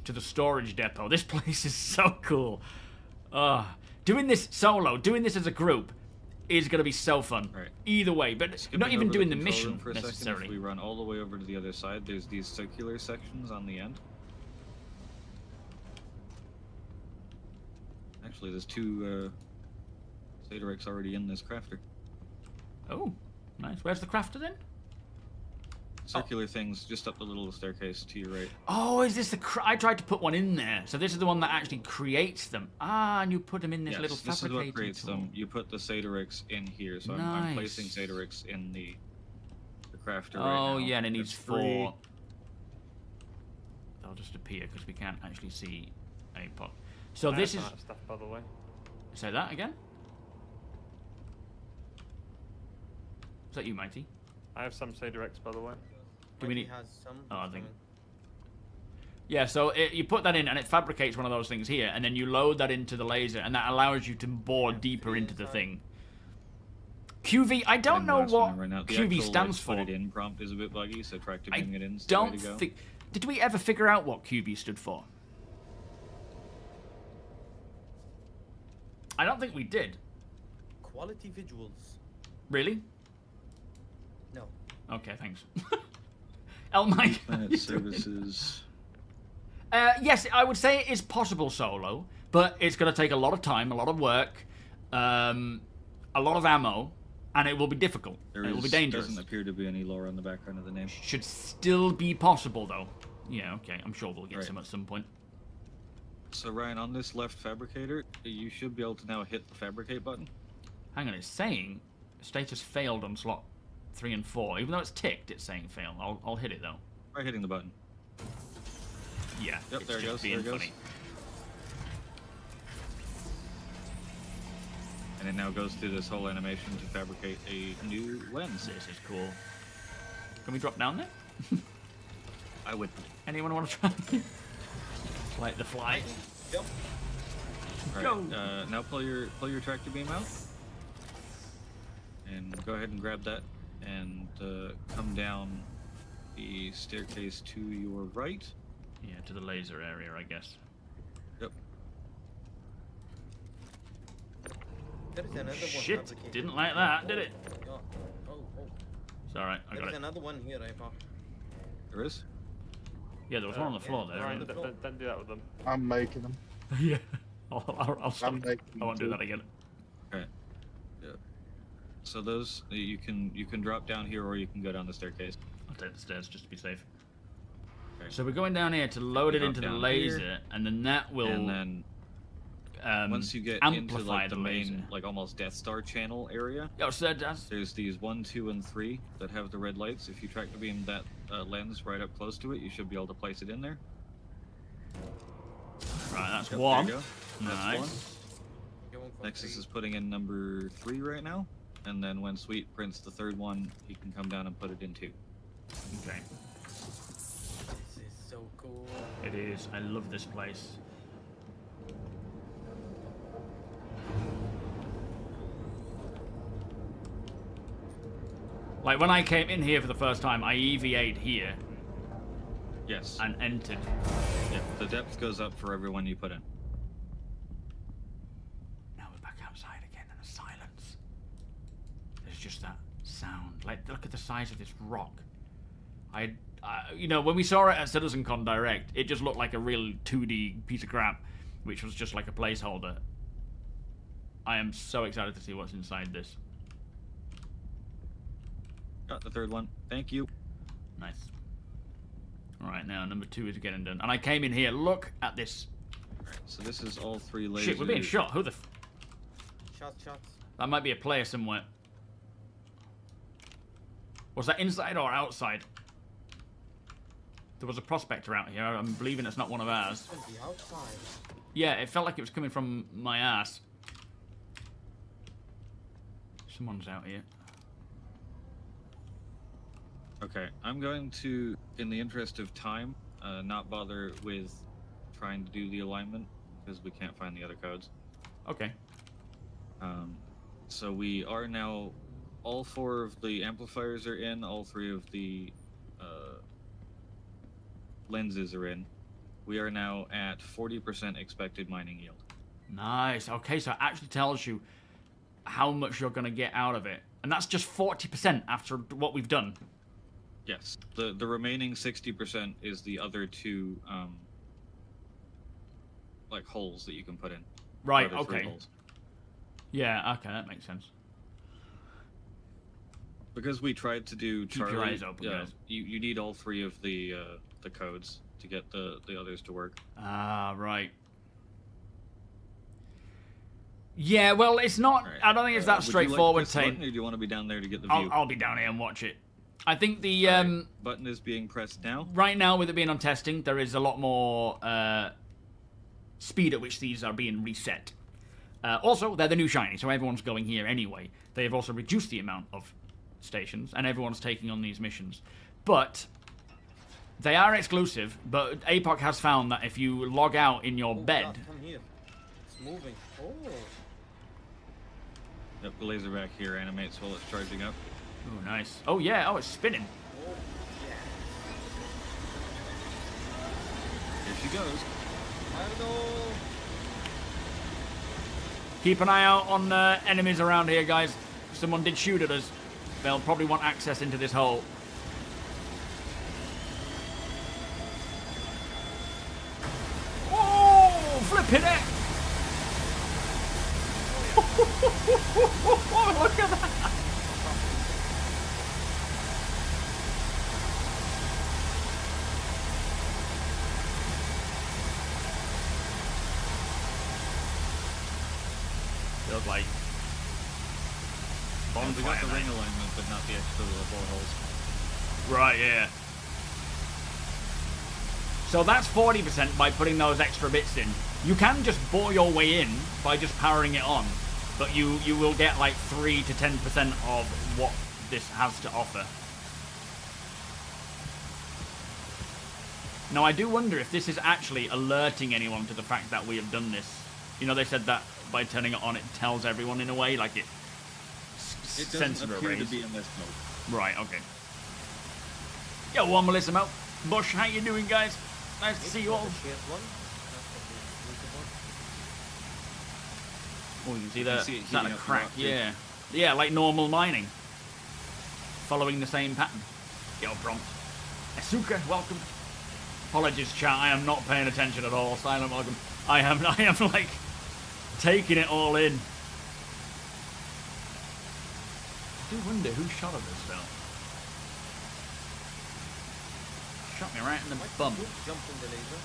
to the storage depot. This place is so cool. Doing this solo, doing this as a group, is going to be so fun. Right. Either way, but not even doing the mission for a second, necessarily. if we run all the way over to the other side, there's these circular sections on the end. Actually, there's 2 Sadorex already in this crafter. Oh, nice. Where's the crafter then? Circular things just up the little staircase to your right. Oh, is this the... I tried to put one in there. So this is the one that actually creates them. Ah, and you put them in this little this fabricator is what creates tool. them. You put the Sadorex in here, so I'm Nice. placing Sadorex in the crafter Oh, right now. yeah, and it needs There's 3. 4. They'll just appear because we can't actually see a pot. So this is... Stuff, by the way. Say that again? Is that you, Mighty? I have some Sadorex, by the way. Do we need... Has some. Oh, I think... Yeah, so you put that in and it fabricates one of those things here, and then you load that into the laser, and that allows you to bore deeper into the thing. QV, I don't know what QV actual, stands for. Put it in prompt is a bit buggy, so tractor beam it in. Don't think. Did we ever figure out what QV stood for? I don't think we did. Quality visuals. Really? No. Okay, thanks. El Mike. Planet services. Yes, I would say it is possible solo, but it's going to take a lot of time, a lot of work, a lot of ammo, and it will be difficult. It will be dangerous. Doesn't appear to be any lore on the background of the name. Should still be possible, though. Yeah, okay. I'm sure we'll get some at some point. So, Ryan, on this left fabricator, you should be able to now hit the fabricate button. Hang on, it's saying status failed on slot 3 and 4. Even though it's ticked, it's saying fail. I'll hit it, though. Try hitting the button. Yeah, yep, there it goes. There it goes. Funny. And it now goes through this whole animation to fabricate a new lens. This is cool. Can we drop down there? I would. Anyone want to try? Like the flight. Yep. Alright, now pull your tractor beam out. And go ahead and grab that. And come down the staircase to your right. Yeah, to the laser area, I guess. Yep. Shit! Didn't like that, did it? Oh. It's alright, I got it. There's another one here, Ipa. There is? Yeah, there was one on the floor there. Ryan, don't do that with them. I'm making them. Yeah. I'll stop. I won't do that again. Okay. Yeah. So those you can drop down here or you can go down the staircase. I'll take the stairs just to be safe. Okay. So we're going down here to load it into the laser, here, and then that will. And then once you get into like the main, like almost Death Star channel area, there's these 1, 2, and 3 that have the red lights. If you tractor beam that lens right up close to it, you should be able to place it in there. Right, that's one. There you go. Nice. That's one. Nexus is putting in number 3 right now, and then when Sweet prints the 3rd one, he can come down and put it in 2. Okay. This is so cool. It is. I love this place. Like when I came in here for the first time, I EVA'd here. Yes. And entered. Yeah, the depth goes up for everyone you put in. Now we're back outside again and the silence. There's just that sound. Like, look at the size of this rock. You know, when we saw it at CitizenCon Direct, it just looked like a real 2D piece of crap, which was just like a placeholder. I am so excited to see what's inside this. Got the 3rd one. Thank you. Nice. Alright, now number 2 is getting done. And I came in here. Look at this. So this is all 3 lasers. Shit, we're being shot. Who the Shots. That might be a player somewhere. Was that inside or outside? There was a prospector out here. I'm believing it's not one of ours. The outside. Yeah, it felt like it was coming from my ass. Someone's out here. Okay, I'm going to, in the interest of time, not bother with trying to do the alignment because we can't find the other codes. Okay. So we are now, all 4 of the amplifiers are in, all 3 of the lenses are in. We are now at 40% expected mining yield. Nice. Okay, so it actually tells you how much you're going to get out of it. And that's just 40% after what we've done. Yes. The remaining 60% is the other 2 like holes that you can put in. Right, okay. Yeah, okay, that makes sense. Because we tried to do Charlie, keep your eyes open, guys. You need all 3 of the codes to get the others to work. Ah, right. Yeah, well, it's not. Right. I don't think it's that straightforward, Tate. Or do you want to be down there to get the view? I'll be down here and watch it. I think the button is being pressed now. Right now, with it being on testing, there is a lot more speed at which these are being reset. Also, they're the new shiny, so everyone's going here anyway. They have also reduced the amount of stations, and everyone's taking on these missions. But they are exclusive. But APOC has found that if you log out in your bed, God, come here. It's moving. Oh. Yep, the laser back here animates while it's charging up. Oh, nice. Oh, yeah. Oh, it's spinning. Here she goes. Keep an eye out on enemies around here, guys. Someone did shoot at us. They'll probably want access into this hole. Oh, flipping it! Look at that! Feels like We got the ring alignment, but not the extra boreholes. Right, yeah. So that's 40% by putting those extra bits in. You can just bore your way in by just powering it on, but you will get like 3 to 10% of what this has to offer. Now I do wonder if this is actually alerting anyone to the fact that we have done this. You know, they said that by turning it on, it tells everyone in a way, like it doesn't appear to be in this mode. Right, okay. Yo, one Melissa Mel. Bush, how you doing, guys? Nice to see you all. Oh, you can see that? Is that a crack? Yeah. Yeah, like normal mining. Following the same pattern. Yo, prompt. Asuka, welcome. Apologies, chat. I am not paying attention at all. Silent welcome. I am like taking it all in. I do wonder who shot at us, though. Shot me right in the bum. Jump in the laser.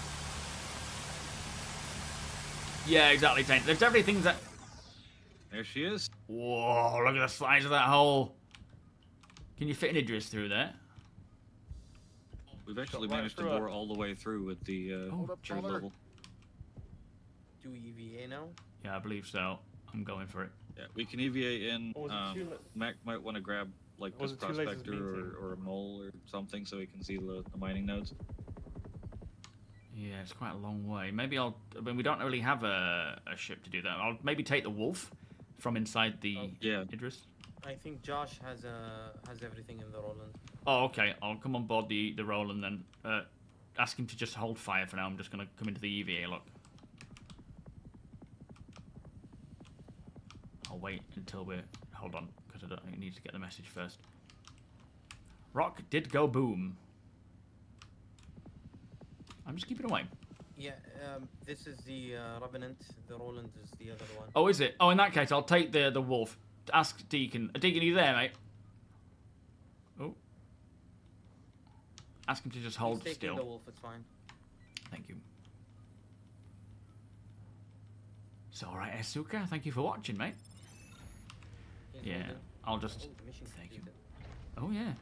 Yeah, exactly, Taint. There's definitely things that... There she is. Whoa, look at the size of that hole. Can you fit an Idris through there? We've actually managed to bore all the way through with the third level. Do EVA now? Yeah, I believe so. I'm going for it. Yeah, we can EVA in. Mac might want to grab like this prospector or a mole or something so he can see the mining nodes. Yeah, it's quite a long way. Maybe I mean, we don't really have a ship to do that. I'll maybe take the wolf from inside the Idris. I think Josh has everything in the Roland. Oh, okay. I'll come on board the Roland then. Ask him to just hold fire for now. I'm just going to come into the EVA, look. I'll wait until we're... Hold on, because I need to get the message first. Rock did go boom. I'm just keeping away. Yeah, this is the Revenant. The Roland is the other one. Oh, is it? Oh, in that case, I'll take the wolf. Ask Deacon. Deacon, are you there, mate? Oh. Ask him to just hold He's still. the wolf, it's fine. Thank you. It's alright, Asuka. Thank you for watching, mate. Yeah, I'll just... Thank you. Oh, yeah.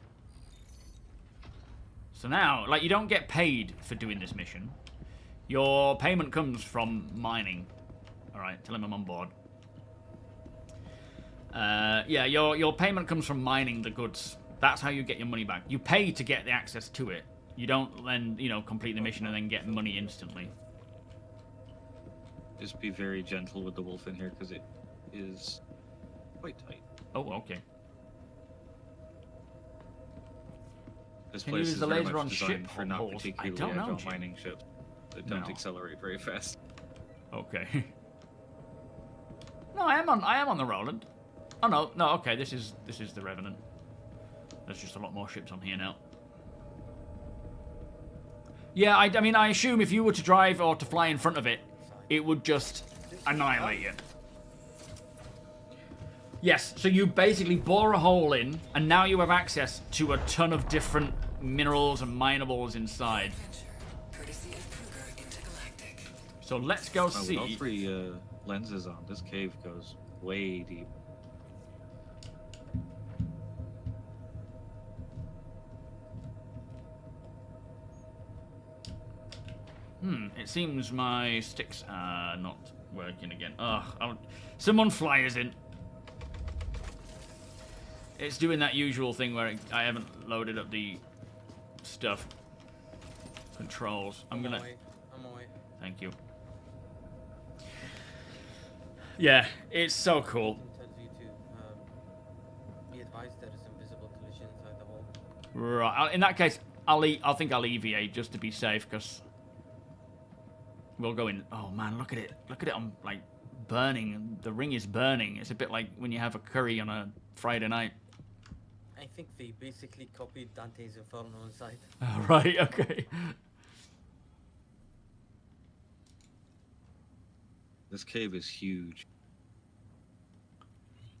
So now, like, you don't get paid for doing this mission. Your payment comes from mining. Alright, tell him I'm on board. Yeah, your payment comes from mining the goods. That's how you get your money back. You pay to get the access to it. You don't then, you know, complete the mission and then get money instantly. Just be very gentle with the wolf in here because it is quite tight. Oh, okay. This Can place you use is the very laser much on designed ship for not holes? particularly I don't know, agile Jim. mining ships that don't No. accelerate very fast. Okay. No, I am on the Roland. Oh no, okay, this is the Revenant. There's just a lot more ships on here now. Yeah, I mean, I assume if you were to drive or to fly in front of it, it would just annihilate you. Yes, so you basically bore a hole in, and now you have access to a ton of different minerals and minables inside. So let's go see. With all three lenses on, this cave goes way deep. It seems my sticks are not working again. Ugh, someone fly us in. It's doing that usual thing where I haven't loaded up the stuff. Controls. I'm gonna... I'm away. Thank you. Yeah, it's so cool. advised there is invisible collision inside the hole. Right. In that case, I think I'll EVA just to be safe, because we'll go in. Oh man, look at it! Look at it! I'm like burning. The ring is burning. It's a bit like when you have a curry on a Friday night. I think they basically copied Dante's Inferno inside. Oh, right. Okay. This cave is huge.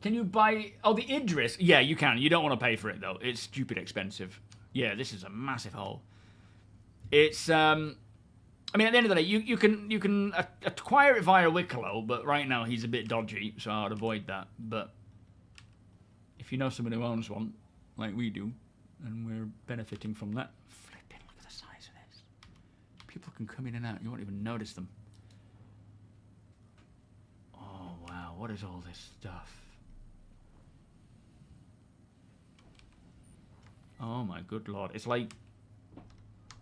Can you buy... Oh, the Idris? Yeah, you can. You don't want to pay for it, though. It's stupid expensive. Yeah, this is a massive hole. It's... I mean, at the end of the day, you can acquire it via Wicklow, but right now he's a bit dodgy, so I'd avoid that. But if you know someone who owns one, like we do, and we're benefiting from that... Flipping, look at the size of this. People can come in and out. You won't even notice them. Oh, wow. What is all this stuff? Oh my good lord. It's like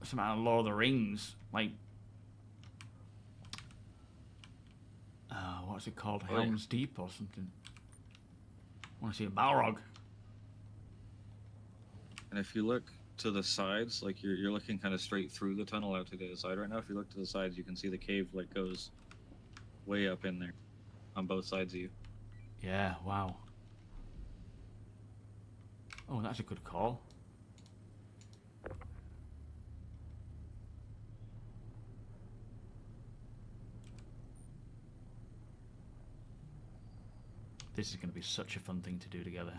some out of Lord of the Rings. Like, what's it called? Oh, Helm's Deep or something. I want to see a Balrog. And if you look to the sides, like you're looking kind of straight through the tunnel out to the other side right now. If you look to the sides, you can see the cave like goes way up in there on both sides of you. Yeah, wow. Oh, that's a good call. This is going to be such a fun thing to do together.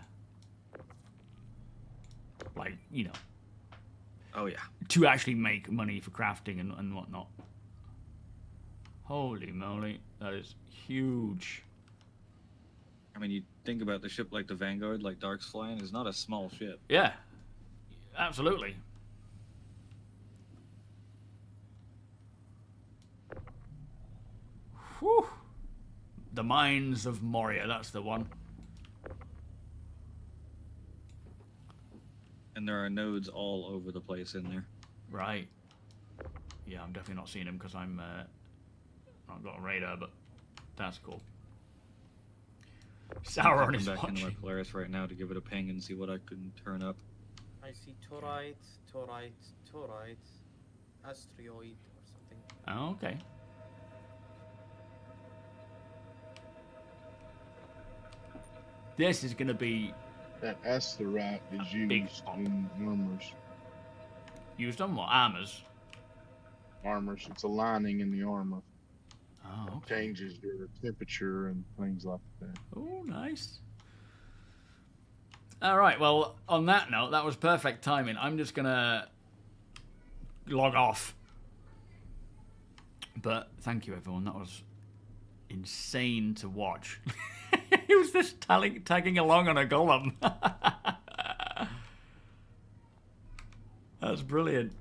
Like, you know. Oh, yeah. To actually make money for crafting and whatnot. Holy moly. That is huge. I mean, you think about the ship like the Vanguard, like Dark's flying, is not a small ship. Yeah. Absolutely. Whew. The Mines of Moria, that's the one. And there are nodes all over the place in there. Right. Yeah, I'm definitely not seeing him because I'm not got a radar, but that's cool. Sauron is back watching. into my Polaris right now to give it a ping and see what I can turn up. I see Torite, Asteroid or something. Oh, okay. This is going to be... That asteroid is used in armors. Used on what? Armors? Armors. It's a lining in the armor. Oh, okay. Changes your temperature and things like that. Oh, nice. All right, well, on that note, that was perfect timing. I'm just going to log off. But thank you, everyone. That was insane to watch. Who's this tagging along on a golem? That's brilliant.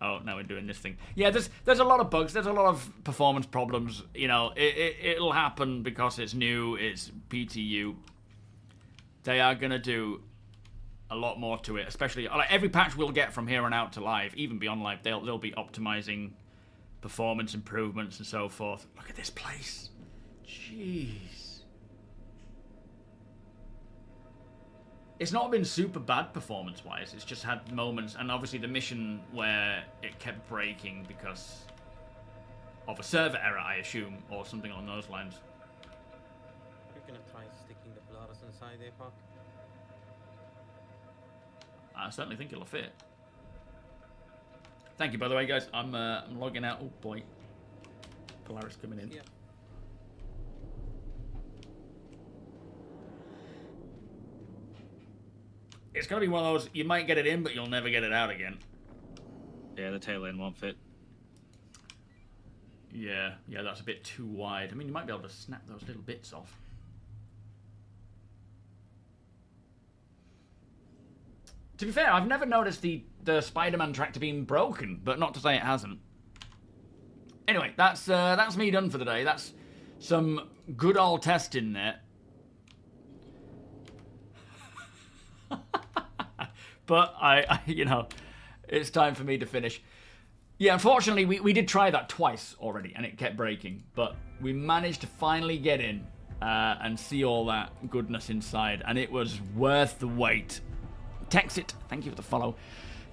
Oh, now we're doing this thing. Yeah, there's a lot of bugs. There's a lot of performance problems. You know, it'll happen because it's new. It's PTU. They are gonna do a lot more to it, especially like every patch we'll get from here on out to live, even beyond live. They'll be optimizing performance improvements and so forth. Look at this place. Jeez. It's not been super bad performance-wise. It's just had moments, and obviously the mission where it kept breaking because of a server error, I assume, or something along those lines. Are you gonna try sticking the Polaris inside there, Park? I certainly think it'll fit. Thank you, by the way, guys. I'm logging out. Oh boy, Polaris coming in. Yeah. It's gonna be one of those. You might get it in, but you'll never get it out again. Yeah, the tail end won't fit. Yeah, that's a bit too wide. I mean, you might be able to snap those little bits off. To be fair, I've never noticed the Spider-Man tractor being broken, but not to say it hasn't. Anyway, that's me done for the day. That's some good old testing there. But I you know, it's time for me to finish. Yeah, unfortunately, we did try that twice already, and it kept breaking. But we managed to finally get in. and see all that goodness inside, and it was worth the wait. Texit, thank you for the follow.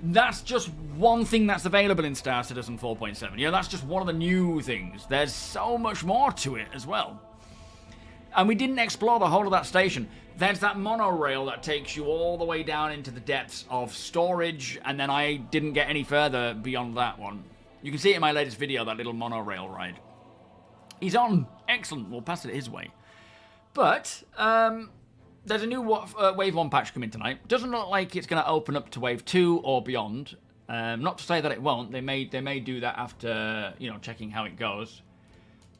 That's just one thing that's available in Star Citizen 4.7. Yeah, that's just one of the new things. There's so much more to it as well. And we didn't explore the whole of that station. There's that monorail that takes you all the way down into the depths of storage, and then I didn't get any further beyond that one. You can see it in my latest video, that little monorail ride. He's on. Excellent. We'll pass it his way. But, there's a new Wave 1 patch coming tonight. Doesn't look like it's going to open up to Wave 2 or beyond. Not to say that it won't. They may do that after, you know, checking how it goes.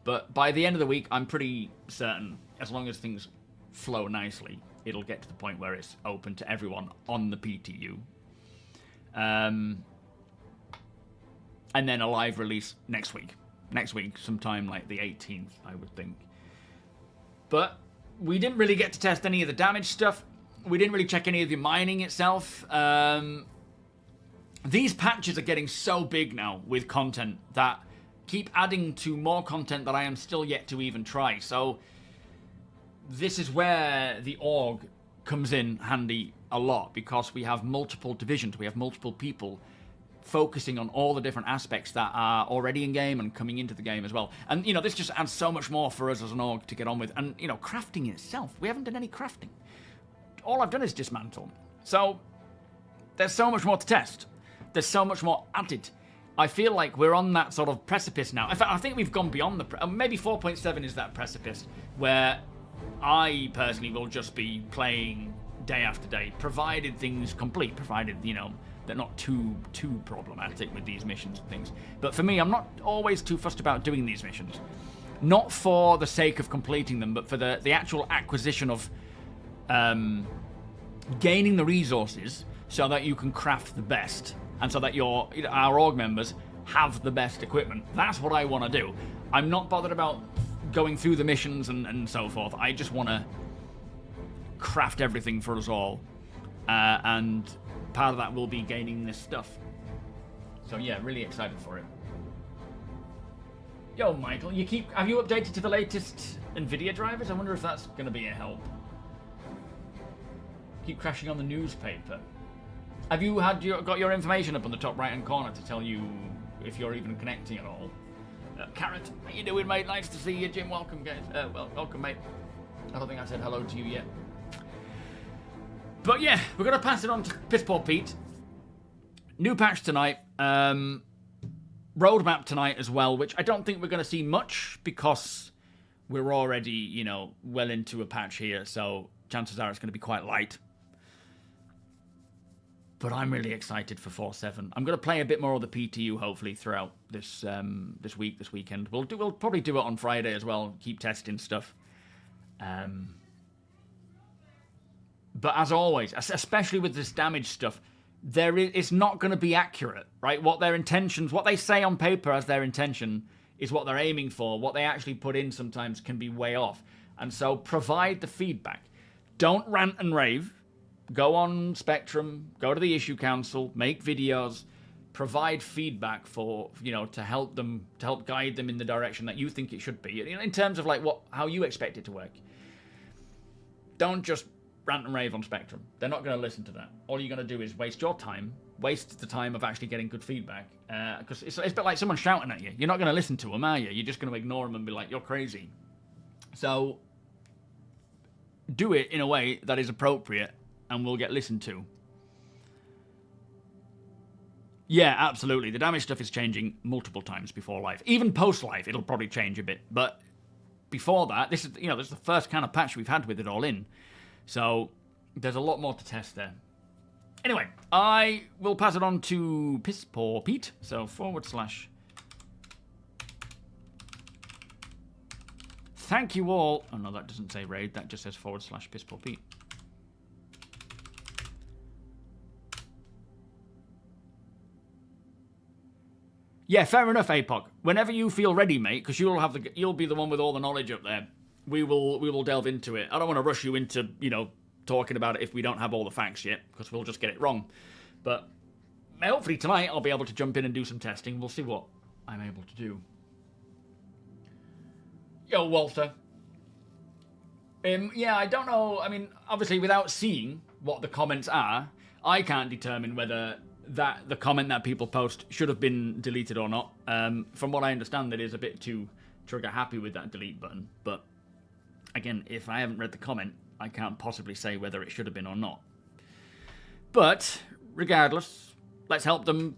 But by the end of the week, I'm pretty certain, as long as things flow nicely, it'll get to the point where it's open to everyone on the PTU. And then a live release next week. Next week, sometime like the 18th, I would think. But we didn't really get to test any of the damage stuff. We didn't really check any of the mining itself. These patches are getting so big now with content that keep adding to more content that I am still yet to even try. So this is where the org comes in handy a lot, because we have multiple divisions, we have multiple people focusing on all the different aspects that are already in game and coming into the game as well. And, you know, this just adds so much more for us as an org to get on with. And, you know, crafting in itself, we haven't done any crafting. All I've done is dismantle. So there's so much more to test. There's so much more added. I feel like we're on that sort of precipice now. In fact, I think we've gone beyond the... maybe 4.7 is that precipice where I personally will just be playing day after day, provided things complete, provided, you know, they're not too problematic with these missions and things. But for me, I'm not always too fussed about doing these missions. Not for the sake of completing them, but for the actual acquisition of gaining the resources so that you can craft the best, and so that our org members have the best equipment. That's what I want to do. I'm not bothered about going through the missions and so forth. I just want to craft everything for us all. And part of that will be gaining this stuff. So yeah, really excited for it. Yo, Michael, have you updated to the latest NVIDIA drivers? I wonder if that's going to be a help. Keep crashing on the newspaper. Have you got your information up on the top right-hand corner to tell you if you're even connecting at all? Carrot, how you doing, mate? Nice to see you, Jim. Welcome, guys. Welcome, mate. I don't think I said hello to you yet. But yeah, we're going to pass it on to Piss Poor Pete. New patch tonight. Roadmap tonight as well, which I don't think we're going to see much because we're already, you know, well into a patch here. So chances are it's going to be quite light. But I'm really excited for 4.7. I'm going to play a bit more of the PTU, hopefully, throughout this weekend. We'll probably do it on Friday as well. Keep testing stuff. But as always, especially with this damage stuff, it's not going to be accurate, right? What they say on paper as their intention is what they're aiming for. What they actually put in sometimes can be way off. And so provide the feedback. Don't rant and rave. Go on Spectrum, go to the Issue Council, make videos, provide feedback for, you know, to help guide them in the direction that you think it should be, you know, in terms of like how you expect it to work. Don't just rant and rave on Spectrum. They're not going to listen to that. All you're going to do is waste your time, waste the time of actually getting good feedback, because it's a bit like someone shouting at you. You're not going to listen to them, are you? You're just going to ignore them and be like, you're crazy. So do it in a way that is appropriate and will get listened to. Yeah, absolutely. The damage stuff is changing multiple times before live. Even post-live, it'll probably change a bit. But before that, this is the first kind of patch we've had with it all in. So there's a lot more to test there. Anyway, I will pass it on to Piss Poor Pete. So / thank you all. Oh no, that doesn't say raid. That just says / Piss Poor Pete. Yeah, fair enough, APOC. Whenever you feel ready, mate, because you'll be the one with all the knowledge up there. We will delve into it. I don't want to rush you into, you know, talking about it if we don't have all the facts yet, because we'll just get it wrong. But hopefully tonight I'll be able to jump in and do some testing. We'll see what I'm able to do. Yo, Walter. Yeah, I don't know. I mean, obviously, without seeing what the comments are, I can't determine whether the comment that people post should have been deleted or not. From what I understand, it is a bit too trigger happy with that delete button. But again, if I haven't read the comment, I can't possibly say whether it should have been or not. But regardless, let's help them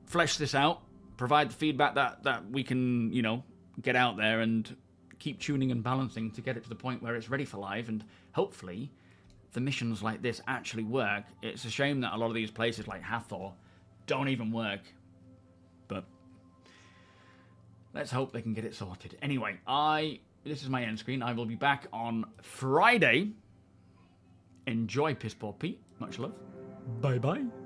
flesh this out, provide the feedback that we can, you know, get out there and keep tuning and balancing to get it to the point where it's ready for live, and hopefully the missions like this actually work. It's a shame that a lot of these places like Hathor don't even work, but let's hope they can get it sorted. Anyway, this is my end screen. I will be back on Friday. Enjoy, Piss Poor Pete. Much love. Bye-bye.